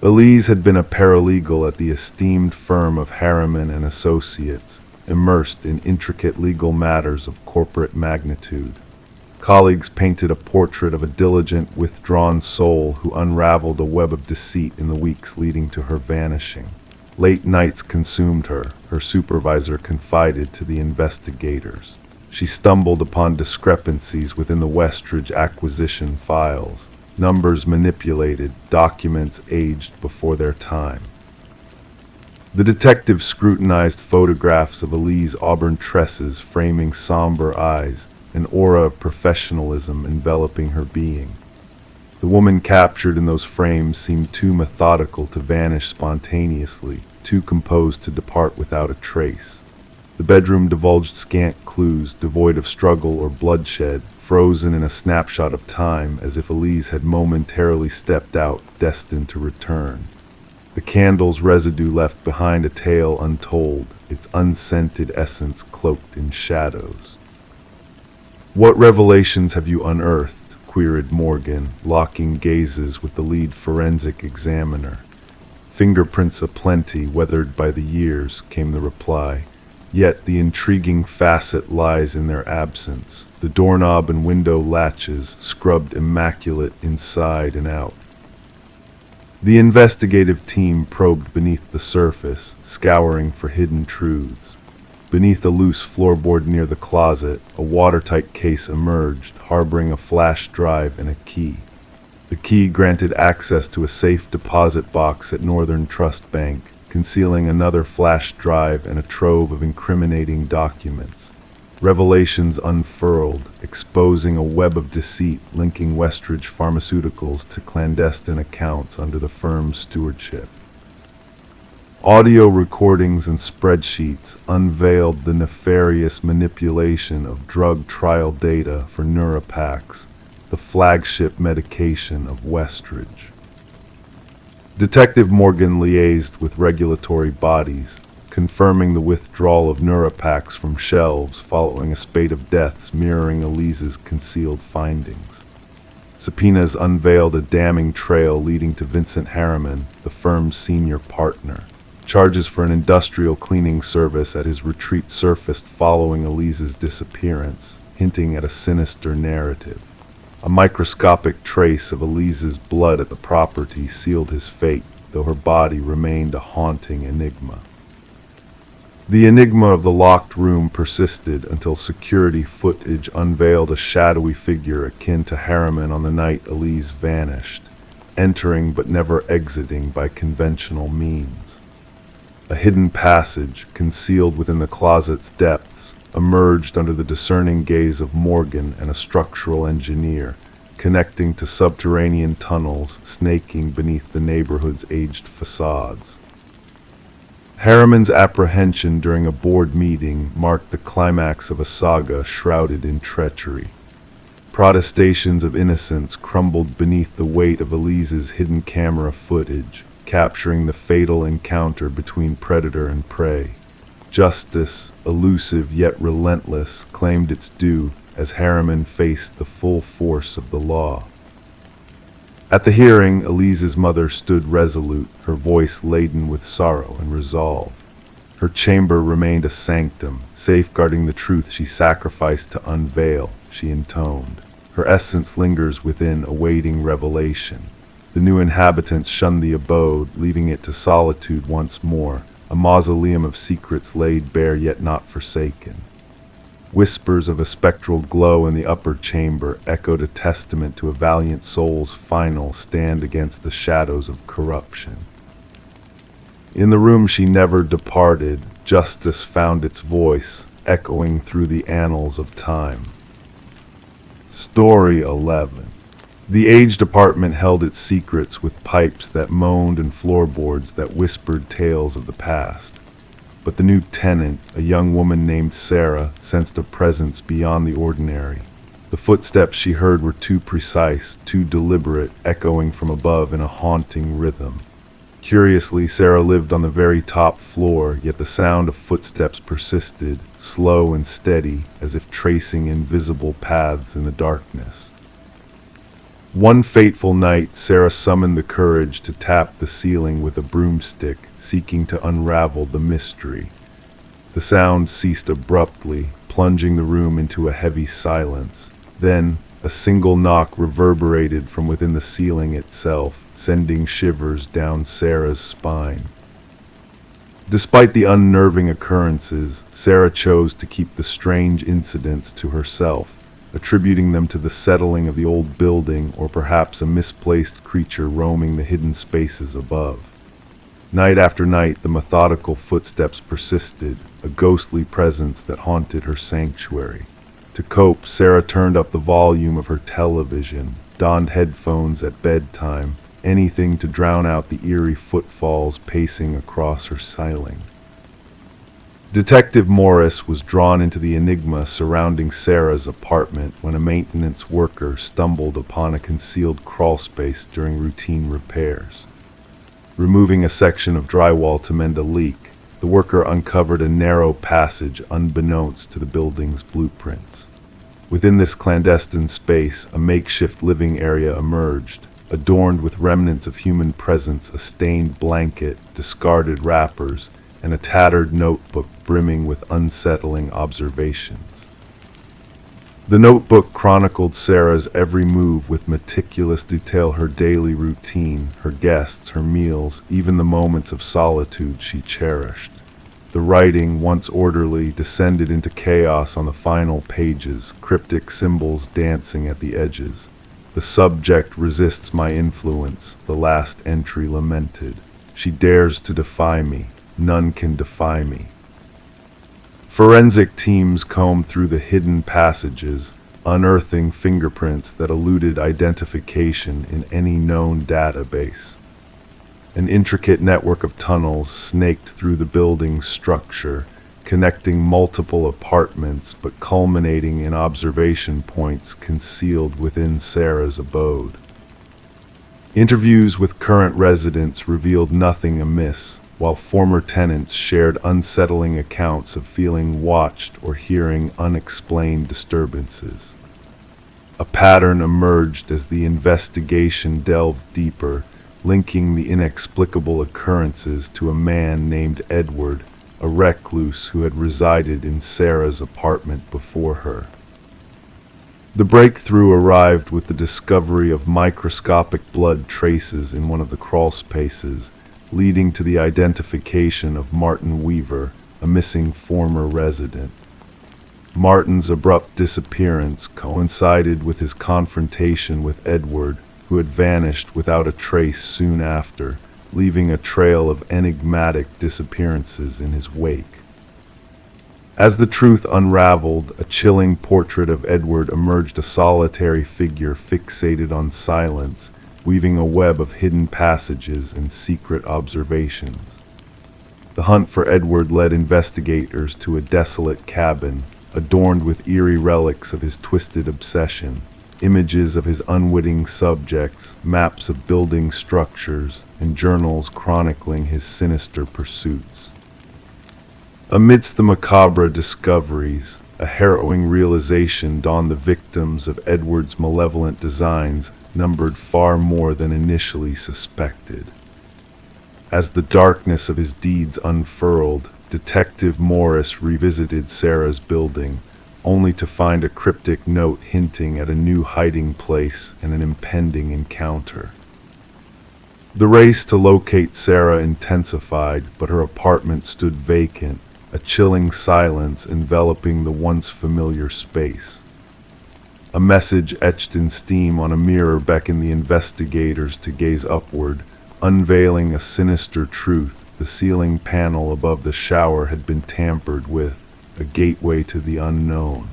Elise had been a paralegal at the esteemed firm of Harriman and Associates, immersed in intricate legal matters of corporate magnitude. Colleagues painted a portrait of a diligent, withdrawn soul who unraveled a web of deceit in the weeks leading to her vanishing. Late nights consumed her, her supervisor confided to the investigators. She stumbled upon discrepancies within the Westridge acquisition files, numbers manipulated, documents aged before their time. The detective scrutinized photographs of Elise auburn tresses framing somber eyes, an aura of professionalism enveloping her being. The woman captured in those frames seemed too methodical to vanish spontaneously, too composed to depart without a trace. The bedroom divulged scant clues, devoid of struggle or bloodshed, frozen in a snapshot of time, as if Elise had momentarily stepped out, destined to return. The candle's residue left behind a tale untold, its unscented essence cloaked in shadows. "What revelations have you unearthed?" queried Morgan, locking gazes with the lead forensic examiner. "Fingerprints aplenty, weathered by the years," came the reply. "Yet the intriguing facet lies in their absence. The doorknob and window latches, scrubbed immaculate inside and out." The investigative team probed beneath the surface, scouring for hidden truths. Beneath a loose floorboard near the closet, a watertight case emerged, harboring a flash drive and a key. The key granted access to a safe deposit box at Northern Trust Bank, concealing another flash drive and a trove of incriminating documents. Revelations unfurled, exposing a web of deceit linking Westridge Pharmaceuticals to clandestine accounts under the firm's stewardship. Audio recordings and spreadsheets unveiled the nefarious manipulation of drug trial data for Neurapax, the flagship medication of Westridge. Detective Morgan liaised with regulatory bodies, confirming the withdrawal of Neurapax from shelves following a spate of deaths mirroring Elise's concealed findings. Subpoenas unveiled a damning trail leading to Vincent Harriman, the firm's senior partner. Charges for an industrial cleaning service at his retreat surfaced following Elise's disappearance, hinting at a sinister narrative. A microscopic trace of Elise's blood at the property sealed his fate, though her body remained a haunting enigma. The enigma of the locked room persisted until security footage unveiled a shadowy figure akin to Harriman on the night Elise vanished, entering but never exiting by conventional means. A hidden passage, concealed within the closet's depths, emerged under the discerning gaze of Morgan and a structural engineer, connecting to subterranean tunnels snaking beneath the neighborhood's aged facades. Harriman's apprehension during a board meeting marked the climax of a saga shrouded in treachery. Protestations of innocence crumbled beneath the weight of Elise's hidden camera footage, capturing the fatal encounter between predator and prey. Justice, elusive yet relentless, claimed its due as Harriman faced the full force of the law. At the hearing, Elise's mother stood resolute, her voice laden with sorrow and resolve. Her chamber remained a sanctum, safeguarding the truth she sacrificed to unveil, she intoned. Her essence lingers within, awaiting revelation. The new inhabitants shunned the abode, leaving it to solitude once more, a mausoleum of secrets laid bare yet not forsaken. Whispers of a spectral glow in the upper chamber echoed a testament to a valiant soul's final stand against the shadows of corruption. In the room she never departed, justice found its voice, echoing through the annals of time. Story 11. The aged apartment held its secrets with pipes that moaned and floorboards that whispered tales of the past. But the new tenant, a young woman named Sarah, sensed a presence beyond the ordinary. The footsteps she heard were too precise, too deliberate, echoing from above in a haunting rhythm. Curiously, Sarah lived on the very top floor, yet the sound of footsteps persisted, slow and steady, as if tracing invisible paths in the darkness. One fateful night, Sarah summoned the courage to tap the ceiling with a broomstick, seeking to unravel the mystery. The sound ceased abruptly, plunging the room into a heavy silence. Then, a single knock reverberated from within the ceiling itself, sending shivers down Sarah's spine. Despite the unnerving occurrences, Sarah chose to keep the strange incidents to herself, attributing them to the settling of the old building or perhaps a misplaced creature roaming the hidden spaces above. Night after night, the methodical footsteps persisted, a ghostly presence that haunted her sanctuary. To cope, Sarah turned up the volume of her television, donned headphones at bedtime, anything to drown out the eerie footfalls pacing across her ceiling. Detective Morris was drawn into the enigma surrounding Sarah's apartment when a maintenance worker stumbled upon a concealed crawlspace during routine repairs. Removing a section of drywall to mend a leak, the worker uncovered a narrow passage unbeknownst to the building's blueprints. Within this clandestine space, a makeshift living area emerged, adorned with remnants of human presence, a stained blanket, discarded wrappers, and a tattered notebook brimming with unsettling observations. The notebook chronicled Sarah's every move with meticulous detail, her daily routine, her guests, her meals, even the moments of solitude she cherished. The writing, once orderly, descended into chaos on the final pages, cryptic symbols dancing at the edges. The subject resists my influence, the last entry lamented. She dares to defy me. None can defy me. Forensic teams combed through the hidden passages, unearthing fingerprints that eluded identification in any known database. An intricate network of tunnels snaked through the building's structure, connecting multiple apartments but culminating in observation points concealed within Sarah's abode. Interviews with current residents revealed nothing amiss, while former tenants shared unsettling accounts of feeling watched or hearing unexplained disturbances. A pattern emerged as the investigation delved deeper, linking the inexplicable occurrences to a man named Edward, a recluse who had resided in Sarah's apartment before her. The breakthrough arrived with the discovery of microscopic blood traces in one of the crawl spaces, leading to the identification of Martin Weaver, a missing former resident. Martin's abrupt disappearance coincided with his confrontation with Edward, who had vanished without a trace soon after, leaving a trail of enigmatic disappearances in his wake. As the truth unraveled, a chilling portrait of Edward emerged, a solitary figure fixated on silence, weaving a web of hidden passages and secret observations. The hunt for Edward led investigators to a desolate cabin, adorned with eerie relics of his twisted obsession, images of his unwitting subjects, maps of building structures, and journals chronicling his sinister pursuits. Amidst the macabre discoveries, a harrowing realization dawned: the victims of Edward's malevolent designs numbered far more than initially suspected. As the darkness of his deeds unfurled, Detective Morris revisited Sarah's building, only to find a cryptic note hinting at a new hiding place and an impending encounter. The race to locate Sarah intensified, but her apartment stood vacant, a chilling silence enveloping the once familiar space. A message etched in steam on a mirror beckoned the investigators to gaze upward, unveiling a sinister truth. The ceiling panel above the shower had been tampered with, a gateway to the unknown.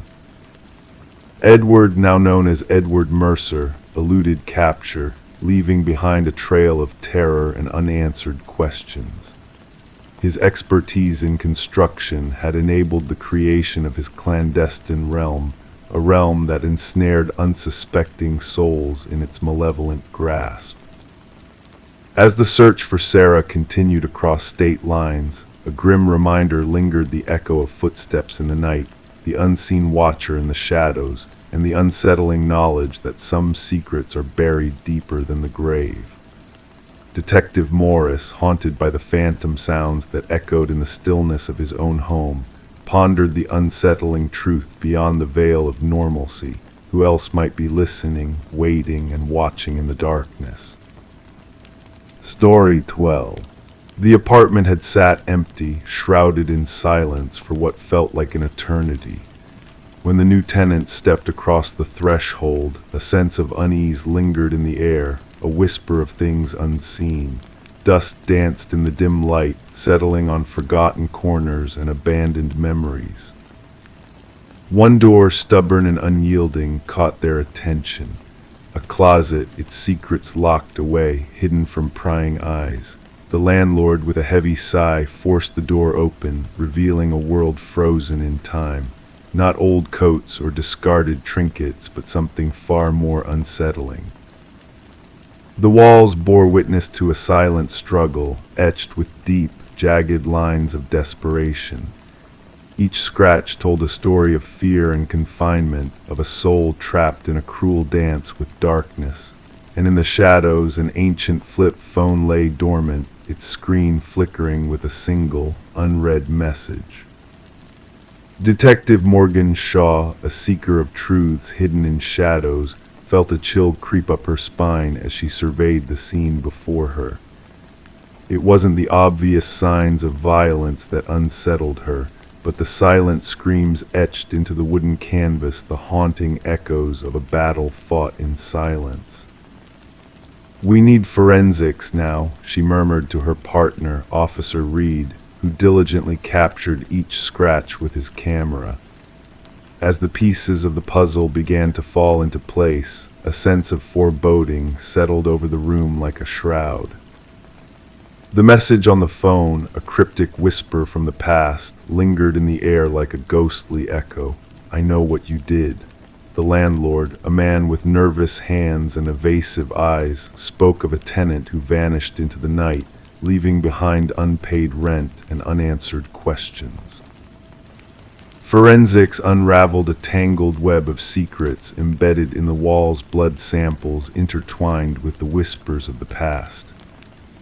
Edward, now known as Edward Mercer, eluded capture, leaving behind a trail of terror and unanswered questions. His expertise in construction had enabled the creation of his clandestine realm, a realm that ensnared unsuspecting souls in its malevolent grasp. As the search for Sarah continued across state lines, a grim reminder lingered: the echo of footsteps in the night, the unseen watcher in the shadows, and the unsettling knowledge that some secrets are buried deeper than the grave. Detective Morris, haunted by the phantom sounds that echoed in the stillness of his own home, pondered the unsettling truth beyond the veil of normalcy. Who else might be listening, waiting, and watching in the darkness? Story 12. The apartment had sat empty, shrouded in silence for what felt like an eternity. When the new tenant stepped across the threshold, a sense of unease lingered in the air, a whisper of things unseen. Dust danced in the dim light, settling on forgotten corners and abandoned memories. One door, stubborn and unyielding, caught their attention. A closet, its secrets locked away, hidden from prying eyes. The landlord, with a heavy sigh, forced the door open, revealing a world frozen in time. Not old coats or discarded trinkets, but something far more unsettling. The walls bore witness to a silent struggle, etched with deep, jagged lines of desperation. Each scratch told a story of fear and confinement, of a soul trapped in a cruel dance with darkness. And in the shadows, an ancient flip phone lay dormant, its screen flickering with a single, unread message. Detective Morgan Shaw, a seeker of truths hidden in shadows, felt a chill creep up her spine as she surveyed the scene before her. It wasn't the obvious signs of violence that unsettled her, but the silent screams etched into the wooden canvas, the haunting echoes of a battle fought in silence. "We need forensics now," she murmured to her partner, Officer Reed, who diligently captured each scratch with his camera. As the pieces of the puzzle began to fall into place, a sense of foreboding settled over the room like a shroud. The message on the phone, a cryptic whisper from the past, lingered in the air like a ghostly echo. "I know what you did." The landlord, a man with nervous hands and evasive eyes, spoke of a tenant who vanished into the night, leaving behind unpaid rent and unanswered questions. Forensics unraveled a tangled web of secrets embedded in the wall's blood samples intertwined with the whispers of the past.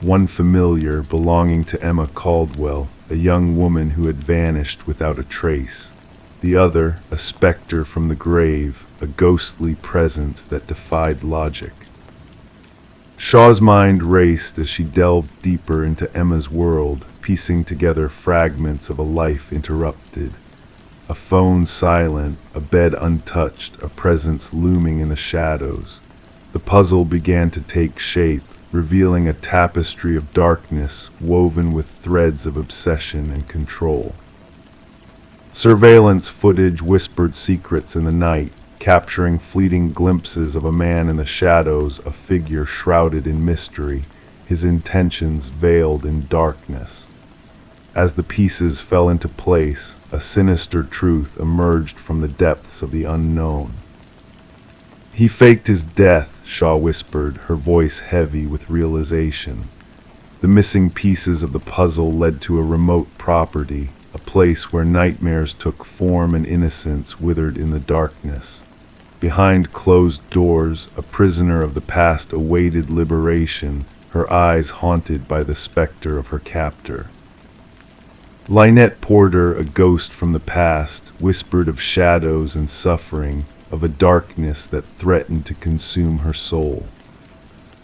One familiar, belonging to Emma Caldwell, a young woman who had vanished without a trace. The other, a specter from the grave, a ghostly presence that defied logic. Shaw's mind raced as she delved deeper into Emma's world, piecing together fragments of a life interrupted. A phone silent, a bed untouched, a presence looming in the shadows. The puzzle began to take shape, revealing a tapestry of darkness woven with threads of obsession and control. Surveillance footage whispered secrets in the night, capturing fleeting glimpses of a man in the shadows, a figure shrouded in mystery, his intentions veiled in darkness. As the pieces fell into place, a sinister truth emerged from the depths of the unknown. "He faked his death," Shaw whispered, her voice heavy with realization. The missing pieces of the puzzle led to a remote property, a place where nightmares took form and innocence withered in the darkness. Behind closed doors, a prisoner of the past awaited liberation, her eyes haunted by the specter of her captor. Lynette Porter, a ghost from the past, whispered of shadows and suffering, of a darkness that threatened to consume her soul.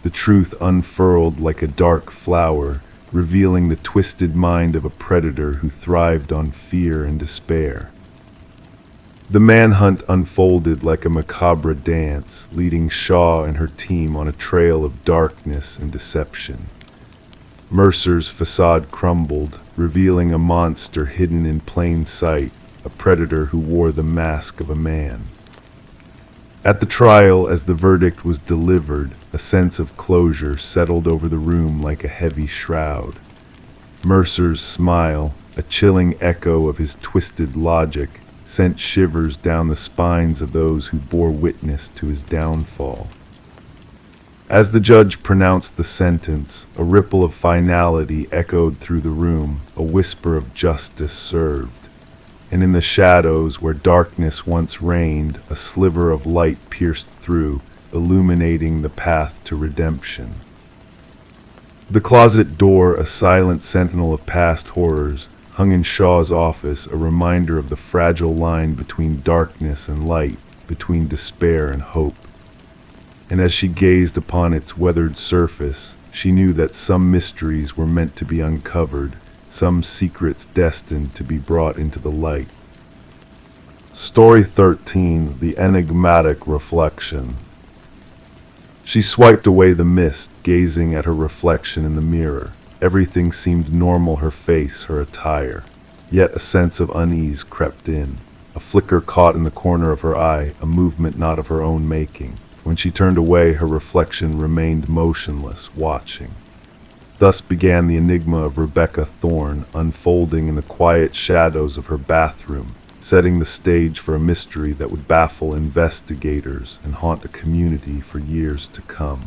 The truth unfurled like a dark flower, revealing the twisted mind of a predator who thrived on fear and despair. The manhunt unfolded like a macabre dance, leading Shaw and her team on a trail of darkness and deception. Mercer's facade crumbled, revealing a monster hidden in plain sight, a predator who wore the mask of a man. At the trial, as the verdict was delivered, a sense of closure settled over the room like a heavy shroud. Mercer's smile, a chilling echo of his twisted logic, sent shivers down the spines of those who bore witness to his downfall. As the judge pronounced the sentence, a ripple of finality echoed through the room, a whisper of justice served. And in the shadows where darkness once reigned, a sliver of light pierced through, illuminating the path to redemption. The closet door, a silent sentinel of past horrors, hung in Shaw's office, a reminder of the fragile line between darkness and light, between despair and hope. And as she gazed upon its weathered surface, she knew that some mysteries were meant to be uncovered, some secrets destined to be brought into the light. Story 13: The Enigmatic Reflection. She swiped away the mist, gazing at her reflection in the mirror. Everything seemed normal: her face, her attire. Yet a sense of unease crept in. A flicker caught in the corner of her eye, a movement not of her own making. When she turned away, her reflection remained motionless, watching. Thus began the enigma of Rebecca Thorne, unfolding in the quiet shadows of her bathroom, setting the stage for a mystery that would baffle investigators and haunt a community for years to come.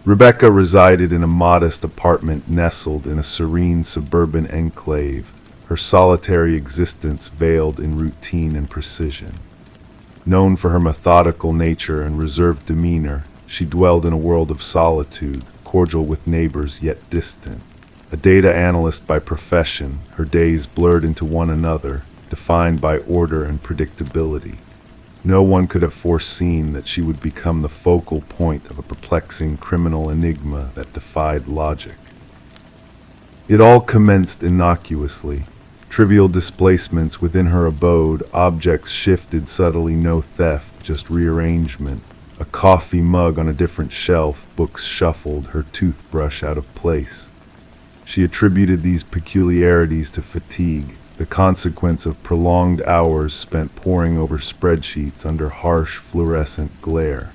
Rebecca resided in a modest apartment nestled in a serene suburban enclave, her solitary existence veiled in routine and precision. Known for her methodical nature and reserved demeanor, she dwelled in a world of solitude, cordial with neighbors yet distant. A data analyst by profession, her days blurred into one another, defined by order and predictability. No one could have foreseen that she would become the focal point of a perplexing criminal enigma that defied logic. It all commenced innocuously. Trivial displacements within her abode, objects shifted subtly, no theft, just rearrangement. A coffee mug on a different shelf, books shuffled, her toothbrush out of place. She attributed these peculiarities to fatigue, the consequence of prolonged hours spent poring over spreadsheets under harsh fluorescent glare.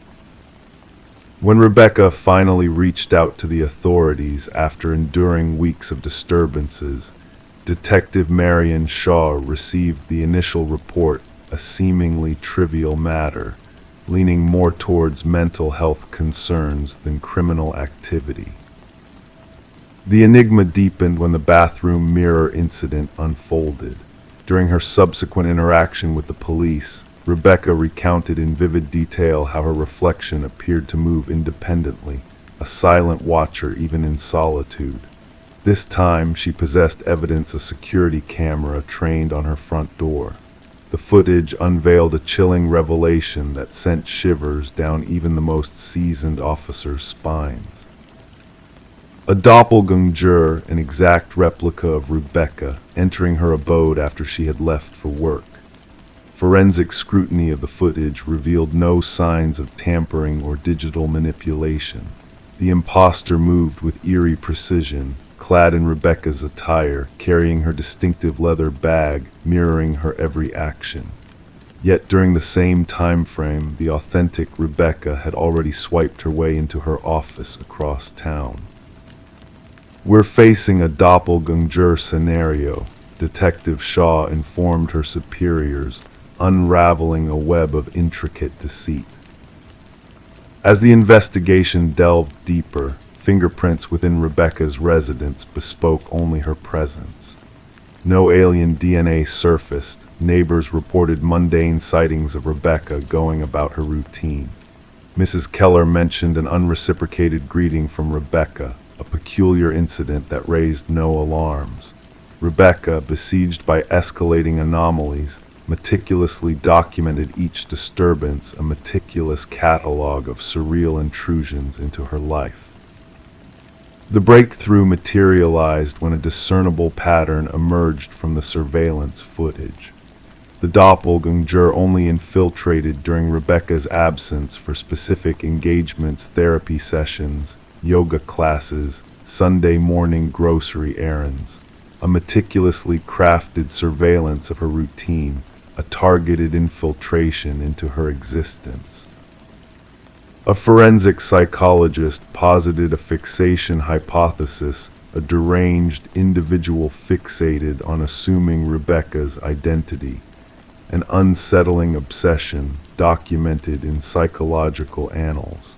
When Rebecca finally reached out to the authorities after enduring weeks of disturbances, Detective Marion Shaw received the initial report, a seemingly trivial matter, leaning more towards mental health concerns than criminal activity. The enigma deepened when the bathroom mirror incident unfolded. During her subsequent interaction with the police, Rebecca recounted in vivid detail how her reflection appeared to move independently, a silent watcher even in solitude. This time, she possessed evidence: a security camera trained on her front door. The footage unveiled a chilling revelation that sent shivers down even the most seasoned officers' spines. A doppelganger, an exact replica of Rebecca, entering her abode after she had left for work. Forensic scrutiny of the footage revealed no signs of tampering or digital manipulation. The imposter moved with eerie precision, clad in Rebecca's attire, carrying her distinctive leather bag, mirroring her every action. Yet during the same time frame, the authentic Rebecca had already swiped her way into her office across town. "We're facing a doppelganger scenario," Detective Shaw informed her superiors, unraveling a web of intricate deceit. As the investigation delved deeper, fingerprints within Rebecca's residence bespoke only her presence. No alien DNA surfaced. Neighbors reported mundane sightings of Rebecca going about her routine. Mrs. Keller mentioned an unreciprocated greeting from Rebecca, a peculiar incident that raised no alarms. Rebecca, besieged by escalating anomalies, meticulously documented each disturbance, a meticulous catalog of surreal intrusions into her life. The breakthrough materialized when a discernible pattern emerged from the surveillance footage. The doppelganger only infiltrated during Rebecca's absence for specific engagements, therapy sessions, yoga classes, Sunday morning grocery errands. A meticulously crafted surveillance of her routine, a targeted infiltration into her existence. A forensic psychologist posited a fixation hypothesis, a deranged individual fixated on assuming Rebecca's identity, an unsettling obsession documented in psychological annals.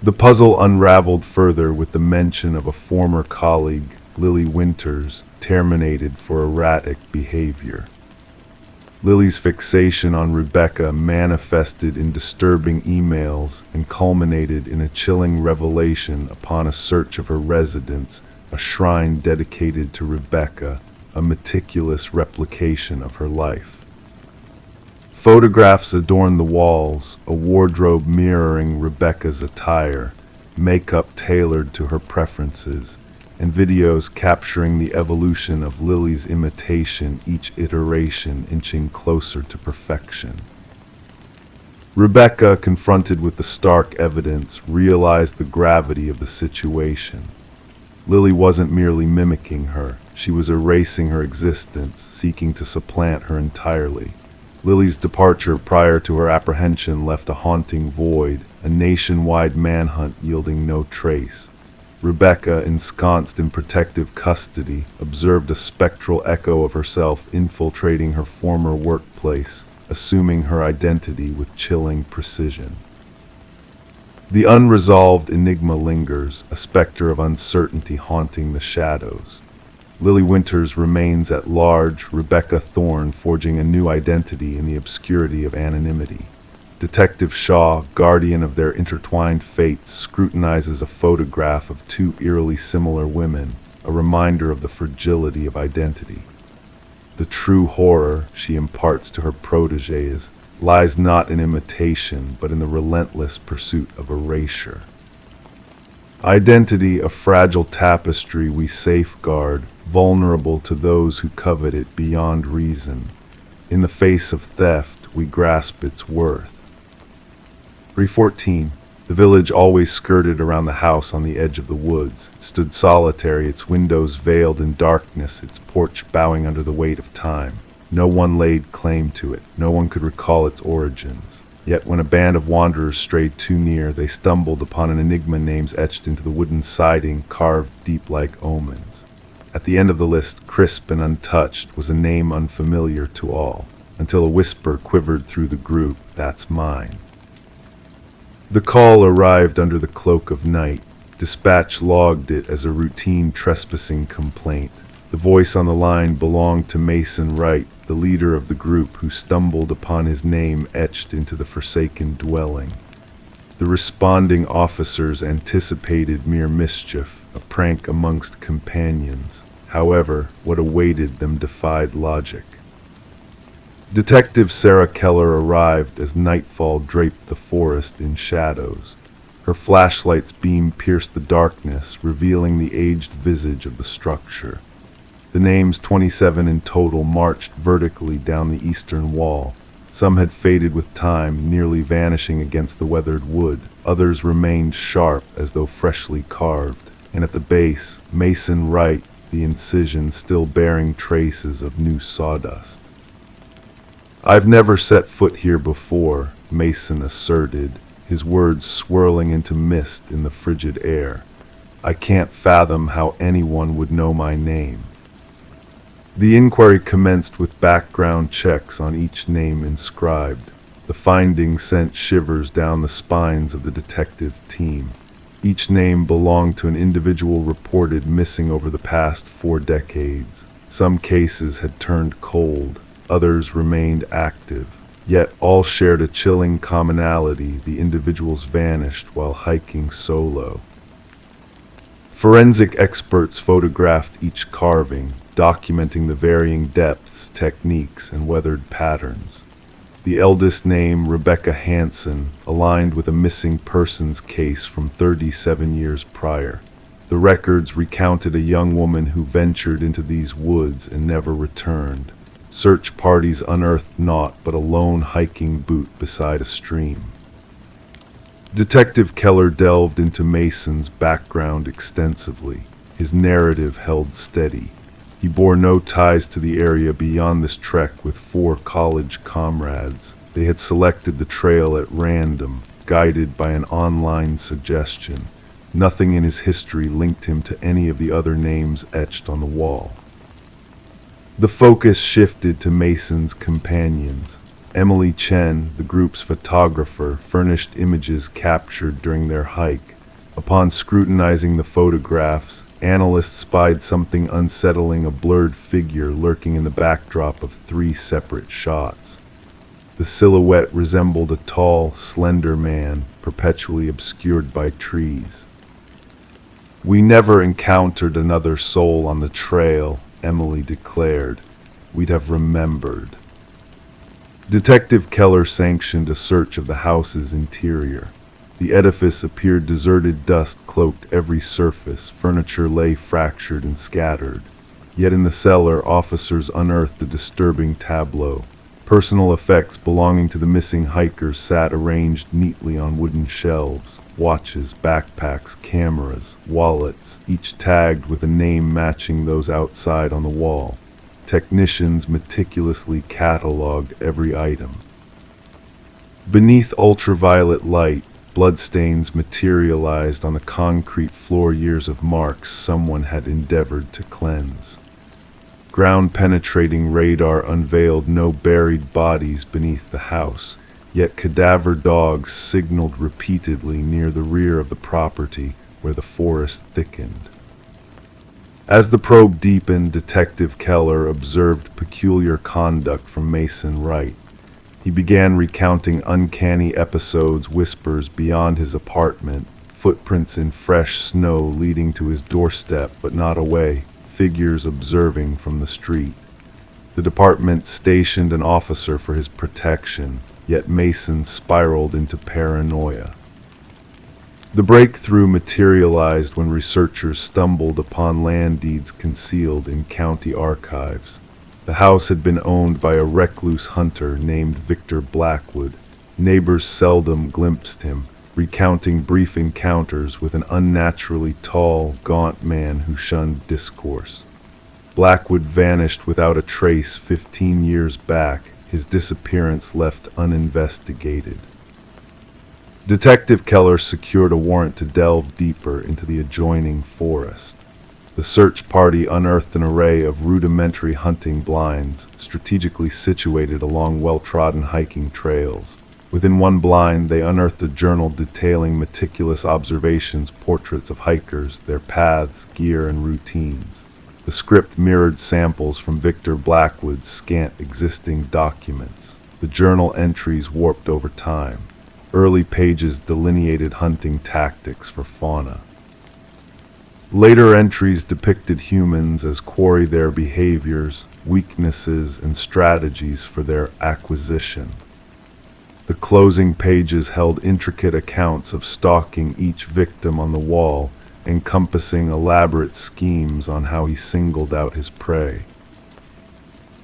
The puzzle unraveled further with the mention of a former colleague, Lily Winters, terminated for erratic behavior. Lily's fixation on Rebecca manifested in disturbing emails and culminated in a chilling revelation upon a search of her residence, a shrine dedicated to Rebecca, a meticulous replication of her life. Photographs adorn the walls, a wardrobe mirroring Rebecca's attire, makeup tailored to her preferences, and videos capturing the evolution of Lily's imitation, each iteration inching closer to perfection. Rebecca, confronted with the stark evidence, realized the gravity of the situation. Lily wasn't merely mimicking her, she was erasing her existence, seeking to supplant her entirely. Lily's departure prior to her apprehension left a haunting void, a nationwide manhunt yielding no trace. Rebecca, ensconced in protective custody, observed a spectral echo of herself infiltrating her former workplace, assuming her identity with chilling precision. The unresolved enigma lingers, a specter of uncertainty haunting the shadows. Lily Winters remains at large, Rebecca Thorne forging a new identity in the obscurity of anonymity. Detective Shaw, guardian of their intertwined fates, scrutinizes a photograph of two eerily similar women, a reminder of the fragility of identity. The true horror, she imparts to her protégés, lies not in imitation, but in the relentless pursuit of erasure. Identity, a fragile tapestry we safeguard, vulnerable to those who covet it beyond reason. In the face of theft, we grasp its worth. 314. The village always skirted around the house on the edge of the woods. It stood solitary, its windows veiled in darkness, its porch bowing under the weight of time. No one laid claim to it. No one could recall its origins. Yet when a band of wanderers strayed too near, they stumbled upon an enigma names etched into the wooden siding, carved deep like omens. At the end of the list, crisp and untouched, was a name unfamiliar to all, until a whisper quivered through the group, "That's mine." The call arrived under the cloak of night. Dispatch logged it as a routine trespassing complaint. The voice on the line belonged to Mason Wright, the leader of the group who stumbled upon his name etched into the forsaken dwelling. The responding officers anticipated mere mischief, a prank amongst companions. However, what awaited them defied logic. Detective Sarah Keller arrived as nightfall draped the forest in shadows. Her flashlight's beam pierced the darkness, revealing the aged visage of the structure. The names, 27 in total, marched vertically down the eastern wall. Some had faded with time, nearly vanishing against the weathered wood. Others remained sharp, as though freshly carved. And at the base, Mason Wright, the incision still bearing traces of new sawdust. "I've never set foot here before," Mason asserted, his words swirling into mist in the frigid air. "I can't fathom how anyone would know my name." The inquiry commenced with background checks on each name inscribed. The findings sent shivers down the spines of the detective team. Each name belonged to an individual reported missing over the past 4 decades. Some cases had turned cold, others remained active. Yet all shared a chilling commonality: the individuals vanished while hiking solo. Forensic experts photographed each carving, documenting the varying depths, techniques, and weathered patterns. The eldest name, Rebecca Hansen, aligned with a missing persons case from 37 years prior. The records recounted a young woman who ventured into these woods and never returned. Search parties unearthed naught but a lone hiking boot beside a stream. Detective Keller delved into Mason's background extensively. His narrative held steady. He bore no ties to the area beyond this trek with 4 college comrades. They had selected the trail at random, guided by an online suggestion. Nothing in his history linked him to any of the other names etched on the wall. The focus shifted to Mason's companions. Emily Chen, the group's photographer, furnished images captured during their hike. Upon scrutinizing the photographs, analysts spied something unsettling: a blurred figure lurking in the backdrop of 3 separate shots. The silhouette resembled a tall, slender man, perpetually obscured by trees. "We never encountered another soul on the trail," Emily declared. "We'd have remembered." Detective Keller sanctioned a search of the house's interior. The edifice appeared deserted, dust cloaked every surface, furniture lay fractured and scattered. Yet in the cellar, officers unearthed a disturbing tableau. Personal effects belonging to the missing hikers sat arranged neatly on wooden shelves. Watches, backpacks, cameras, wallets, each tagged with a name matching those outside on the wall. Technicians meticulously cataloged every item. Beneath ultraviolet light, bloodstains materialized on the concrete floor, years of marks someone had endeavored to cleanse. Ground-penetrating radar unveiled no buried bodies beneath the house, yet cadaver dogs signaled repeatedly near the rear of the property where the forest thickened. As the probe deepened, Detective Keller observed peculiar conduct from Mason Wright. He began recounting uncanny episodes, whispers beyond his apartment, footprints in fresh snow leading to his doorstep but not away, figures observing from the street. The department stationed an officer for his protection, yet Mason spiraled into paranoia. The breakthrough materialized when researchers stumbled upon land deeds concealed in county archives. The house had been owned by a recluse hunter named Victor Blackwood. Neighbors seldom glimpsed him, recounting brief encounters with an unnaturally tall, gaunt man who shunned discourse. Blackwood vanished without a trace 15 years back, his disappearance left uninvestigated. Detective Keller secured a warrant to delve deeper into the adjoining forest. The search party unearthed an array of rudimentary hunting blinds, strategically situated along well-trodden hiking trails. Within one blind, they unearthed a journal detailing meticulous observations, portraits of hikers, their paths, gear, and routines. The script mirrored samples from Victor Blackwood's scant existing documents. The journal entries warped over time. Early pages delineated hunting tactics for fauna. Later entries depicted humans as quarry their behaviors, weaknesses, and strategies for their acquisition. The closing pages held intricate accounts of stalking each victim on the wall, encompassing elaborate schemes on how he singled out his prey.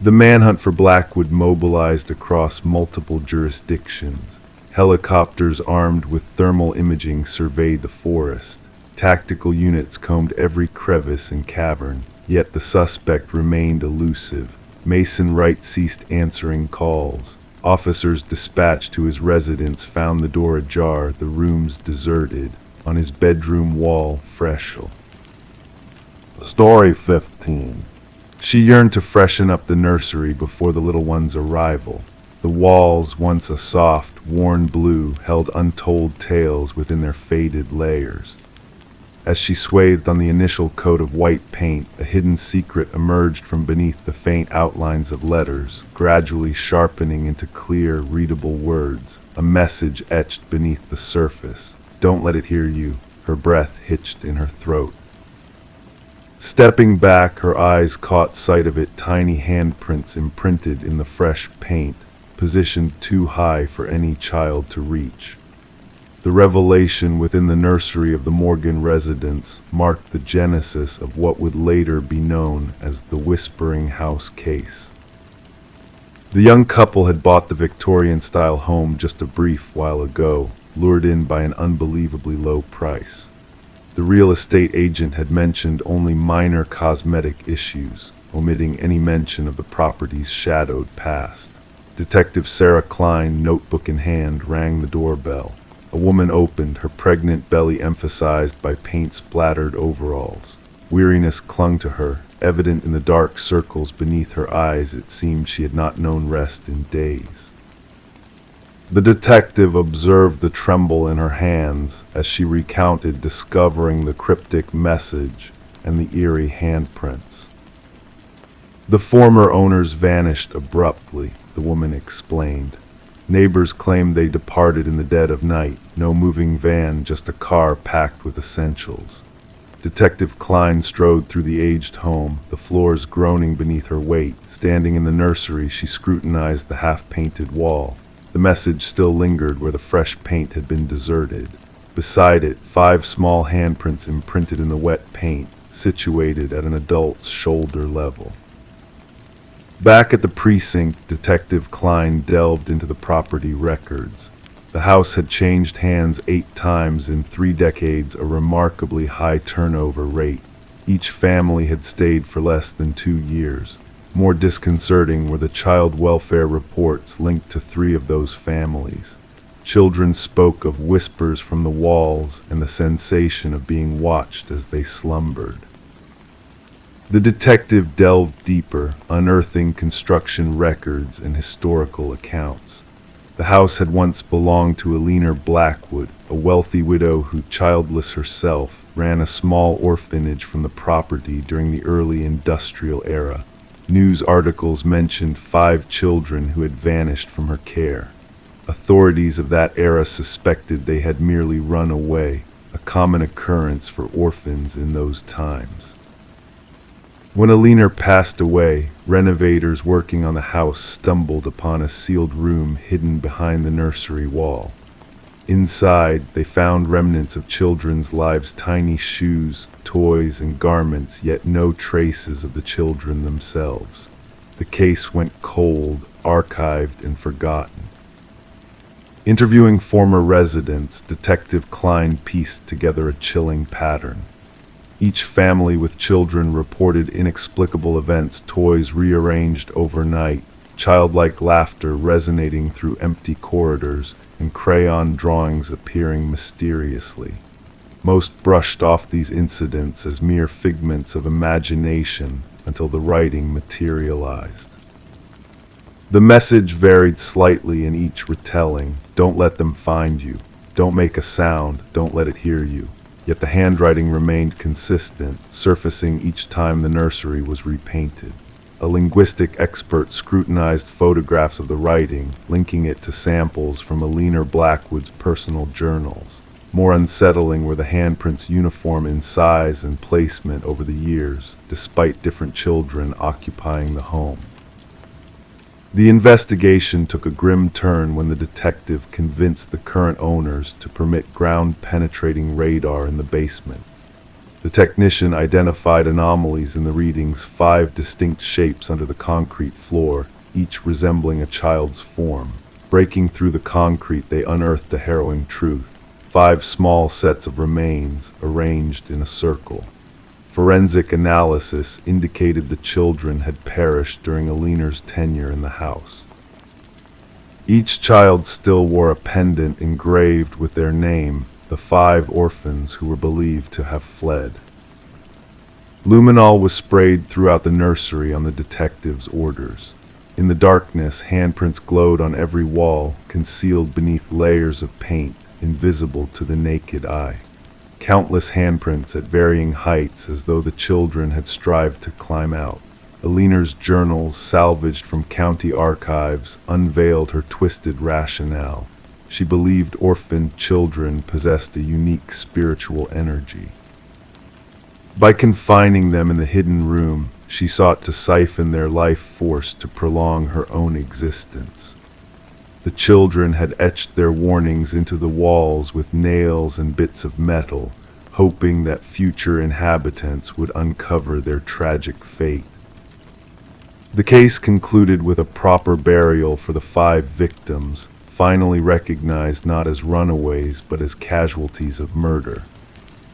The manhunt for Blackwood mobilized across multiple jurisdictions. Helicopters armed with thermal imaging surveyed the forest. Tactical units combed every crevice and cavern, yet the suspect remained elusive. Mason Wright ceased answering calls. Officers dispatched to his residence found the door ajar, the rooms deserted. On his bedroom wall, fresh. Story 15. She yearned to freshen up the nursery before the little one's arrival. The walls, once a soft, worn blue, held untold tales within their faded layers. As she swathed on the initial coat of white paint, a hidden secret emerged from beneath the faint outlines of letters, gradually sharpening into clear, readable words, a message etched beneath the surface. Don't let it hear you, her breath hitched in her throat. Stepping back, her eyes caught sight of it, tiny handprints imprinted in the fresh paint, positioned too high for any child to reach. The revelation within the nursery of the Morgan residence marked the genesis of what would later be known as the Whispering House case. The young couple had bought the Victorian-style home just a brief while ago, lured in by an unbelievably low price. The real estate agent had mentioned only minor cosmetic issues, omitting any mention of the property's shadowed past. Detective Sarah Klein, notebook in hand, rang the doorbell. A woman opened, her pregnant belly emphasized by paint-splattered overalls. Weariness clung to her, evident in the dark circles beneath her eyes. It seemed she had not known rest in days. The detective observed the tremble in her hands as she recounted, discovering the cryptic message and the eerie handprints. The former owners vanished abruptly, the woman explained. Neighbors claimed they departed in the dead of night. No moving van, just a car packed with essentials. Detective Klein strode through the aged home, the floors groaning beneath her weight. Standing in the nursery, she scrutinized the half-painted wall. The message still lingered where the fresh paint had been deserted. Beside it, 5 small handprints imprinted in the wet paint, situated at an adult's shoulder level. Back at the precinct, Detective Klein delved into the property records. The house had changed hands 8 times in 3 decades, a remarkably high turnover rate. Each family had stayed for less than 2 years. More disconcerting were the child welfare reports linked to 3 of those families. Children spoke of whispers from the walls and the sensation of being watched as they slumbered. The detective delved deeper, unearthing construction records and historical accounts. The house had once belonged to Eleanor Blackwood, a wealthy widow who, childless herself, ran a small orphanage from the property during the early industrial era. News articles mentioned 5 children who had vanished from her care. Authorities of that era suspected they had merely run away, a common occurrence for orphans in those times. When Eleanor passed away, renovators working on the house stumbled upon a sealed room hidden behind the nursery wall. Inside, they found remnants of children's lives, tiny shoes, toys, and garments, yet no traces of the children themselves. The case went cold, archived, and forgotten. Interviewing former residents, Detective Klein pieced together a chilling pattern. Each family with children reported inexplicable events, toys rearranged overnight, childlike laughter resonating through empty corridors, and crayon drawings appearing mysteriously. Most brushed off these incidents as mere figments of imagination until the writing materialized. The message varied slightly in each retelling. Don't let them find you. Don't make a sound. Don't let it hear you. Yet the handwriting remained consistent, surfacing each time the nursery was repainted. A linguistic expert scrutinized photographs of the writing, linking it to samples from Eleanor Blackwood's personal journals. More unsettling were the handprints uniform in size and placement over the years, despite different children occupying the home. The investigation took a grim turn when the detective convinced the current owners to permit ground-penetrating radar in the basement. The technician identified anomalies in the readings, 5 distinct shapes under the concrete floor, each resembling a child's form. Breaking through the concrete, they unearthed a harrowing truth. 5 small sets of remains, arranged in a circle. Forensic analysis indicated the children had perished during Eleanor's tenure in the house. Each child still wore a pendant engraved with their name, the 5 orphans who were believed to have fled. Luminol was sprayed throughout the nursery on the detective's orders. In the darkness, handprints glowed on every wall, concealed beneath layers of paint, invisible to the naked eye. Countless handprints at varying heights, as though the children had strived to climb out. Eleanor's journals, salvaged from county archives, unveiled her twisted rationale. She believed orphaned children possessed a unique spiritual energy. By confining them in the hidden room, she sought to siphon their life force to prolong her own existence. The children had etched their warnings into the walls with nails and bits of metal, hoping that future inhabitants would uncover their tragic fate. The case concluded with a proper burial for the 5 victims, finally recognized not as runaways but as casualties of murder.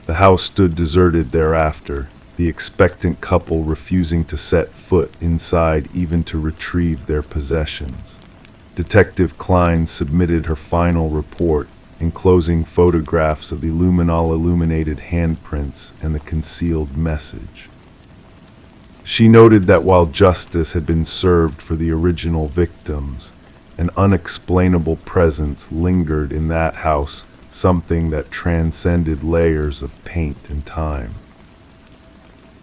The house stood deserted thereafter, the expectant couple refusing to set foot inside even to retrieve their possessions. Detective Klein submitted her final report, enclosing photographs of the luminol illuminated handprints and the concealed message. She noted that while justice had been served for the original victims, an unexplainable presence lingered in that house, something that transcended layers of paint and time.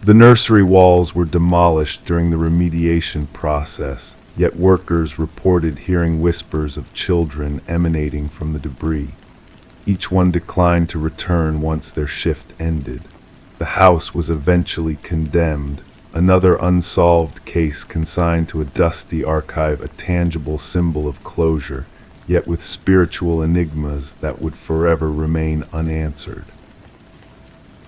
The nursery walls were demolished during the remediation process, yet workers reported hearing whispers of children emanating from the debris. Each one declined to return once their shift ended. The house was eventually condemned, another unsolved case consigned to a dusty archive, a tangible symbol of closure, yet with spiritual enigmas that would forever remain unanswered.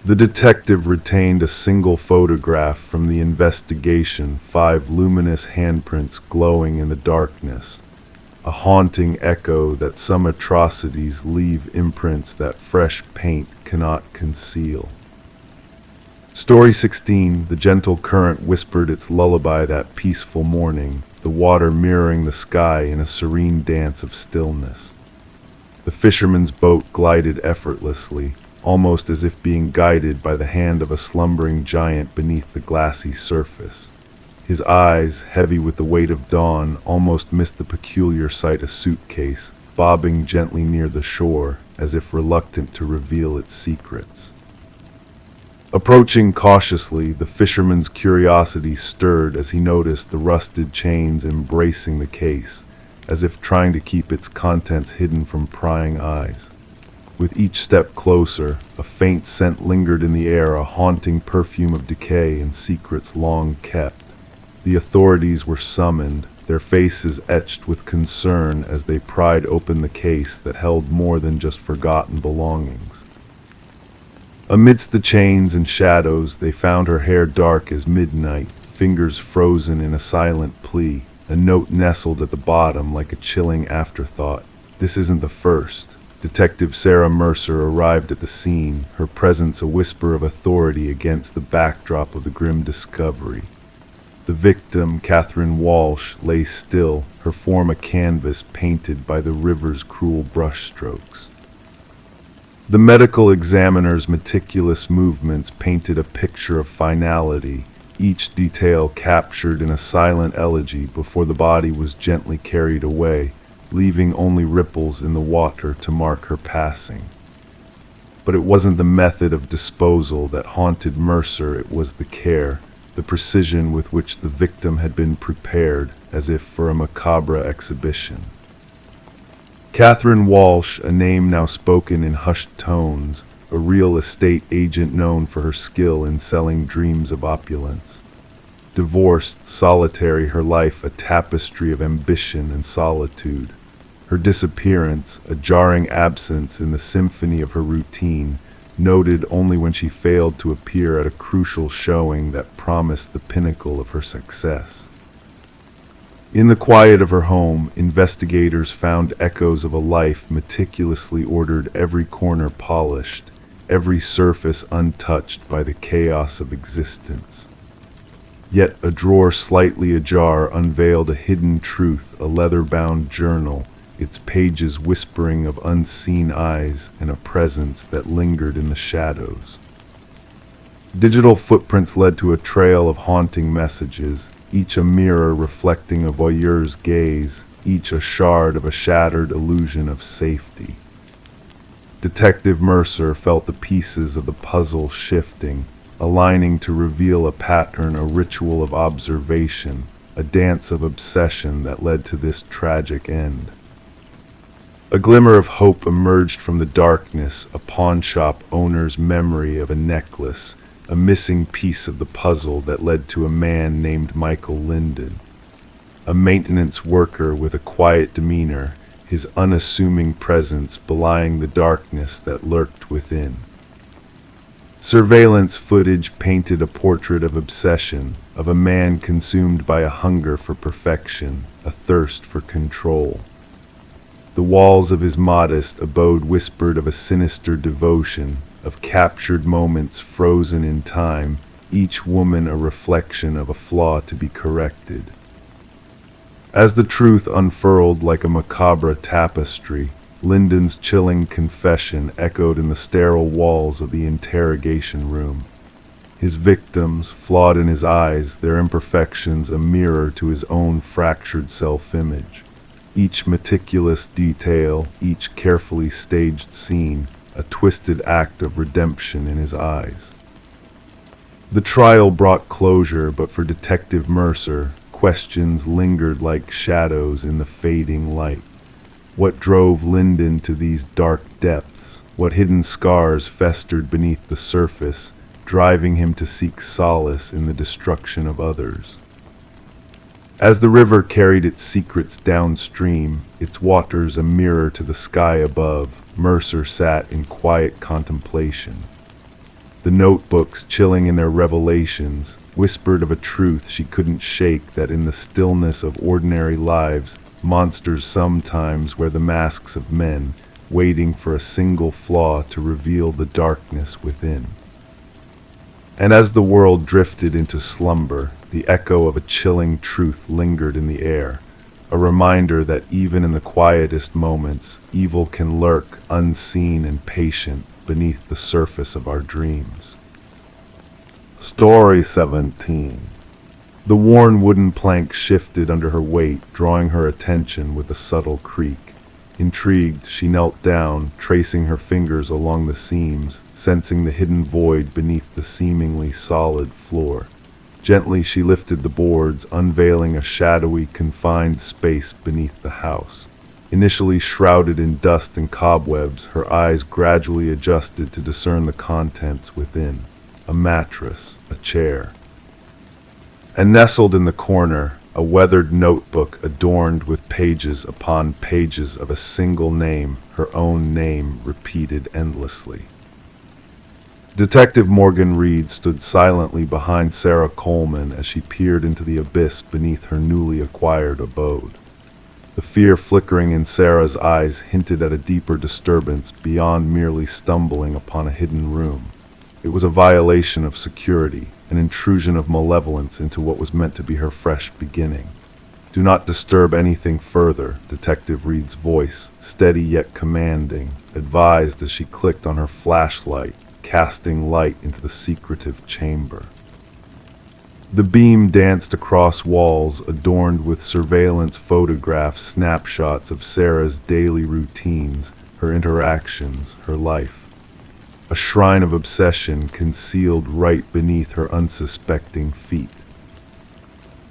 The detective retained a single photograph from the investigation, 5 luminous handprints glowing in the darkness, a haunting echo that some atrocities leave imprints that fresh paint cannot conceal. Story 16, the gentle current whispered its lullaby that peaceful morning, the water mirroring the sky in a serene dance of stillness. The fisherman's boat glided effortlessly, almost as if being guided by the hand of a slumbering giant beneath the glassy surface. His eyes, heavy with the weight of dawn, almost missed the peculiar sight, a suitcase, bobbing gently near the shore, as if reluctant to reveal its secrets. Approaching cautiously, the fisherman's curiosity stirred as he noticed the rusted chains embracing the case, as if trying to keep its contents hidden from prying eyes. With each step closer, a faint scent lingered in the air, a haunting perfume of decay and secrets long kept. The authorities were summoned, their faces etched with concern as they pried open the case that held more than just forgotten belongings. Amidst the chains and shadows, they found her hair dark as midnight, fingers frozen in a silent plea, a note nestled at the bottom like a chilling afterthought. "This isn't the first." Detective Sarah Mercer arrived at the scene, her presence a whisper of authority against the backdrop of the grim discovery. The victim, Catherine Walsh, lay still, her form a canvas painted by the river's cruel brushstrokes. The medical examiner's meticulous movements painted a picture of finality, each detail captured in a silent elegy before the body was gently carried away, leaving only ripples in the water to mark her passing. But it wasn't the method of disposal that haunted Mercer, it was the care, the precision with which the victim had been prepared, as if for a macabre exhibition. Catherine Walsh, a name now spoken in hushed tones, a real estate agent known for her skill in selling dreams of opulence. Divorced, solitary, her life a tapestry of ambition and solitude. Her disappearance, a jarring absence in the symphony of her routine, noted only when she failed to appear at a crucial showing that promised the pinnacle of her success. In the quiet of her home, investigators found echoes of a life meticulously ordered, every corner polished, every surface untouched by the chaos of existence. Yet a drawer slightly ajar unveiled a hidden truth, a leather-bound journal, its pages whispering of unseen eyes and a presence that lingered in the shadows. Digital footprints led to a trail of haunting messages, each a mirror reflecting a voyeur's gaze, each a shard of a shattered illusion of safety. Detective Mercer felt the pieces of the puzzle shifting, aligning to reveal a pattern, a ritual of observation, a dance of obsession that led to this tragic end. A glimmer of hope emerged from the darkness, a pawnshop owner's memory of a necklace, a missing piece of the puzzle that led to a man named Michael Linden, a maintenance worker with a quiet demeanor, his unassuming presence belying the darkness that lurked within. Surveillance footage painted a portrait of obsession, of a man consumed by a hunger for perfection, a thirst for control. The walls of his modest abode whispered of a sinister devotion, of captured moments frozen in time, each woman a reflection of a flaw to be corrected. As the truth unfurled like a macabre tapestry, Linden's chilling confession echoed in the sterile walls of the interrogation room. His victims, flawed in his eyes, their imperfections a mirror to his own fractured self-image. Each meticulous detail, each carefully staged scene, a twisted act of redemption in his eyes. The trial brought closure, but for Detective Mercer, questions lingered like shadows in the fading light. What drove Linden to these dark depths? What hidden scars festered beneath the surface? driving him to seek solace in the destruction of others. As the river carried its secrets downstream, its waters a mirror to the sky above, Mercer sat in quiet contemplation. The notebooks, chilling in their revelations, whispered of a truth she couldn't shake, that in the stillness of ordinary lives, monsters sometimes wear the masks of men, waiting for a single flaw to reveal the darkness within. And as the world drifted into slumber, the echo of a chilling truth lingered in the air, a reminder that even in the quietest moments, evil can lurk unseen and patient beneath the surface of our dreams. Story 17. The worn wooden plank shifted under her weight, drawing her attention with a subtle creak. Intrigued, she knelt down, tracing her fingers along the seams, sensing the hidden void beneath the seemingly solid floor. Gently she lifted the boards, unveiling a shadowy, confined space beneath the house. Initially shrouded in dust and cobwebs, her eyes gradually adjusted to discern the contents within. A mattress, a chair. And nestled in the corner, a weathered notebook adorned with pages upon pages of a single name, her own name repeated endlessly. Detective Morgan Reed stood silently behind Sarah Coleman as she peered into the abyss beneath her newly acquired abode. The fear flickering in Sarah's eyes hinted at a deeper disturbance beyond merely stumbling upon a hidden room. It was a violation of security, an intrusion of malevolence into what was meant to be her fresh beginning. "Do not disturb anything further," Detective Reed's voice, steady yet commanding, advised as she clicked on her flashlight, casting light into the secretive chamber. The beam danced across walls adorned with surveillance photographs, snapshots of Sarah's daily routines, her interactions, her life. A shrine of obsession concealed right beneath her unsuspecting feet.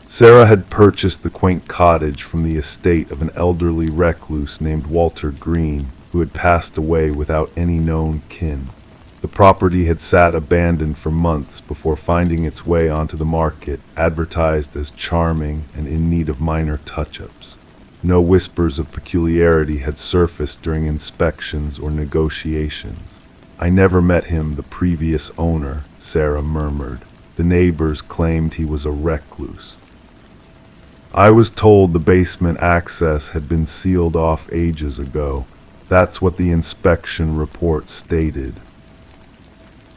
Sarah had purchased the quaint cottage from the estate of an elderly recluse named Walter Green, who had passed away without any known kin. The property had sat abandoned for months before finding its way onto the market, advertised as charming and in need of minor touch-ups. No whispers of peculiarity had surfaced during inspections or negotiations. "I never met him, the previous owner," Sarah murmured. "The neighbors claimed he was a recluse. I was told the basement access had been sealed off ages ago. That's what the inspection report stated."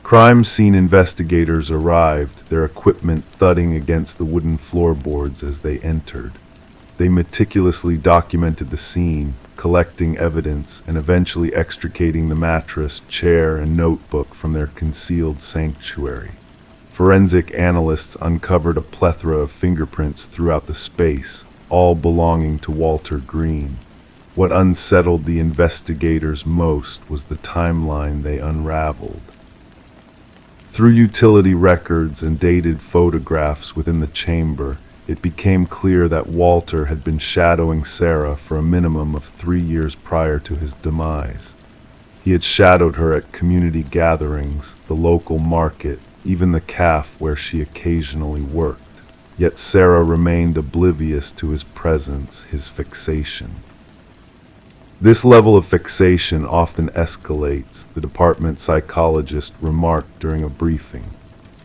Crime scene investigators arrived, their equipment thudding against the wooden floorboards as they entered. They meticulously documented the scene, collecting evidence and eventually extricating the mattress, chair, and notebook from their concealed sanctuary. Forensic analysts uncovered a plethora of fingerprints throughout the space, all belonging to Walter Green. What unsettled the investigators most was the timeline they unraveled. Through utility records and dated photographs within the chamber, it became clear that Walter had been shadowing Sarah for a minimum of 3 years prior to his demise. He had shadowed her at community gatherings, the local market, even the cafe where she occasionally worked. Yet Sarah remained oblivious to his presence, his fixation. This level of fixation often escalates, the department psychologist remarked during a briefing.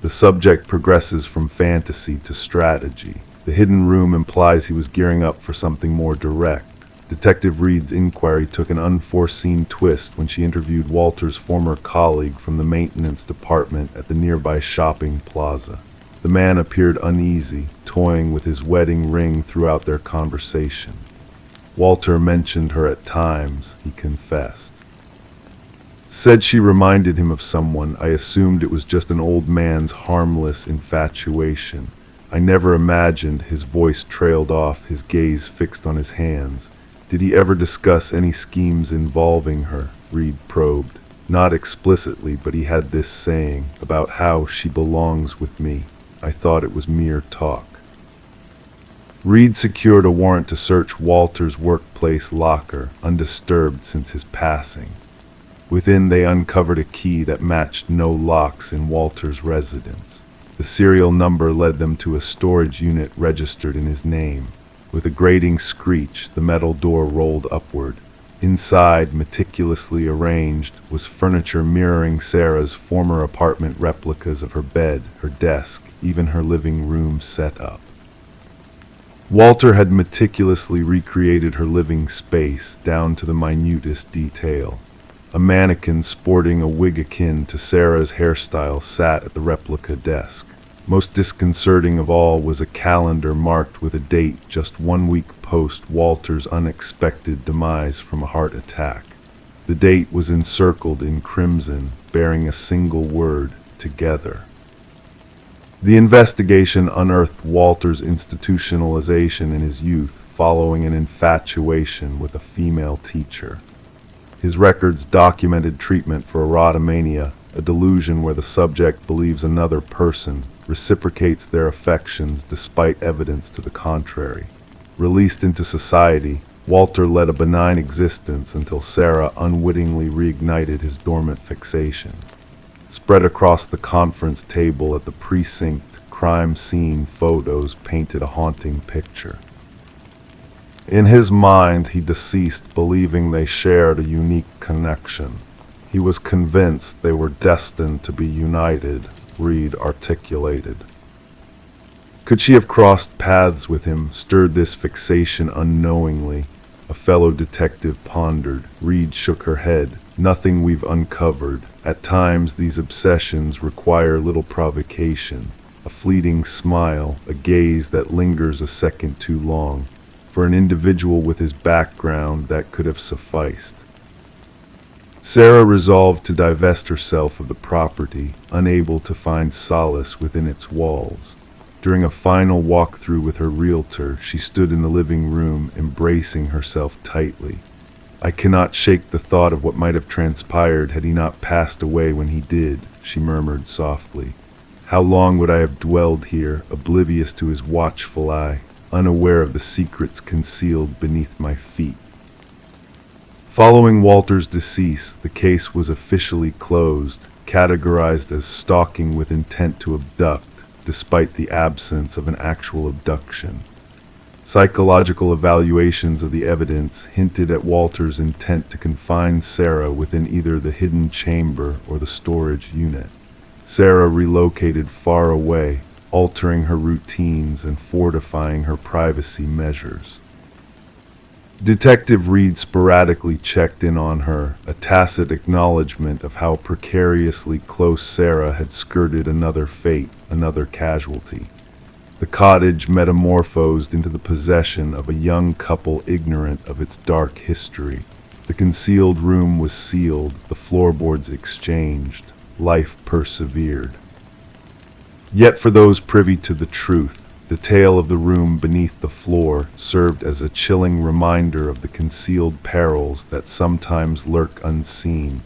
The subject progresses from fantasy to strategy. The hidden room implies he was gearing up for something more direct. Detective Reed's inquiry took an unforeseen twist when she interviewed Walter's former colleague from the maintenance department at the nearby shopping plaza. The man appeared uneasy, toying with his wedding ring throughout their conversation. Walter mentioned her at times, he confessed. Said she reminded him of someone. I assumed it was just an old man's harmless infatuation. I never imagined. His voice trailed off, his gaze fixed on his hands. Did he ever discuss any schemes involving her? Reed probed. Not explicitly, but he had this saying about how she belongs with me. I thought it was mere talk. Reed secured a warrant to search Walter's workplace locker, undisturbed since his passing. Within, they uncovered a key that matched no locks in Walter's residence. The serial number led them to a storage unit registered in his name. With a grating screech, the metal door rolled upward. Inside, meticulously arranged, was furniture mirroring Sarah's former apartment, replicas of her bed, her desk, even her living room setup. Walter had meticulously recreated her living space down to the minutest detail. A mannequin sporting a wig akin to Sarah's hairstyle sat at the replica desk. Most disconcerting of all was a calendar marked with a date just 1 week post Walter's unexpected demise from a heart attack. The date was encircled in crimson, bearing a single word: together. The investigation unearthed Walter's institutionalization in his youth following an infatuation with a female teacher. His records documented treatment for erotomania, a delusion where the subject believes another person reciprocates their affections despite evidence to the contrary. Released into society, Walter led a benign existence until Sarah unwittingly reignited his dormant fixation. Spread across the conference table at the precinct, crime scene photos painted a haunting picture. In his mind, he deceased believing they shared a unique connection. He was convinced they were destined to be united, Reed articulated. Could she have crossed paths with him, stirred this fixation unknowingly? A fellow detective pondered. Reed shook her head. Nothing we've uncovered. At times, these obsessions require little provocation. A fleeting smile, a gaze that lingers a second too long. For an individual with his background, that could have sufficed. Sarah resolved to divest herself of the property, unable to find solace within its walls. During a final walkthrough with her realtor, she stood in the living room, embracing herself tightly. I cannot shake the thought of what might have transpired had he not passed away when he did, she murmured softly. How long would I have dwelled here, oblivious to his watchful eye, unaware of the secrets concealed beneath my feet? Following Walter's decease, the case was officially closed, categorized as stalking with intent to abduct, despite the absence of an actual abduction. Psychological evaluations of the evidence hinted at Walter's intent to confine Sarah within either the hidden chamber or the storage unit. Sarah relocated far away, altering her routines and fortifying her privacy measures. Detective Reed sporadically checked in on her, a tacit acknowledgement of how precariously close Sarah had skirted another fate, another casualty. The cottage metamorphosed into the possession of a young couple ignorant of its dark history. The concealed room was sealed, the floorboards exchanged. Life persevered. Yet for those privy to the truth, the tale of the room beneath the floor served as a chilling reminder of the concealed perils that sometimes lurk unseen,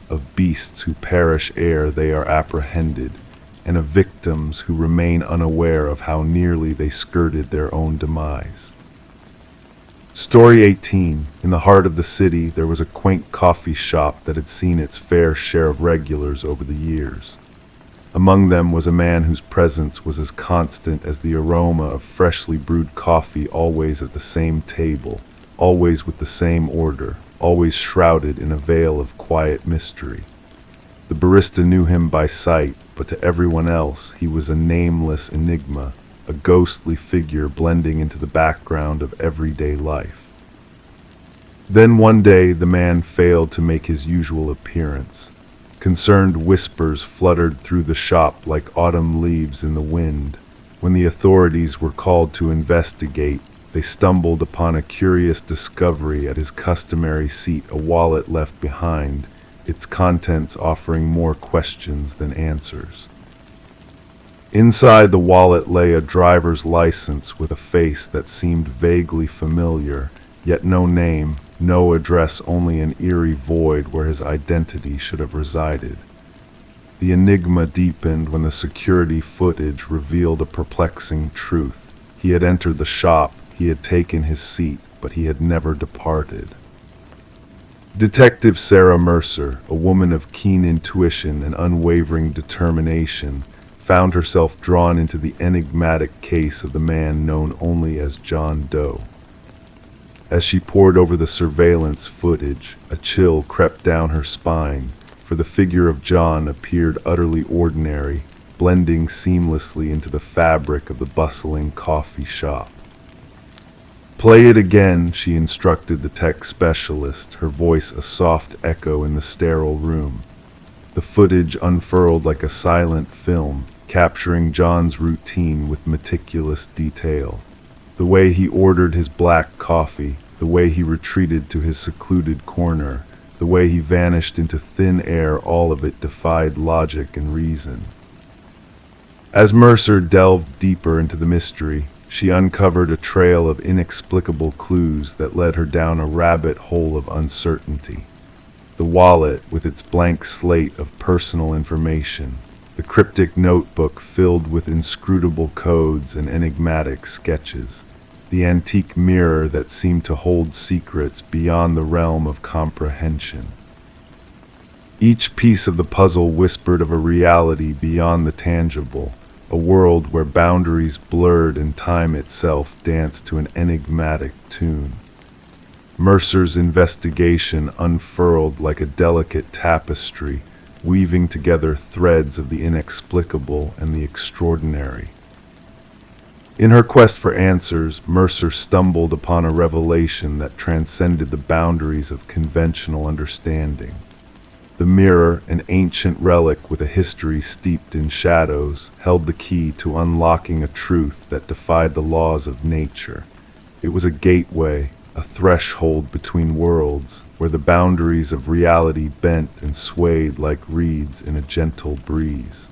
of beasts who perish ere they are apprehended, and of victims who remain unaware of how nearly they skirted their own demise. Story 18. In the heart of the city, there was a quaint coffee shop that had seen its fair share of regulars over the years. Among them was a man whose presence was as constant as the aroma of freshly brewed coffee, always at the same table, always with the same order, always shrouded in a veil of quiet mystery. The barista knew him by sight, but to everyone else he was a nameless enigma, a ghostly figure blending into the background of everyday life. Then one day the man failed to make his usual appearance. Concerned whispers fluttered through the shop like autumn leaves in the wind. When the authorities were called to investigate, they stumbled upon a curious discovery at his customary seat, a wallet left behind, its contents offering more questions than answers. Inside the wallet lay a driver's license with a face that seemed vaguely familiar, yet no name, no address, only an eerie void where his identity should have resided. The enigma deepened when the security footage revealed a perplexing truth. He had entered the shop, he had taken his seat, but he had never departed. Detective Sarah Mercer, a woman of keen intuition and unwavering determination, found herself drawn into the enigmatic case of the man known only as John Doe. As she pored over the surveillance footage, a chill crept down her spine, for the figure of John appeared utterly ordinary, blending seamlessly into the fabric of the bustling coffee shop. "Play it again," she instructed the tech specialist, her voice a soft echo in the sterile room. The footage unfurled like a silent film, capturing John's routine with meticulous detail. The way he ordered his black coffee, the way he retreated to his secluded corner, the way he vanished into thin air, all of it defied logic and reason. As Mercer delved deeper into the mystery, she uncovered a trail of inexplicable clues that led her down a rabbit hole of uncertainty. The wallet with its blank slate of personal information, the cryptic notebook filled with inscrutable codes and enigmatic sketches, the antique mirror that seemed to hold secrets beyond the realm of comprehension. Each piece of the puzzle whispered of a reality beyond the tangible, a world where boundaries blurred and time itself danced to an enigmatic tune. Mercer's investigation unfurled like a delicate tapestry, weaving together threads of the inexplicable and the extraordinary. In her quest for answers, Mercer stumbled upon a revelation that transcended the boundaries of conventional understanding. The mirror, an ancient relic with a history steeped in shadows, held the key to unlocking a truth that defied the laws of nature. It was a gateway, a threshold between worlds, where the boundaries of reality bent and swayed like reeds in a gentle breeze.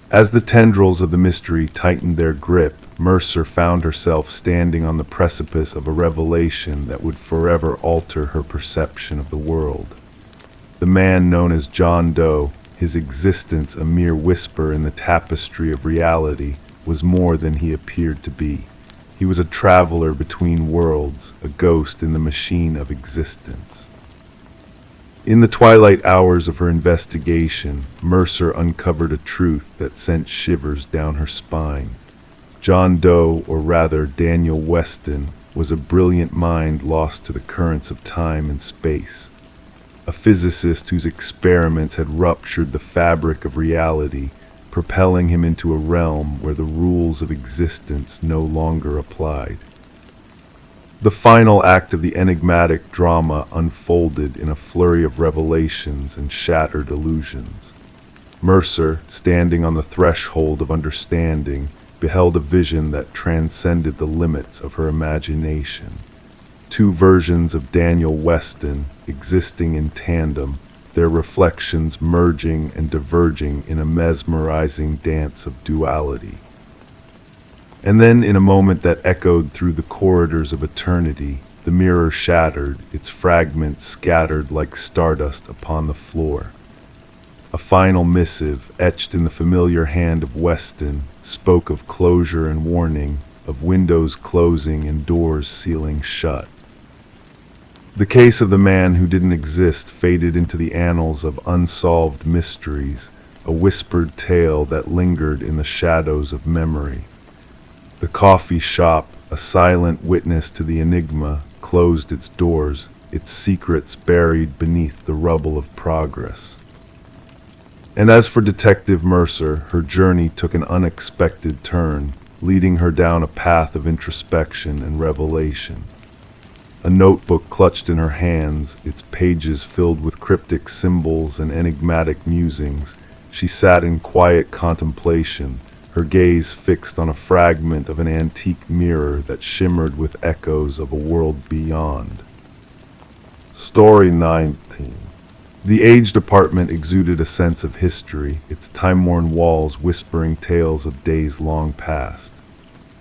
As the tendrils of the mystery tightened their grip, Mercer found herself standing on the precipice of a revelation that would forever alter her perception of the world. The man known as John Doe, his existence a mere whisper in the tapestry of reality, was more than he appeared to be. He was a traveler between worlds, a ghost in the machine of existence. In the twilight hours of her investigation, Mercer uncovered a truth that sent shivers down her spine. John Doe, or rather Daniel Weston, was a brilliant mind lost to the currents of time and space. A physicist whose experiments had ruptured the fabric of reality, propelling him into a realm where the rules of existence no longer applied. The final act of the enigmatic drama unfolded in a flurry of revelations and shattered illusions. Mercer, standing on the threshold of understanding, beheld a vision that transcended the limits of her imagination. Two versions of Daniel Weston existing in tandem, their reflections merging and diverging in a mesmerizing dance of duality. And then, in a moment that echoed through the corridors of eternity, the mirror shattered, its fragments scattered like stardust upon the floor. A final missive, etched in the familiar hand of Weston, spoke of closure and warning, of windows closing and doors sealing shut. The case of the man who didn't exist faded into the annals of unsolved mysteries, a whispered tale that lingered in the shadows of memory. The coffee shop, a silent witness to the enigma, closed its doors, its secrets buried beneath the rubble of progress. And as for Detective Mercer, her journey took an unexpected turn, leading her down a path of introspection and revelation. A notebook clutched in her hands, its pages filled with cryptic symbols and enigmatic musings, she sat in quiet contemplation, her gaze fixed on a fragment of an antique mirror that shimmered with echoes of a world beyond. Story 19. The aged apartment exuded a sense of history, its time-worn walls whispering tales of days long past.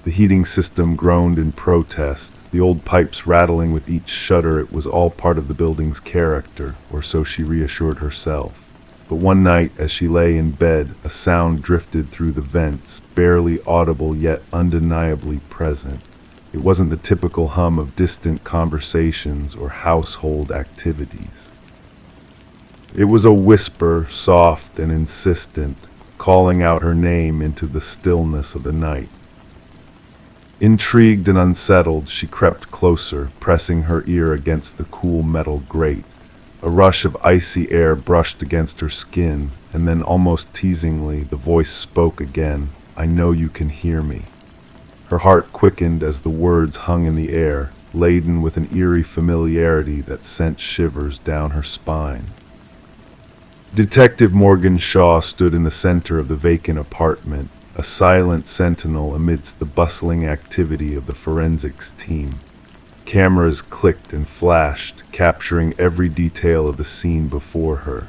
The heating system groaned in protest, the old pipes rattling with each shudder. It was all part of the building's character, or so she reassured herself. But one night, as she lay in bed, a sound drifted through the vents, barely audible yet undeniably present. It wasn't the typical hum of distant conversations or household activities. It was a whisper, soft and insistent, calling out her name into the stillness of the night. Intrigued and unsettled, she crept closer, pressing her ear against the cool metal grate. A rush of icy air brushed against her skin, and then almost teasingly, the voice spoke again, "I know you can hear me." Her heart quickened as the words hung in the air, laden with an eerie familiarity that sent shivers down her spine. Detective Morgan Shaw stood in the center of the vacant apartment, a silent sentinel amidst the bustling activity of the forensics team. Cameras clicked and flashed, capturing every detail of the scene before her.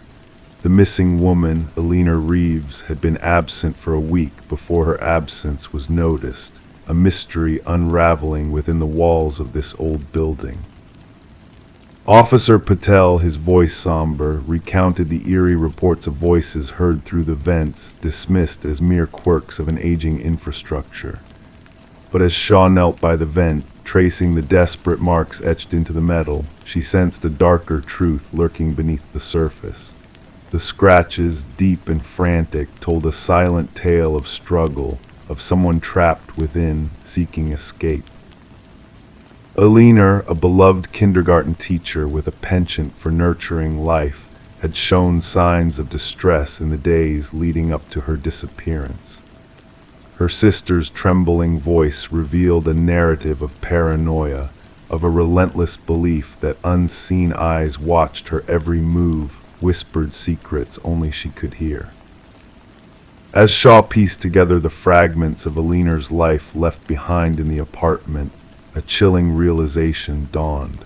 The missing woman, Alina Reeves, had been absent for a week before her absence was noticed, a mystery unraveling within the walls of this old building. Officer Patel, his voice somber, recounted the eerie reports of voices heard through the vents, dismissed as mere quirks of an aging infrastructure. But as Shaw knelt by the vent, tracing the desperate marks etched into the metal, she sensed a darker truth lurking beneath the surface. The scratches, deep and frantic, told a silent tale of struggle, of someone trapped within, seeking escape. Alina, a beloved kindergarten teacher with a penchant for nurturing life, had shown signs of distress in the days leading up to her disappearance. Her sister's trembling voice revealed a narrative of paranoia, of a relentless belief that unseen eyes watched her every move, whispered secrets only she could hear. As Shaw pieced together the fragments of Alina's life left behind in the apartment, a chilling realization dawned.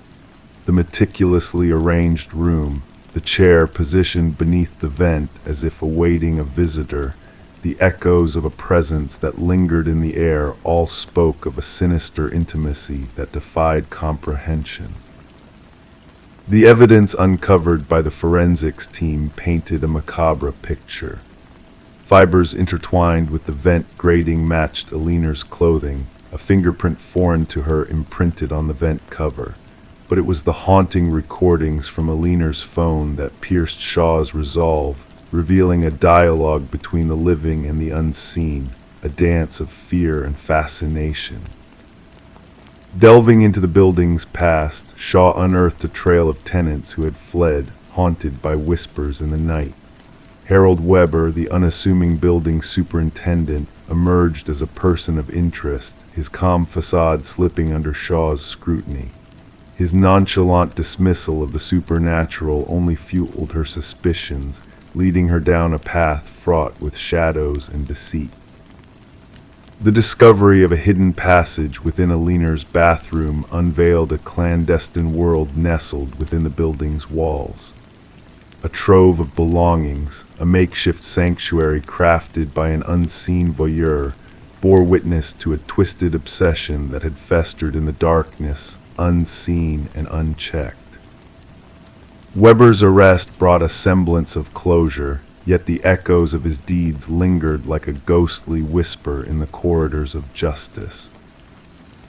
The meticulously arranged room, the chair positioned beneath the vent as if awaiting a visitor, the echoes of a presence that lingered in the air all spoke of a sinister intimacy that defied comprehension. The evidence uncovered by the forensics team painted a macabre picture. Fibers intertwined with the vent grating matched Alina's clothing, a fingerprint foreign to her imprinted on the vent cover. But it was the haunting recordings from Alina's phone that pierced Shaw's resolve, revealing a dialogue between the living and the unseen, a dance of fear and fascination. Delving into the building's past, Shaw unearthed a trail of tenants who had fled, haunted by whispers in the night. Harold Weber, the unassuming building superintendent, emerged as a person of interest, his calm facade slipping under Shaw's scrutiny. His nonchalant dismissal of the supernatural only fueled her suspicions, leading her down a path fraught with shadows and deceit. The discovery of a hidden passage within Alina's bathroom unveiled a clandestine world nestled within the building's walls. A trove of belongings, a makeshift sanctuary crafted by an unseen voyeur, bore witness to a twisted obsession that had festered in the darkness, unseen and unchecked. Weber's arrest brought a semblance of closure, yet the echoes of his deeds lingered like a ghostly whisper in the corridors of justice.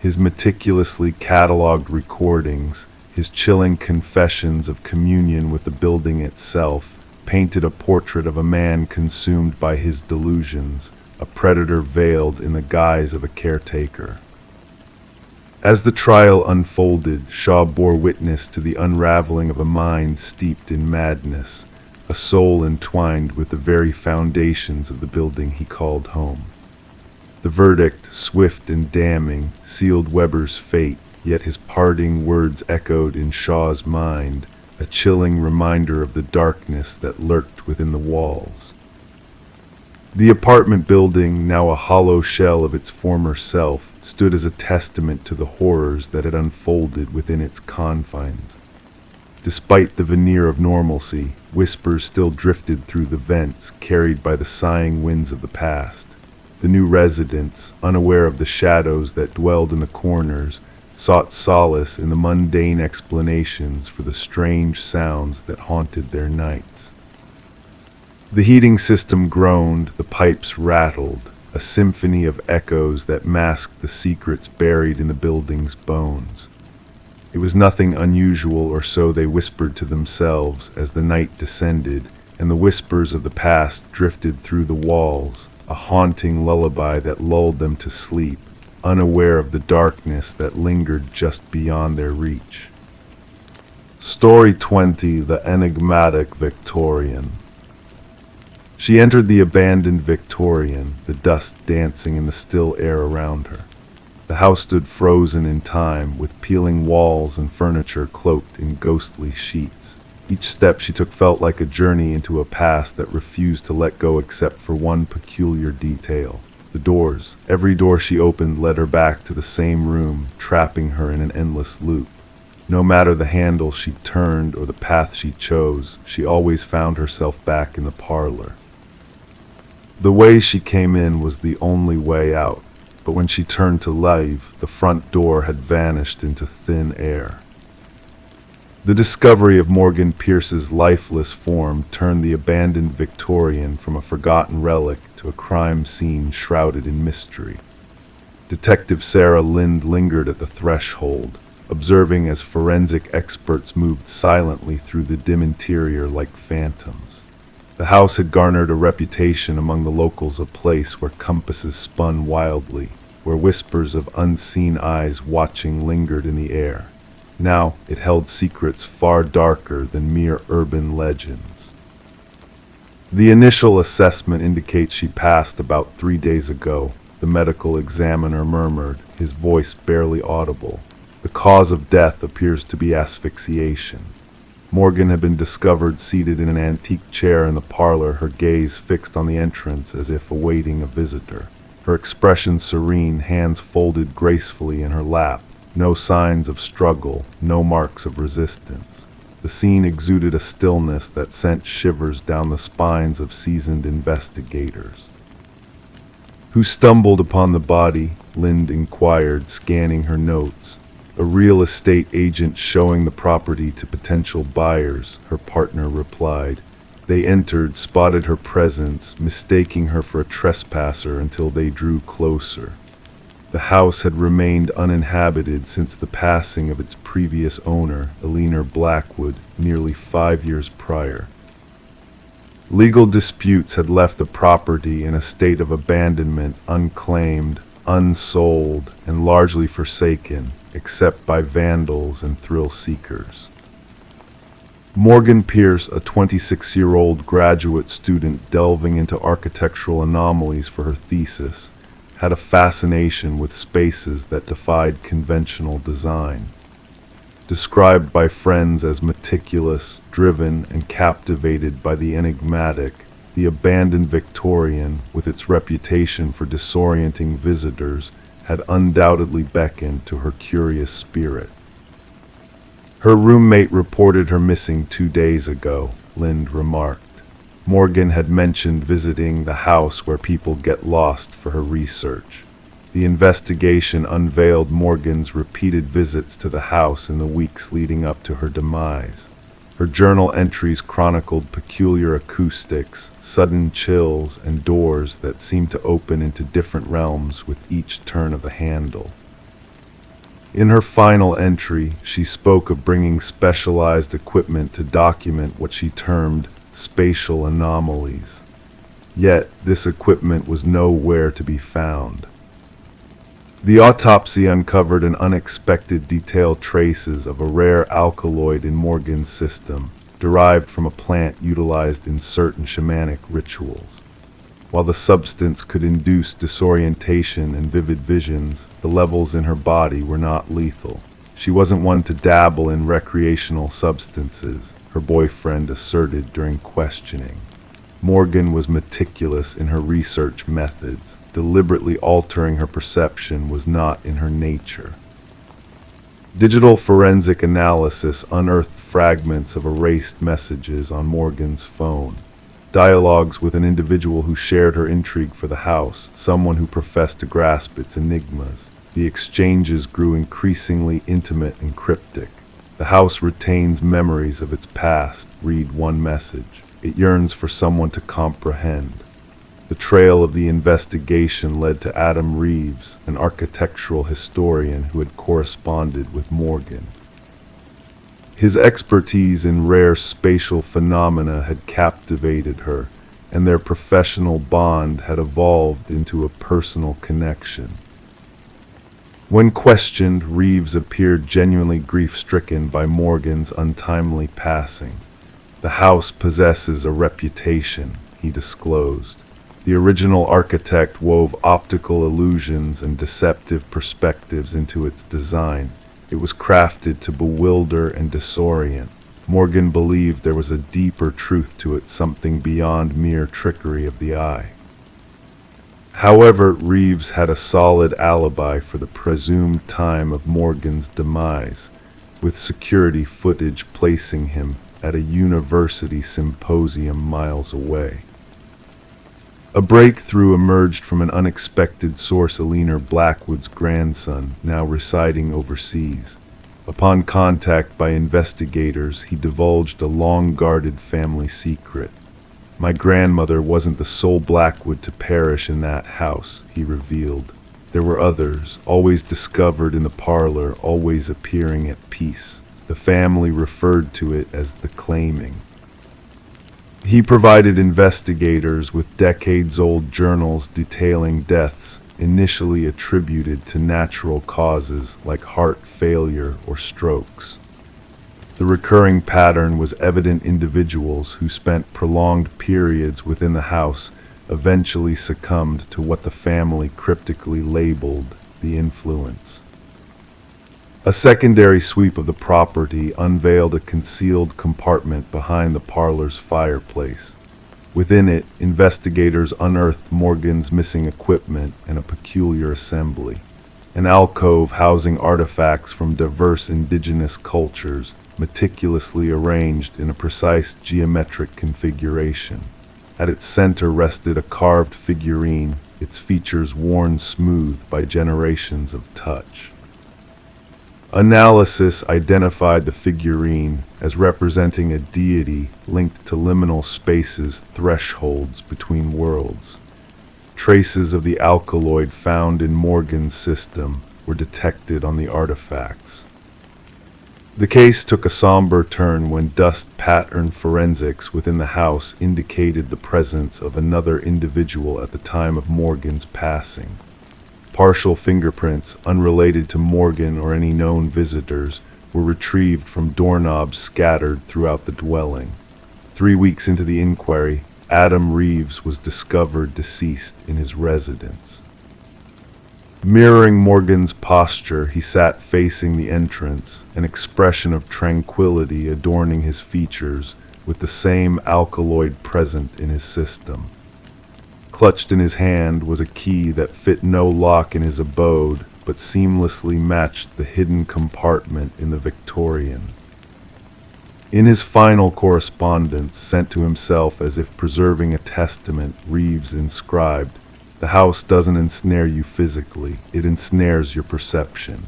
His meticulously catalogued recordings, his chilling confessions of communion with the building itself, painted a portrait of a man consumed by his delusions, a predator veiled in the guise of a caretaker. As the trial unfolded, Shaw bore witness to the unraveling of a mind steeped in madness, a soul entwined with the very foundations of the building he called home. The verdict, swift and damning, sealed Weber's fate, yet his parting words echoed in Shaw's mind, a chilling reminder of the darkness that lurked within the walls. The apartment building, now a hollow shell of its former self, stood as a testament to the horrors that had unfolded within its confines. Despite the veneer of normalcy, whispers still drifted through the vents, carried by the sighing winds of the past. The new residents, unaware of the shadows that dwelled in the corners, sought solace in the mundane explanations for the strange sounds that haunted their nights. The heating system groaned, the pipes rattled, a symphony of echoes that masked the secrets buried in the building's bones. It was nothing unusual, or so they whispered to themselves as the night descended, and the whispers of the past drifted through the walls, a haunting lullaby that lulled them to sleep, unaware of the darkness that lingered just beyond their reach. Story 20: The Enigmatic Victorian. She entered the abandoned Victorian, the dust dancing in the still air around her. The house stood frozen in time, with peeling walls and furniture cloaked in ghostly sheets. Each step she took felt like a journey into a past that refused to let go except for one peculiar detail. The doors. Every door she opened led her back to the same room, trapping her in an endless loop. No matter the handle she turned or the path she chose, she always found herself back in the parlor. The way she came in was the only way out, but when she turned to leave, the front door had vanished into thin air. The discovery of Morgan Pierce's lifeless form turned the abandoned Victorian from a forgotten relic to a crime scene shrouded in mystery. Detective Sarah Lind lingered at the threshold, observing as forensic experts moved silently through the dim interior like phantoms. The house had garnered a reputation among the locals, a place where compasses spun wildly, where whispers of unseen eyes watching lingered in the air. Now it held secrets far darker than mere urban legends. The initial assessment indicates she passed about 3 days ago, the medical examiner murmured, his voice barely audible. The cause of death appears to be asphyxiation. Morgan had been discovered seated in an antique chair in the parlor, her gaze fixed on the entrance as if awaiting a visitor. Her expression serene, hands folded gracefully in her lap. No signs of struggle, no marks of resistance. The scene exuded a stillness that sent shivers down the spines of seasoned investigators. "Who stumbled upon the body?" Lind inquired, scanning her notes. "A real estate agent showing the property to potential buyers," her partner replied. They entered, spotted her presence, mistaking her for a trespasser until they drew closer. The house had remained uninhabited since the passing of its previous owner, Eleanor Blackwood, nearly 5 years prior. Legal disputes had left the property in a state of abandonment, unclaimed, unsold, and largely forsaken, except by vandals and thrill seekers. Morgan Pierce, a 26-year-old graduate student delving into architectural anomalies for her thesis, had a fascination with spaces that defied conventional design. Described by friends as meticulous, driven, and captivated by the enigmatic, the abandoned Victorian, with its reputation for disorienting visitors, had undoubtedly beckoned to her curious spirit. Her roommate reported her missing 2 days ago, Lind remarked. Morgan had mentioned visiting the house where people get lost for her research. The investigation unveiled Morgan's repeated visits to the house in the weeks leading up to her demise. Her journal entries chronicled peculiar acoustics, sudden chills, and doors that seemed to open into different realms with each turn of the handle. In her final entry, she spoke of bringing specialized equipment to document what she termed spatial anomalies. Yet, this equipment was nowhere to be found. The autopsy uncovered an unexpected detailed traces of a rare alkaloid in Morgan's system, derived from a plant utilized in certain shamanic rituals. While the substance could induce disorientation and vivid visions, the levels in her body were not lethal. She wasn't one to dabble in recreational substances, her boyfriend asserted during questioning. Morgan was meticulous in her research methods. Deliberately altering her perception was not in her nature. Digital forensic analysis unearthed fragments of erased messages on Morgan's phone. Dialogues with an individual who shared her intrigue for the house, someone who professed to grasp its enigmas. The exchanges grew increasingly intimate and cryptic. The house retains memories of its past, read one message. It yearns for someone to comprehend. The trail of the investigation led to Adam Reeves, an architectural historian who had corresponded with Morgan. His expertise in rare spatial phenomena had captivated her, and their professional bond had evolved into a personal connection. When questioned, Reeves appeared genuinely grief-stricken by Morgan's untimely passing. "The house possesses a reputation," he disclosed. The original architect wove optical illusions and deceptive perspectives into its design. It was crafted to bewilder and disorient. Morgan believed there was a deeper truth to it, something beyond mere trickery of the eye. However, Reeves had a solid alibi for the presumed time of Morgan's demise, with security footage placing him at a university symposium miles away. A breakthrough emerged from an unexpected source: Alina Blackwood's grandson, now residing overseas. Upon contact by investigators, he divulged a long-guarded family secret. "My grandmother wasn't the sole Blackwood to perish in that house," he revealed. "There were others, always discovered in the parlor, always appearing at peace. The family referred to it as the claiming." He provided investigators with decades-old journals detailing deaths initially attributed to natural causes like heart failure or strokes. The recurring pattern was evident: individuals who spent prolonged periods within the house eventually succumbed to what the family cryptically labeled the influence. A secondary sweep of the property unveiled a concealed compartment behind the parlor's fireplace. Within it, investigators unearthed Morgan's missing equipment and a peculiar assembly. An alcove housing artifacts from diverse indigenous cultures, meticulously arranged in a precise geometric configuration. At its center rested a carved figurine, its features worn smooth by generations of touch. Analysis identified the figurine as representing a deity linked to liminal spaces, thresholds between worlds. Traces of the alkaloid found in Morgan's system were detected on the artifacts. The case took a somber turn when dust pattern forensics within the house indicated the presence of another individual at the time of Morgan's passing. Partial fingerprints, unrelated to Morgan or any known visitors, were retrieved from doorknobs scattered throughout the dwelling. 3 weeks into the inquiry, Adam Reeves was discovered deceased in his residence. Mirroring Morgan's posture, he sat facing the entrance, an expression of tranquility adorning his features, with the same alkaloid present in his system. Clutched in his hand was a key that fit no lock in his abode, but seamlessly matched the hidden compartment in the Victorian. In his final correspondence, sent to himself as if preserving a testament, Reeves inscribed, "The house doesn't ensnare you physically, it ensnares your perception.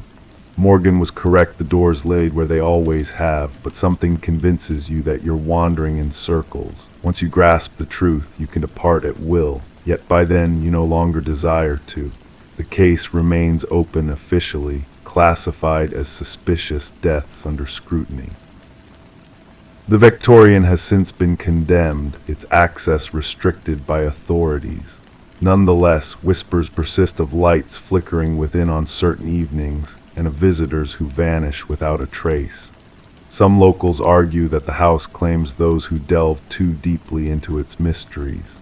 Morgan was correct, the doors laid where they always have, but something convinces you that you're wandering in circles. Once you grasp the truth, you can depart at will, yet by then you no longer desire to. The case remains open officially, classified as suspicious deaths under scrutiny." The Victorian has since been condemned, its access restricted by authorities. Nonetheless, whispers persist of lights flickering within on certain evenings, and of visitors who vanish without a trace. Some locals argue that the house claims those who delve too deeply into its mysteries.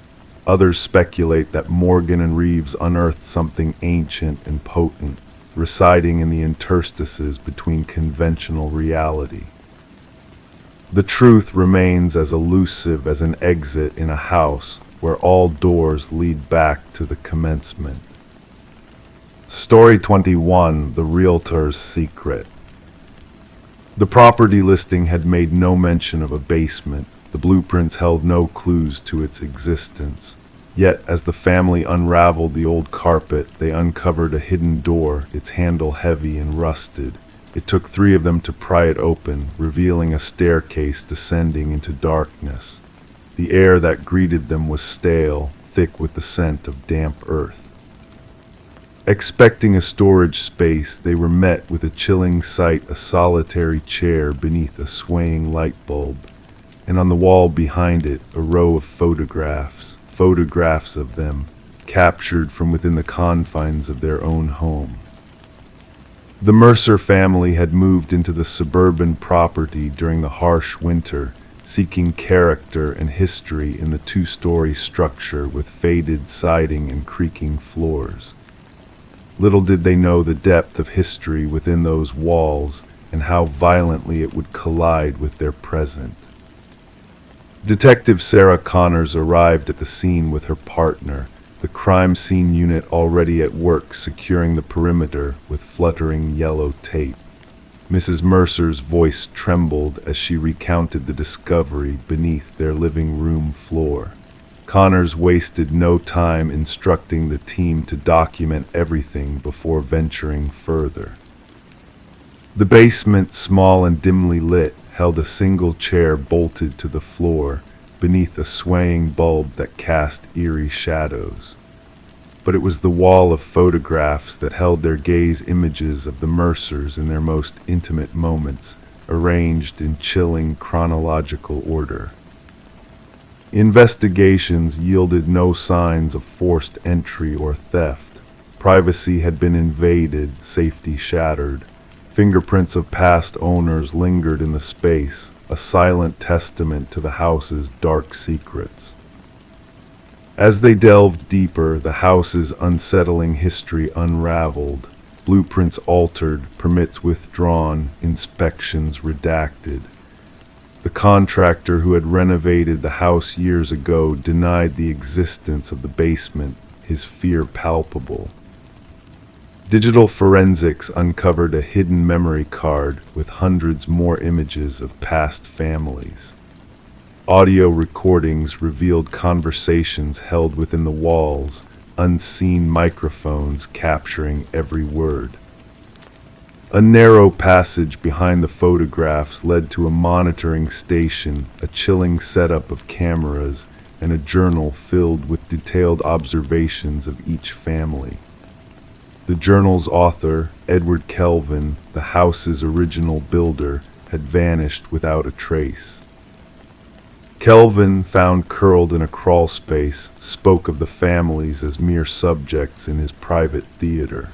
Others speculate that Morgan and Reeves unearthed something ancient and potent, residing in the interstices between conventional reality. The truth remains as elusive as an exit in a house where all doors lead back to the commencement. Story 21: The Realtor's Secret. The property listing had made no mention of a basement. The blueprints held no clues to its existence. Yet, as the family unraveled the old carpet, they uncovered a hidden door, its handle heavy and rusted. It took 3 of them to pry it open, revealing a staircase descending into darkness. The air that greeted them was stale, thick with the scent of damp earth. Expecting a storage space, they were met with a chilling sight: a solitary chair beneath a swaying light bulb, and on the wall behind it, a row of photographs of them, captured from within the confines of their own home. The Mercer family had moved into the suburban property during the harsh winter, seeking character and history in the two-story structure with faded siding and creaking floors. Little did they know the depth of history within those walls and how violently it would collide with their present. Detective Sarah Connors arrived at the scene with her partner, the crime scene unit already at work securing the perimeter with fluttering yellow tape. Mrs. Mercer's voice trembled as she recounted the discovery beneath their living room floor. Connors wasted no time instructing the team to document everything before venturing further. The basement, small and dimly lit, held a single chair bolted to the floor beneath a swaying bulb that cast eerie shadows. But it was the wall of photographs that held their gaze: images of the Mercers in their most intimate moments, arranged in chilling chronological order. Investigations yielded no signs of forced entry or theft. Privacy had been invaded, safety shattered. Fingerprints of past owners lingered in the space, a silent testament to the house's dark secrets. As they delved deeper, the house's unsettling history unraveled. Blueprints altered, permits withdrawn, inspections redacted. The contractor who had renovated the house years ago denied the existence of the basement, his fear palpable. Digital forensics uncovered a hidden memory card with hundreds more images of past families. Audio recordings revealed conversations held within the walls, unseen microphones capturing every word. A narrow passage behind the photographs led to a monitoring station, a chilling setup of cameras, and a journal filled with detailed observations of each family. The journal's author, Edward Kelvin, the house's original builder, had vanished without a trace. Kelvin, found curled in a crawl space, spoke of the families as mere subjects in his private theater.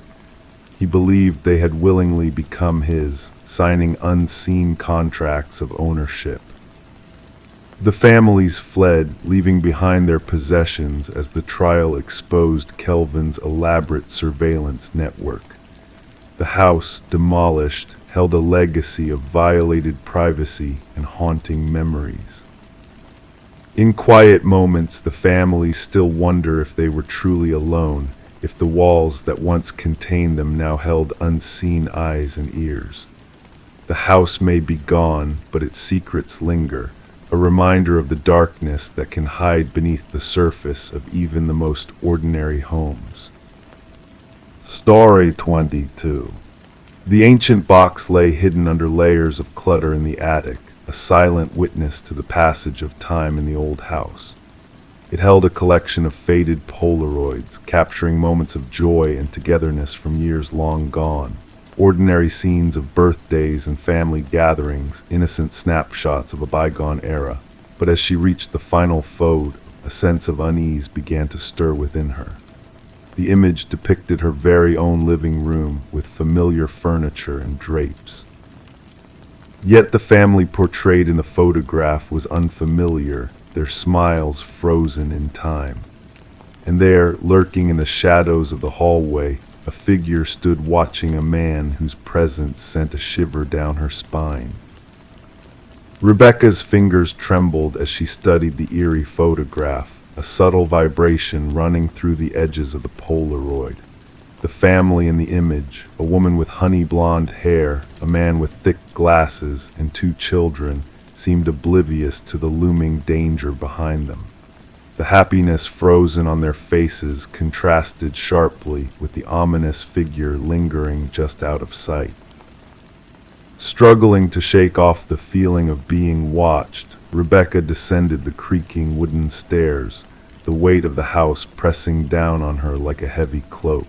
He believed they had willingly become his, signing unseen contracts of ownership. The families fled, leaving behind their possessions as the trial exposed Kelvin's elaborate surveillance network. The house, demolished, held a legacy of violated privacy and haunting memories. In quiet moments, the families still wonder if they were truly alone, if the walls that once contained them now held unseen eyes and ears. The house may be gone, but its secrets linger, a reminder of the darkness that can hide beneath the surface of even the most ordinary homes. Story 22. The ancient box lay hidden under layers of clutter in the attic, a silent witness to the passage of time in the old house. It held a collection of faded Polaroids, capturing moments of joy and togetherness from years long gone. Ordinary scenes of birthdays and family gatherings, innocent snapshots of a bygone era. But as she reached the final photo, a sense of unease began to stir within her. The image depicted her very own living room with familiar furniture and drapes. Yet the family portrayed in the photograph was unfamiliar, their smiles frozen in time. And there, lurking in the shadows of the hallway, a figure stood watching a man whose presence sent a shiver down her spine. Rebecca's fingers trembled as she studied the eerie photograph, a subtle vibration running through the edges of the Polaroid. The family in the image, a woman with honey blonde hair, a man with thick glasses, and two children, seemed oblivious to the looming danger behind them. The happiness frozen on their faces contrasted sharply with the ominous figure lingering just out of sight. Struggling to shake off the feeling of being watched, Rebecca descended the creaking wooden stairs, the weight of the house pressing down on her like a heavy cloak.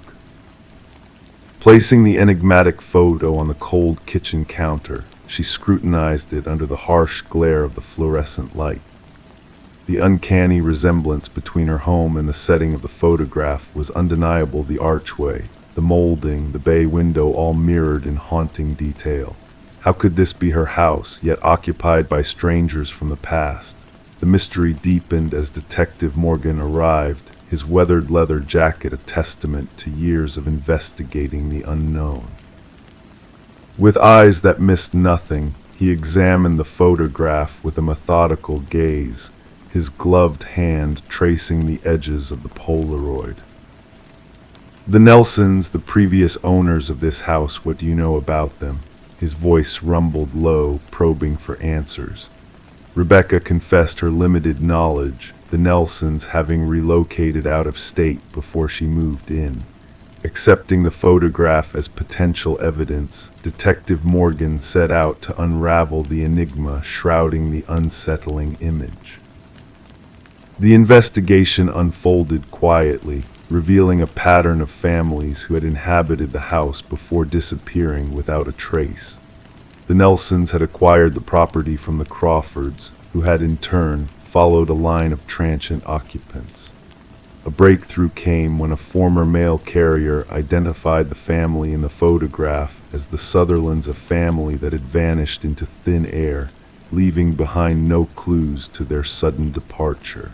Placing the enigmatic photo on the cold kitchen counter, she scrutinized it under the harsh glare of the fluorescent light. The uncanny resemblance between her home and the setting of the photograph was undeniable. The archway, the molding, the bay window all mirrored in haunting detail. How could this be her house, yet occupied by strangers from the past? The mystery deepened as Detective Morgan arrived, his weathered leather jacket a testament to years of investigating the unknown. With eyes that missed nothing, he examined the photograph with a methodical gaze, his gloved hand tracing the edges of the Polaroid. The Nelsons, the previous owners of this house, what do you know about them? His voice rumbled low, probing for answers. Rebecca confessed her limited knowledge, the Nelsons having relocated out of state before she moved in. Accepting the photograph as potential evidence, Detective Morgan set out to unravel the enigma shrouding the unsettling image. The investigation unfolded quietly, revealing a pattern of families who had inhabited the house before disappearing without a trace. The Nelsons had acquired the property from the Crawfords, who had in turn followed a line of transient occupants. A breakthrough came when a former mail carrier identified the family in the photograph as the Sutherlands, a family that had vanished into thin air, leaving behind no clues to their sudden departure.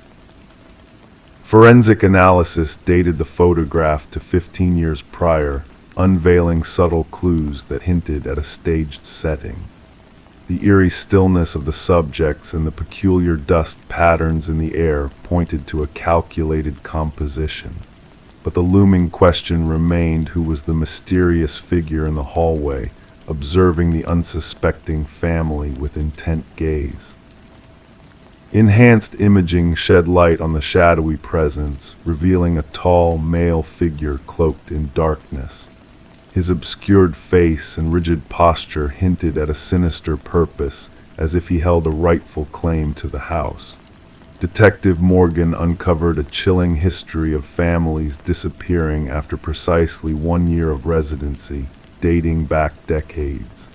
Forensic analysis dated the photograph to 15 years prior, unveiling subtle clues that hinted at a staged setting. The eerie stillness of the subjects and the peculiar dust patterns in the air pointed to a calculated composition. But the looming question remained: who was the mysterious figure in the hallway, observing the unsuspecting family with intent gaze? Enhanced imaging shed light on the shadowy presence, revealing a tall male figure cloaked in darkness. His obscured face and rigid posture hinted at a sinister purpose, as if he held a rightful claim to the house. Detective Morgan uncovered a chilling history of families disappearing after precisely 1 year of residency, dating back decades.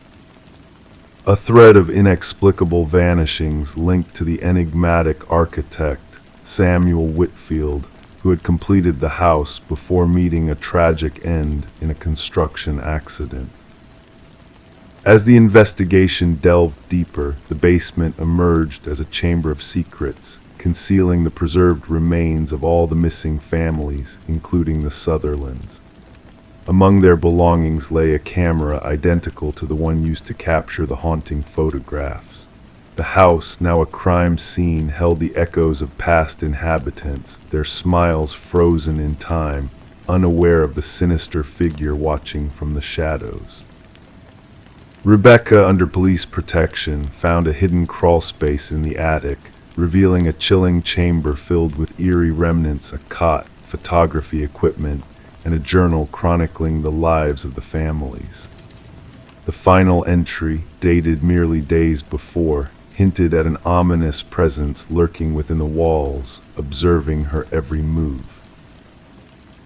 A thread of inexplicable vanishings linked to the enigmatic architect, Samuel Whitfield, who had completed the house before meeting a tragic end in a construction accident. As the investigation delved deeper, the basement emerged as a chamber of secrets, concealing the preserved remains of all the missing families, including the Sutherlands. Among their belongings lay a camera identical to the one used to capture the haunting photographs. The house, now a crime scene, held the echoes of past inhabitants, their smiles frozen in time, unaware of the sinister figure watching from the shadows. Rebecca, under police protection, found a hidden crawlspace in the attic, revealing a chilling chamber filled with eerie remnants, a cot, photography equipment, and a journal chronicling the lives of the families. The final entry, dated merely days before, hinted at an ominous presence lurking within the walls, observing her every move.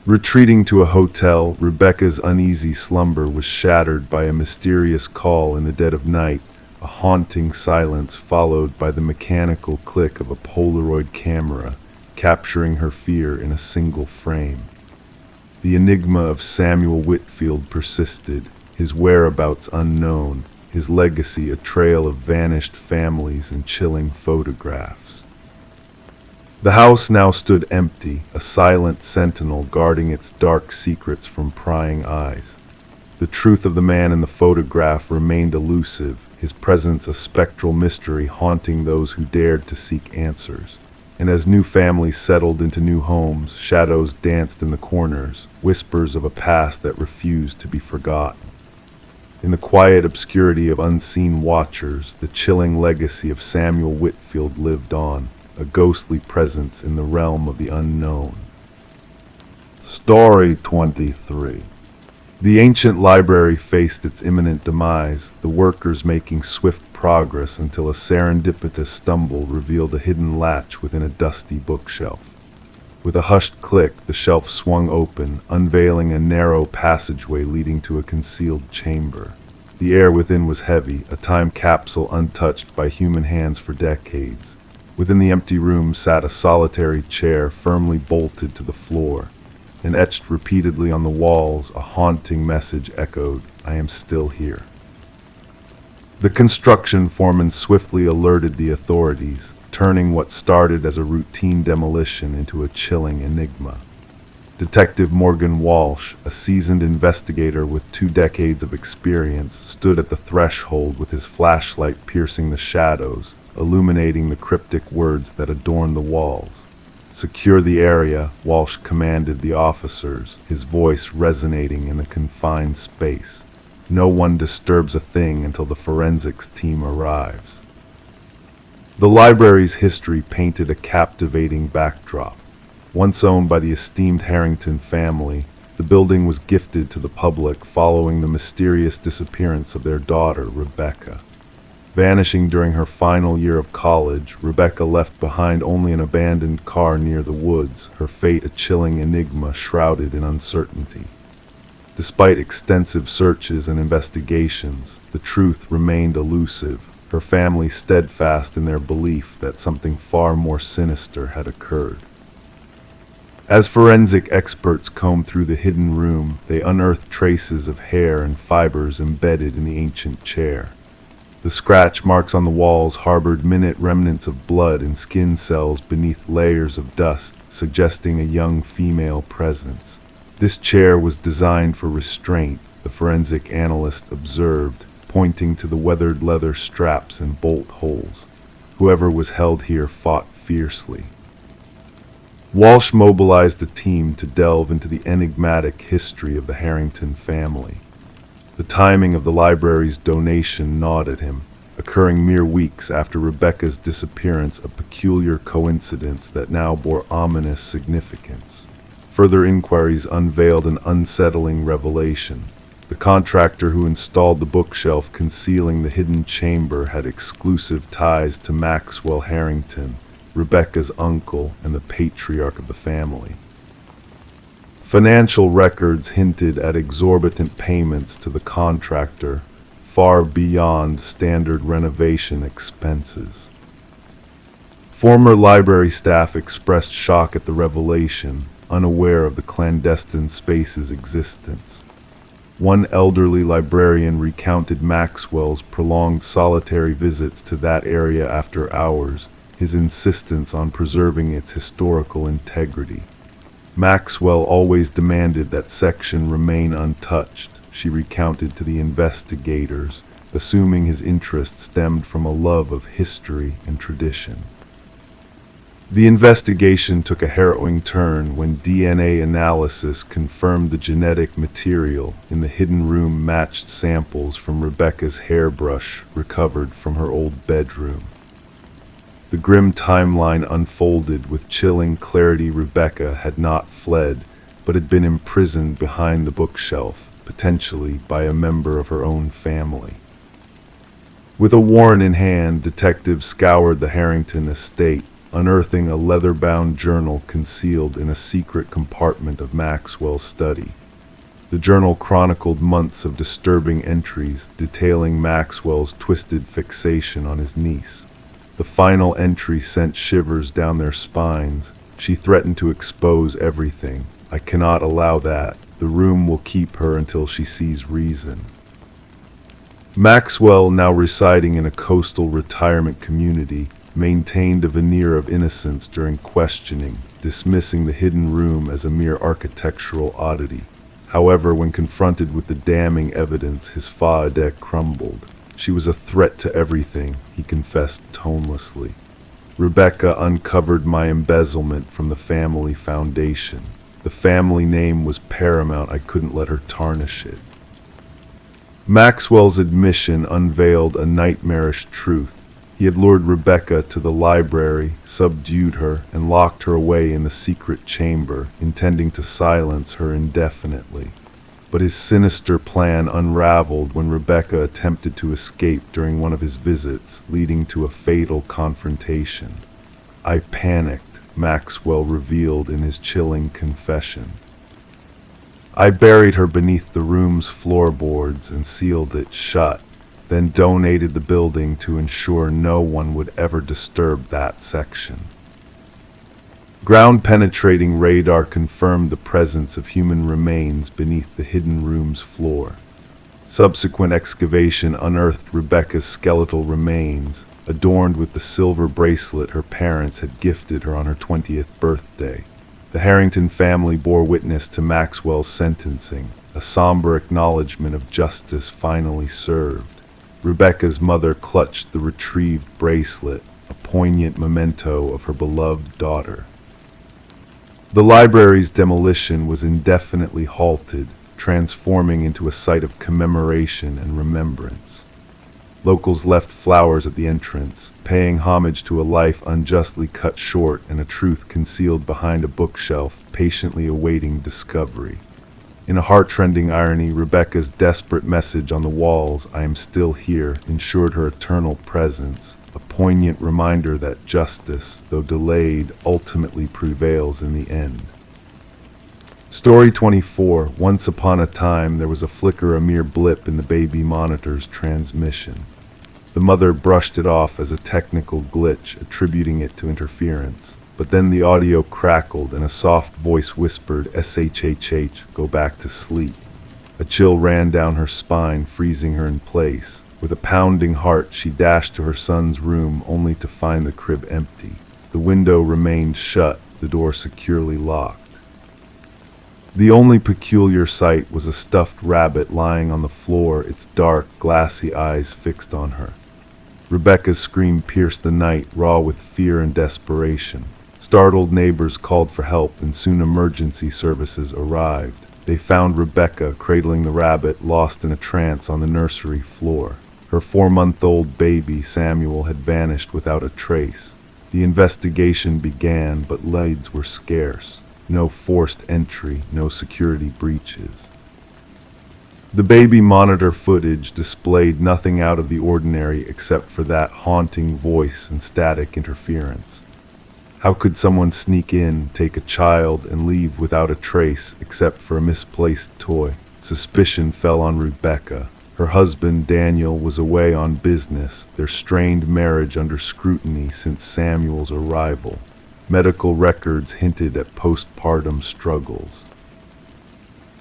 Retreating to a hotel, Rebecca's uneasy slumber was shattered by a mysterious call in the dead of night, a haunting silence followed by the mechanical click of a Polaroid camera, capturing her fear in a single frame. The enigma of Samuel Whitfield persisted, his whereabouts unknown, his legacy a trail of vanished families and chilling photographs. The house now stood empty, a silent sentinel guarding its dark secrets from prying eyes. The truth of the man in the photograph remained elusive, his presence a spectral mystery haunting those who dared to seek answers. And as new families settled into new homes, shadows danced in the corners, whispers of a past that refused to be forgotten. In the quiet obscurity of unseen watchers, the chilling legacy of Samuel Whitfield lived on, a ghostly presence in the realm of the unknown. Story 23. The ancient library faced its imminent demise, the workers making swift progress until a serendipitous stumble revealed a hidden latch within a dusty bookshelf. With a hushed click, the shelf swung open, unveiling a narrow passageway leading to a concealed chamber. The air within was heavy, a time capsule untouched by human hands for decades. Within the empty room sat a solitary chair firmly bolted to the floor, and etched repeatedly on the walls, a haunting message echoed, "I am still here." The construction foreman swiftly alerted the authorities, turning what started as a routine demolition into a chilling enigma. Detective Morgan Walsh, a seasoned investigator with 2 decades of experience, stood at the threshold with his flashlight piercing the shadows, illuminating the cryptic words that adorned the walls. "Secure the area," Walsh commanded the officers, his voice resonating in the confined space. "No one disturbs a thing until the forensics team arrives." The library's history painted a captivating backdrop. Once owned by the esteemed Harrington family, the building was gifted to the public following the mysterious disappearance of their daughter, Rebecca. Vanishing during her final year of college, Rebecca left behind only an abandoned car near the woods, her fate a chilling enigma shrouded in uncertainty. Despite extensive searches and investigations, the truth remained elusive, her family steadfast in their belief that something far more sinister had occurred. As forensic experts combed through the hidden room, they unearthed traces of hair and fibers embedded in the ancient chair. The scratch marks on the walls harbored minute remnants of blood and skin cells beneath layers of dust, suggesting a young female presence. This chair was designed for restraint, the forensic analyst observed, pointing to the weathered leather straps and bolt holes. Whoever was held here fought fiercely. Walsh mobilized a team to delve into the enigmatic history of the Harrington family. The timing of the library's donation gnawed at him, occurring mere weeks after Rebecca's disappearance, a peculiar coincidence that now bore ominous significance. Further inquiries unveiled an unsettling revelation. The contractor who installed the bookshelf concealing the hidden chamber had exclusive ties to Maxwell Harrington, Rebecca's uncle and the patriarch of the family. Financial records hinted at exorbitant payments to the contractor, far beyond standard renovation expenses. Former library staff expressed shock at the revelation, unaware of the clandestine space's existence. One elderly librarian recounted Maxwell's prolonged solitary visits to that area after hours, his insistence on preserving its historical integrity. Maxwell always demanded that section remain untouched, she recounted to the investigators, assuming his interest stemmed from a love of history and tradition. The investigation took a harrowing turn when DNA analysis confirmed the genetic material in the hidden room matched samples from Rebecca's hairbrush recovered from her old bedroom. The grim timeline unfolded with chilling clarity. Rebecca had not fled, but had been imprisoned behind the bookshelf, potentially by a member of her own family. With a warrant in hand, detectives scoured the Harrington estate, unearthing a leather-bound journal concealed in a secret compartment of Maxwell's study. The journal chronicled months of disturbing entries, detailing Maxwell's twisted fixation on his niece. The final entry sent shivers down their spines. She threatened to expose everything. "I cannot allow that. The room will keep her until she sees reason." Maxwell, now residing in a coastal retirement community, maintained a veneer of innocence during questioning, dismissing the hidden room as a mere architectural oddity. However, when confronted with the damning evidence, his fa-deck crumbled. "She was a threat to everything," he confessed tonelessly. "Rebecca uncovered my embezzlement from the family foundation. The family name was paramount. I couldn't let her tarnish it." Maxwell's admission unveiled a nightmarish truth. He had lured Rebecca to the library, subdued her, and locked her away in the secret chamber, intending to silence her indefinitely. But his sinister plan unraveled when Rebecca attempted to escape during one of his visits, leading to a fatal confrontation. "I panicked," Maxwell revealed in his chilling confession. I buried her beneath the room's floorboards and sealed it shut, then donated the building to ensure no one would ever disturb that section. Ground-penetrating radar confirmed the presence of human remains beneath the hidden room's floor. Subsequent excavation unearthed Rebecca's skeletal remains, adorned with the silver bracelet her parents had gifted her on her 20th birthday. The Harrington family bore witness to Maxwell's sentencing, a somber acknowledgement of justice finally served. Rebecca's mother clutched the retrieved bracelet, a poignant memento of her beloved daughter. The library's demolition was indefinitely halted, transforming into a site of commemoration and remembrance. Locals left flowers at the entrance, paying homage to a life unjustly cut short and a truth concealed behind a bookshelf patiently awaiting discovery. In a heart-rending irony, Rebecca's desperate message on the walls, "I am still here," ensured her eternal presence, a poignant reminder that justice, though delayed, ultimately prevails in the end. Story 24. Once upon a time, there was a flicker, a mere blip in the baby monitor's transmission. The mother brushed it off as a technical glitch, attributing it to interference. But then the audio crackled and a soft voice whispered, "SHHH, go back to sleep." A chill ran down her spine, freezing her in place. With a pounding heart, she dashed to her son's room, only to find the crib empty. The window remained shut, the door securely locked. The only peculiar sight was a stuffed rabbit lying on the floor, its dark, glassy eyes fixed on her. Rebecca's scream pierced the night, raw with fear and desperation. Startled neighbors called for help, and soon emergency services arrived. They found Rebecca cradling the rabbit, lost in a trance on the nursery floor. Her 4-month-old baby, Samuel, had vanished without a trace. The investigation began, but leads were scarce. No forced entry, no security breaches. The baby monitor footage displayed nothing out of the ordinary except for that haunting voice and static interference. How could someone sneak in, take a child, and leave without a trace except for a misplaced toy? Suspicion fell on Rebecca. Her husband, Daniel, was away on business, their strained marriage under scrutiny since Samuel's arrival. Medical records hinted at postpartum struggles.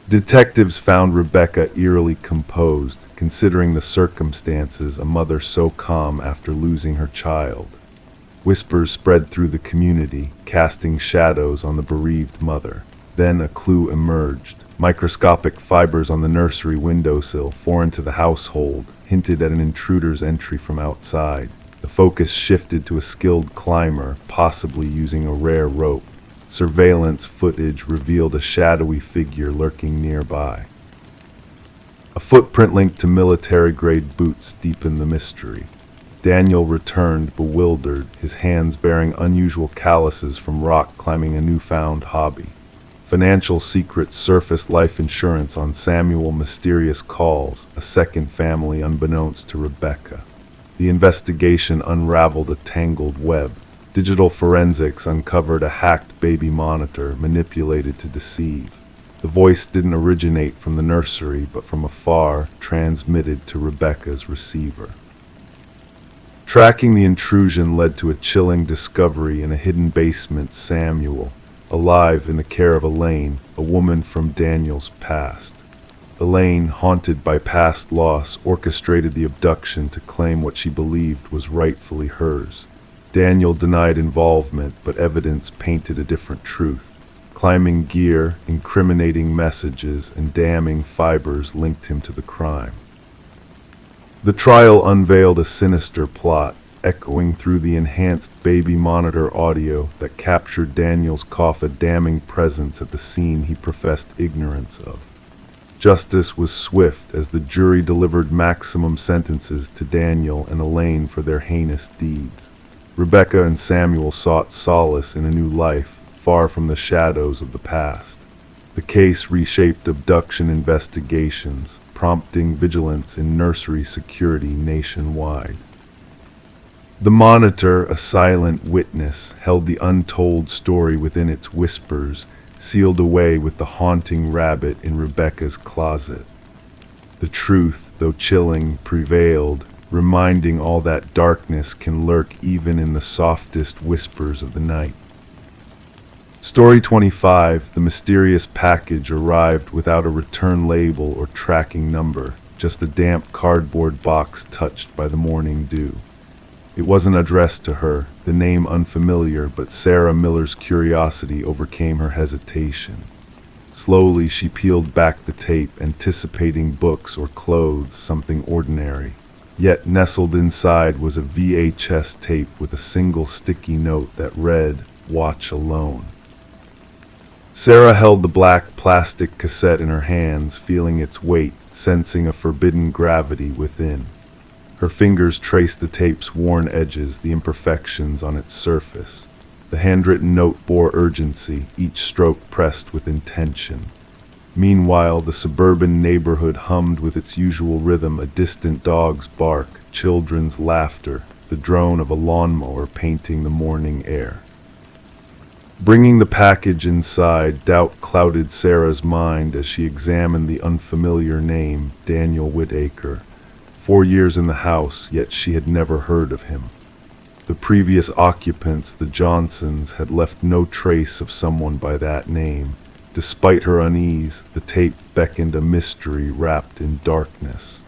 Detectives found Rebecca eerily composed, considering the circumstances, a mother so calm after losing her child. Whispers spread through the community, casting shadows on the bereaved mother. Then a clue emerged. Microscopic fibers on the nursery windowsill, foreign to the household, hinted at an intruder's entry from outside. The focus shifted to a skilled climber, possibly using a rare rope. Surveillance footage revealed a shadowy figure lurking nearby. A footprint linked to military-grade boots deepened the mystery. Daniel returned, bewildered, his hands bearing unusual calluses from rock climbing, a newfound hobby. Financial secrets surfaced, life insurance on Samuel, mysterious calls, a second family unbeknownst to Rebecca. The investigation unraveled a tangled web. Digital forensics uncovered a hacked baby monitor, manipulated to deceive. The voice didn't originate from the nursery, but from afar, transmitted to Rebecca's receiver. Tracking the intrusion led to a chilling discovery in a hidden basement. Samuel, alive in the care of Elaine, a woman from Daniel's past. Elaine, haunted by past loss, orchestrated the abduction to claim what she believed was rightfully hers. Daniel denied involvement, but evidence painted a different truth. Climbing gear, incriminating messages, and damning fibers linked him to the crime. The trial unveiled a sinister plot, echoing through the enhanced baby monitor audio that captured Daniel's cough, a damning presence at the scene he professed ignorance of. Justice was swift as the jury delivered maximum sentences to Daniel and Elaine for their heinous deeds. Rebecca and Samuel sought solace in a new life, far from the shadows of the past. The case reshaped abduction investigations, prompting vigilance in nursery security nationwide. The monitor, a silent witness, held the untold story within its whispers, sealed away with the haunting rabbit in Rebecca's closet. The truth, though chilling, prevailed, reminding all that darkness can lurk even in the softest whispers of the night. Story 25, the mysterious package arrived without a return label or tracking number, just a damp cardboard box touched by the morning dew. It wasn't addressed to her, the name unfamiliar, but Sarah Miller's curiosity overcame her hesitation. Slowly she peeled back the tape, anticipating books or clothes, something ordinary. Yet nestled inside was a VHS tape with a single sticky note that read, "Watch alone." Sarah held the black plastic cassette in her hands, feeling its weight, sensing a forbidden gravity within. Her fingers traced the tape's worn edges, the imperfections on its surface. The handwritten note bore urgency, each stroke pressed with intention. Meanwhile, the suburban neighborhood hummed with its usual rhythm, a distant dog's bark, children's laughter, the drone of a lawnmower painting the morning air. Bringing the package inside, doubt clouded Sarah's mind as she examined the unfamiliar name, Daniel Whitaker. 4 years in the house, yet she had never heard of him. The previous occupants, the Johnsons, had left no trace of someone by that name. Despite her unease, the tape beckoned a mystery wrapped in darkness.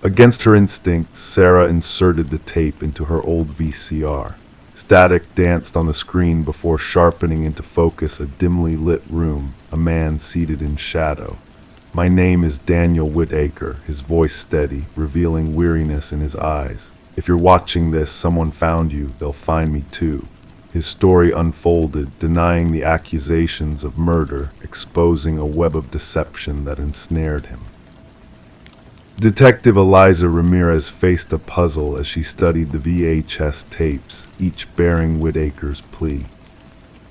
Against her instincts, Sarah inserted the tape into her old VCR. Static danced on the screen before sharpening into focus a dimly lit room, a man seated in shadow. "My name is Daniel Whitaker," his voice steady, revealing weariness in his eyes. "If you're watching this, someone found you, they'll find me too." His story unfolded, denying the accusations of murder, exposing a web of deception that ensnared him. Detective Eliza Ramirez faced a puzzle as she studied the VHS tapes, each bearing Whitaker's plea.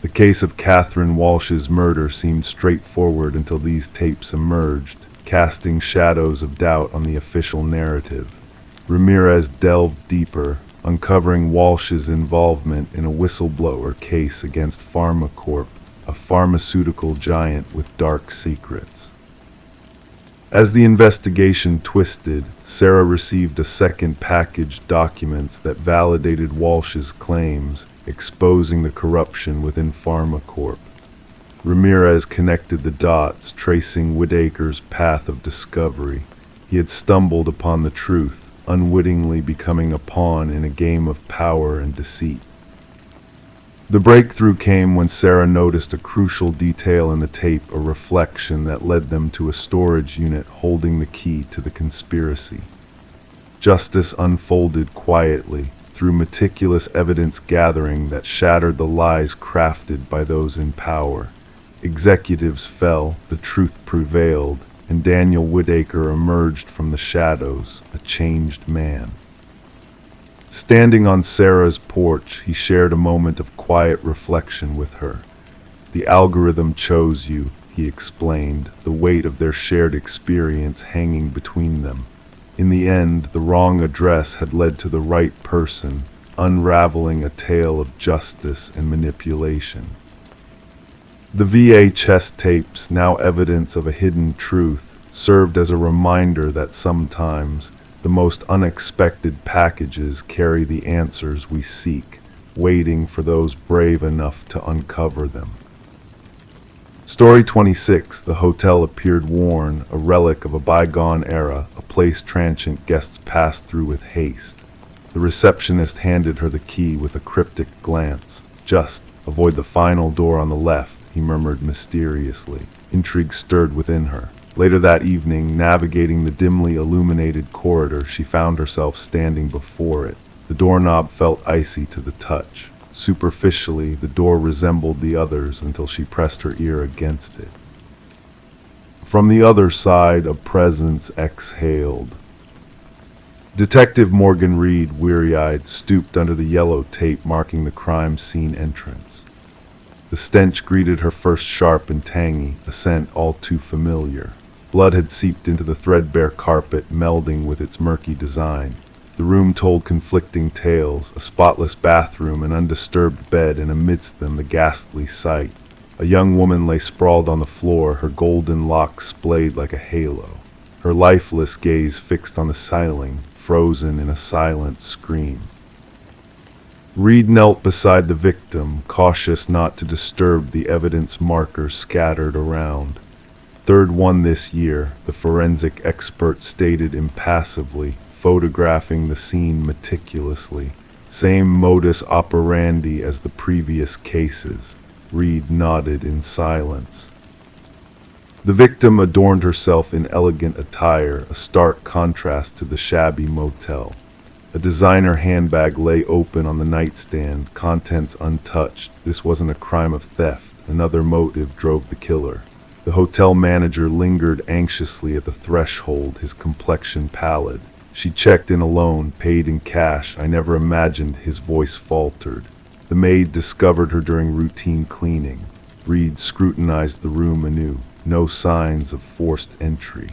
The case of Catherine Walsh's murder seemed straightforward until these tapes emerged, casting shadows of doubt on the official narrative. Ramirez delved deeper, uncovering Walsh's involvement in a whistleblower case against PharmaCorp, a pharmaceutical giant with dark secrets. As the investigation twisted, Sarah received a second package, documents that validated Walsh's claims, exposing the corruption within PharmaCorp. Ramirez connected the dots, tracing Whitaker's path of discovery. He had stumbled upon the truth, unwittingly becoming a pawn in a game of power and deceit. The breakthrough came when Sarah noticed a crucial detail in the tape, a reflection that led them to a storage unit holding the key to the conspiracy. Justice unfolded quietly, through meticulous evidence gathering that shattered the lies crafted by those in power. Executives fell, the truth prevailed, and Daniel Whitaker emerged from the shadows, a changed man. Standing on Sarah's porch, he shared a moment of quiet reflection with her. "The algorithm chose you," he explained, the weight of their shared experience hanging between them. In the end, the wrong address had led to the right person, unraveling a tale of justice and manipulation. The VHS tapes, now evidence of a hidden truth, served as a reminder that sometimes the most unexpected packages carry the answers we seek, waiting for those brave enough to uncover them. Story 26, the hotel appeared worn, a relic of a bygone era, a place transient guests passed through with haste. The receptionist handed her the key with a cryptic glance. "Just avoid the final door on the left," he murmured mysteriously. Intrigue stirred within her. Later that evening, navigating the dimly illuminated corridor, she found herself standing before it. The doorknob felt icy to the touch. Superficially, the door resembled the others until she pressed her ear against it. From the other side, a presence exhaled. Detective Morgan Reed, weary-eyed, stooped under the yellow tape marking the crime scene entrance. The stench greeted her first sharp and tangy, a scent all too familiar. Blood had seeped into the threadbare carpet, melding with its murky design. The room told conflicting tales, a spotless bathroom, an undisturbed bed, and amidst them the ghastly sight. A young woman lay sprawled on the floor, her golden locks splayed like a halo, her lifeless gaze fixed on the ceiling, frozen in a silent scream. Reed knelt beside the victim, cautious not to disturb the evidence markers scattered around. Third one this year, the forensic expert stated impassively, photographing the scene meticulously. Same modus operandi as the previous cases. Reed nodded in silence. The victim adorned herself in elegant attire, a stark contrast to the shabby motel. A designer handbag lay open on the nightstand, contents untouched. This wasn't a crime of theft. Another motive drove the killer. The hotel manager lingered anxiously at the threshold, his complexion pallid. She checked in alone, paid in cash. I never imagined. His voice faltered. The maid discovered her during routine cleaning. Reed scrutinized the room anew. No signs of forced entry.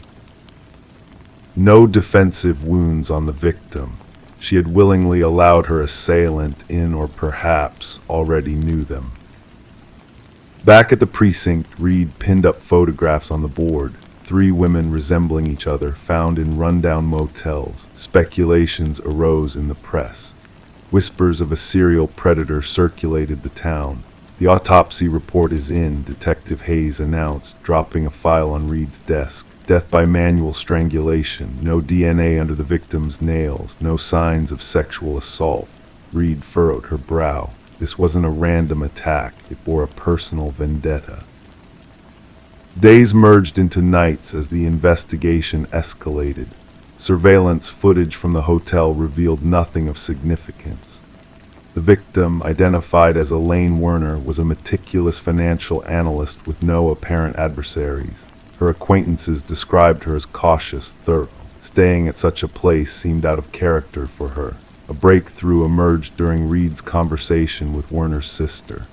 No defensive wounds on the victim. She had willingly allowed her assailant in, or perhaps already knew them. Back at the precinct, Reed pinned up photographs on the board. 3 women resembling each other, found in rundown motels. Speculations arose in the press. Whispers of a serial predator circulated the town. The autopsy report is in, Detective Hayes announced, dropping a file on Reed's desk. Death by manual strangulation. No DNA under the victim's nails. No signs of sexual assault. Reed furrowed her brow. This wasn't a random attack. It bore a personal vendetta. Days merged into nights as the investigation escalated. Surveillance footage from the hotel revealed nothing of significance. The victim, identified as Elaine Werner, was a meticulous financial analyst with no apparent adversaries. Her acquaintances described her as cautious, thorough. Staying at such a place seemed out of character for her. A breakthrough emerged during Reed's conversation with Werner's sister.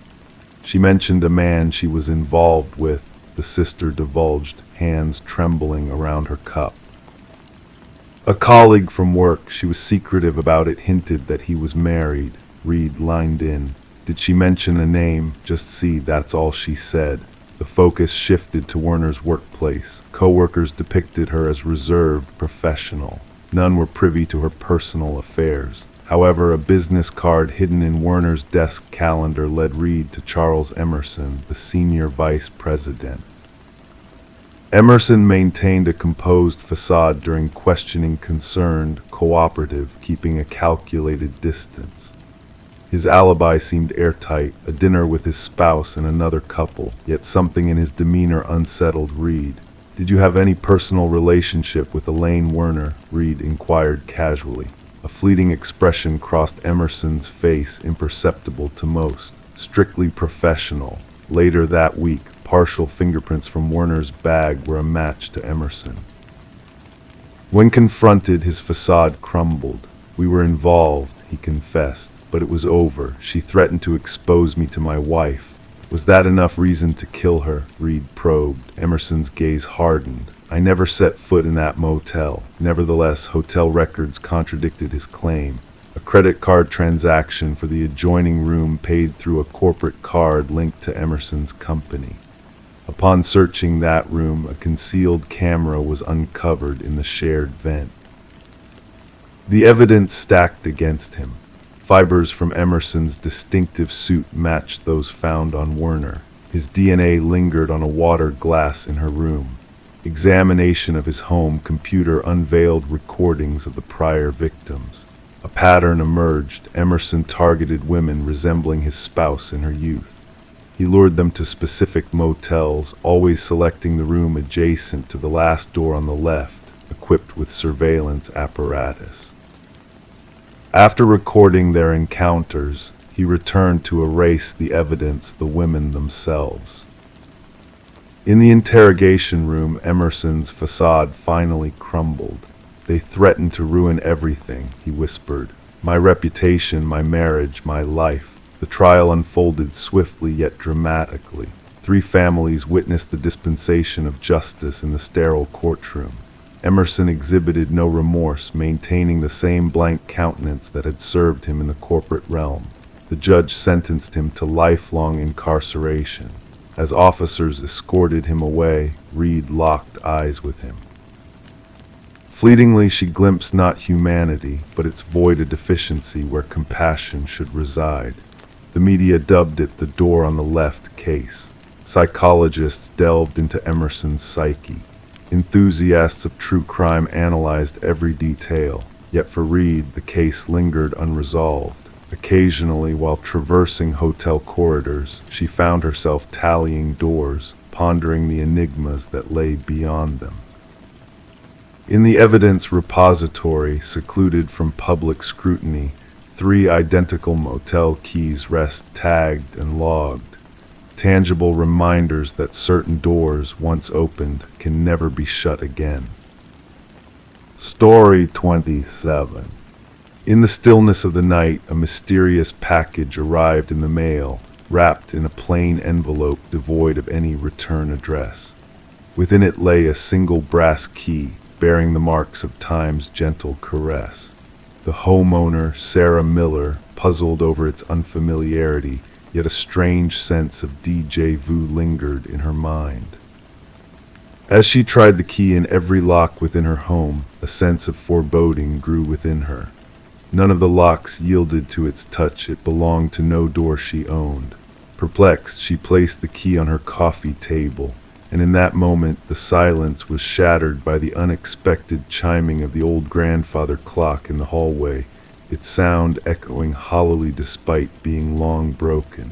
She mentioned a man she was involved with, the sister divulged, hands trembling around her cup. A colleague from work, she was secretive about it, hinted that he was married. Reed lined in. Did she mention a name? Just see, that's all she said. The focus shifted to Werner's workplace. Co-workers depicted her as reserved, professional. None were privy to her personal affairs. However, a business card hidden in Werner's desk calendar led Reed to Charles Emerson, the senior vice president. Emerson maintained a composed facade during questioning, concerned, cooperative, keeping a calculated distance. His alibi seemed airtight, a dinner with his spouse and another couple, yet something in his demeanor unsettled Reed. Did you have any personal relationship with Elaine Werner? Reed inquired casually. A fleeting expression crossed Emerson's face, imperceptible to most. Strictly professional. Later that week, partial fingerprints from Werner's bag were a match to Emerson. When confronted, his facade crumbled. We were involved, he confessed, but it was over. She threatened to expose me to my wife. Was that enough reason to kill her? Reed probed. Emerson's gaze hardened. I never set foot in that motel. Nevertheless, hotel records contradicted his claim. A credit card transaction for the adjoining room paid through a corporate card linked to Emerson's company. Upon searching that room, a concealed camera was uncovered in the shared vent. The evidence stacked against him. Fibers from Emerson's distinctive suit matched those found on Werner. His DNA lingered on a water glass in her room. Examination of his home computer unveiled recordings of the prior victims. A pattern emerged. Emerson targeted women resembling his spouse in her youth. He lured them to specific motels, always selecting the room adjacent to the last door on the left, equipped with surveillance apparatus. After recording their encounters, he returned to erase the evidence, the women themselves. In the interrogation room, Emerson's facade finally crumbled. They threatened to ruin everything, he whispered. My reputation, my marriage, my life. The trial unfolded swiftly yet dramatically. 3 families witnessed the dispensation of justice in the sterile courtroom. Emerson exhibited no remorse, maintaining the same blank countenance that had served him in the corporate realm. The judge sentenced him to lifelong incarceration. As officers escorted him away, Reed locked eyes with him. Fleetingly she glimpsed not humanity, but its void of deficiency where compassion should reside. The media dubbed it the door on the left case. Psychologists delved into Emerson's psyche. Enthusiasts of true crime analyzed every detail, yet for Reed the case lingered unresolved. Occasionally, while traversing hotel corridors, she found herself tallying doors, pondering the enigmas that lay beyond them. In the evidence repository, secluded from public scrutiny, 3 identical motel keys rest tagged and logged, tangible reminders that certain doors, once opened, can never be shut again. Story 27. In the stillness of the night, a mysterious package arrived in the mail, wrapped in a plain envelope devoid of any return address. Within it lay a single brass key, bearing the marks of time's gentle caress. The homeowner, Sarah Miller, puzzled over its unfamiliarity, yet a strange sense of déjà vu lingered in her mind. As she tried the key in every lock within her home, a sense of foreboding grew within her. None of the locks yielded to its touch. It belonged to no door she owned. Perplexed, she placed the key on her coffee table, and in that moment the silence was shattered by the unexpected chiming of the old grandfather clock in the hallway, its sound echoing hollowly despite being long broken.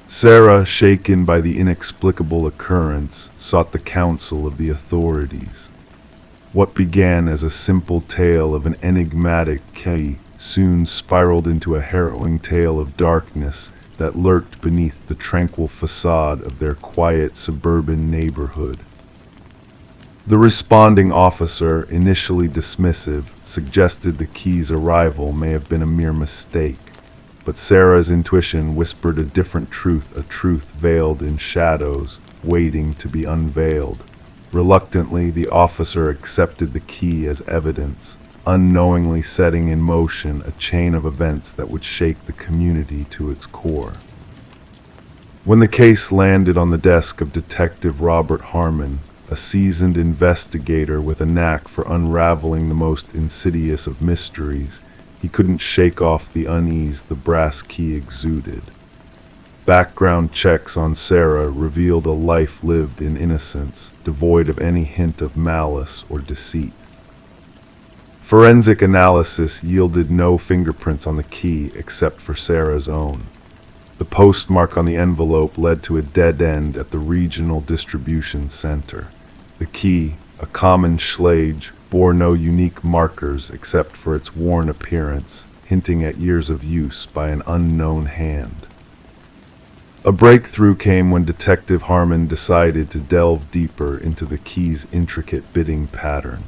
Sarah, shaken by the inexplicable occurrence, sought the counsel of the authorities. What began as a simple tale of an enigmatic key soon spiraled into a harrowing tale of darkness that lurked beneath the tranquil facade of their quiet suburban neighborhood. The responding officer, initially dismissive, suggested the key's arrival may have been a mere mistake, but Sarah's intuition whispered a different truth, a truth veiled in shadows, waiting to be unveiled. Reluctantly, the officer accepted the key as evidence, unknowingly setting in motion a chain of events that would shake the community to its core. When the case landed on the desk of Detective Robert Harmon, a seasoned investigator with a knack for unraveling the most insidious of mysteries, he couldn't shake off the unease the brass key exuded. Background checks on Sarah revealed a life lived in innocence, devoid of any hint of malice or deceit. Forensic analysis yielded no fingerprints on the key except for Sarah's own. The postmark on the envelope led to a dead end at the regional distribution center. The key, a common Schlage, bore no unique markers except for its worn appearance, hinting at years of use by an unknown hand. A breakthrough came when Detective Harmon decided to delve deeper into the key's intricate bidding pattern.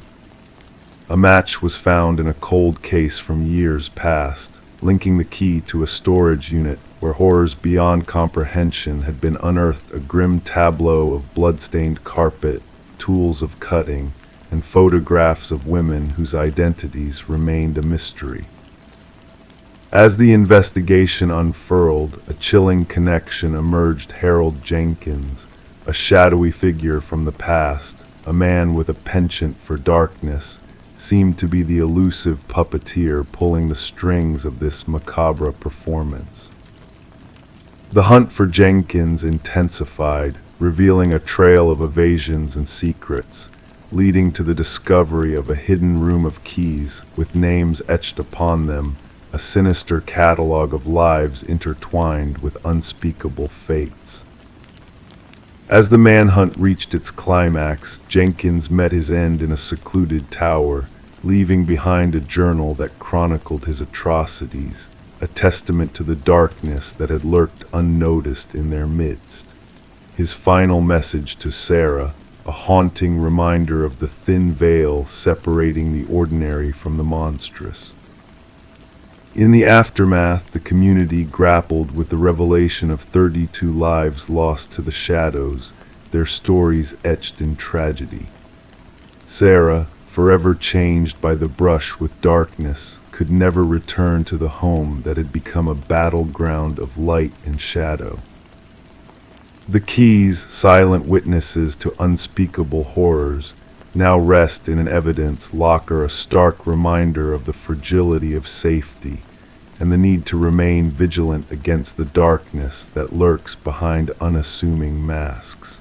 A match was found in a cold case from years past, linking the key to a storage unit where horrors beyond comprehension had been unearthed, a grim tableau of blood-stained carpet, tools of cutting, and photographs of women whose identities remained a mystery. As the investigation unfurled, a chilling connection emerged. Harold Jenkins, a shadowy figure from the past, a man with a penchant for darkness, seemed to be the elusive puppeteer pulling the strings of this macabre performance. The hunt for Jenkins intensified, revealing a trail of evasions and secrets, leading to the discovery of a hidden room of keys with names etched upon them, a sinister catalog of lives intertwined with unspeakable fates. As the manhunt reached its climax, Jenkins met his end in a secluded tower, leaving behind a journal that chronicled his atrocities, a testament to the darkness that had lurked unnoticed in their midst. His final message to Sarah, a haunting reminder of the thin veil separating the ordinary from the monstrous. In the aftermath, the community grappled with the revelation of 32 lives lost to the shadows, their stories etched in tragedy. Sarah, forever changed by the brush with darkness, could never return to the home that had become a battleground of light and shadow. The keys, silent witnesses to unspeakable horrors, now rest in an evidence locker, a stark reminder of the fragility of safety and the need to remain vigilant against the darkness that lurks behind unassuming masks.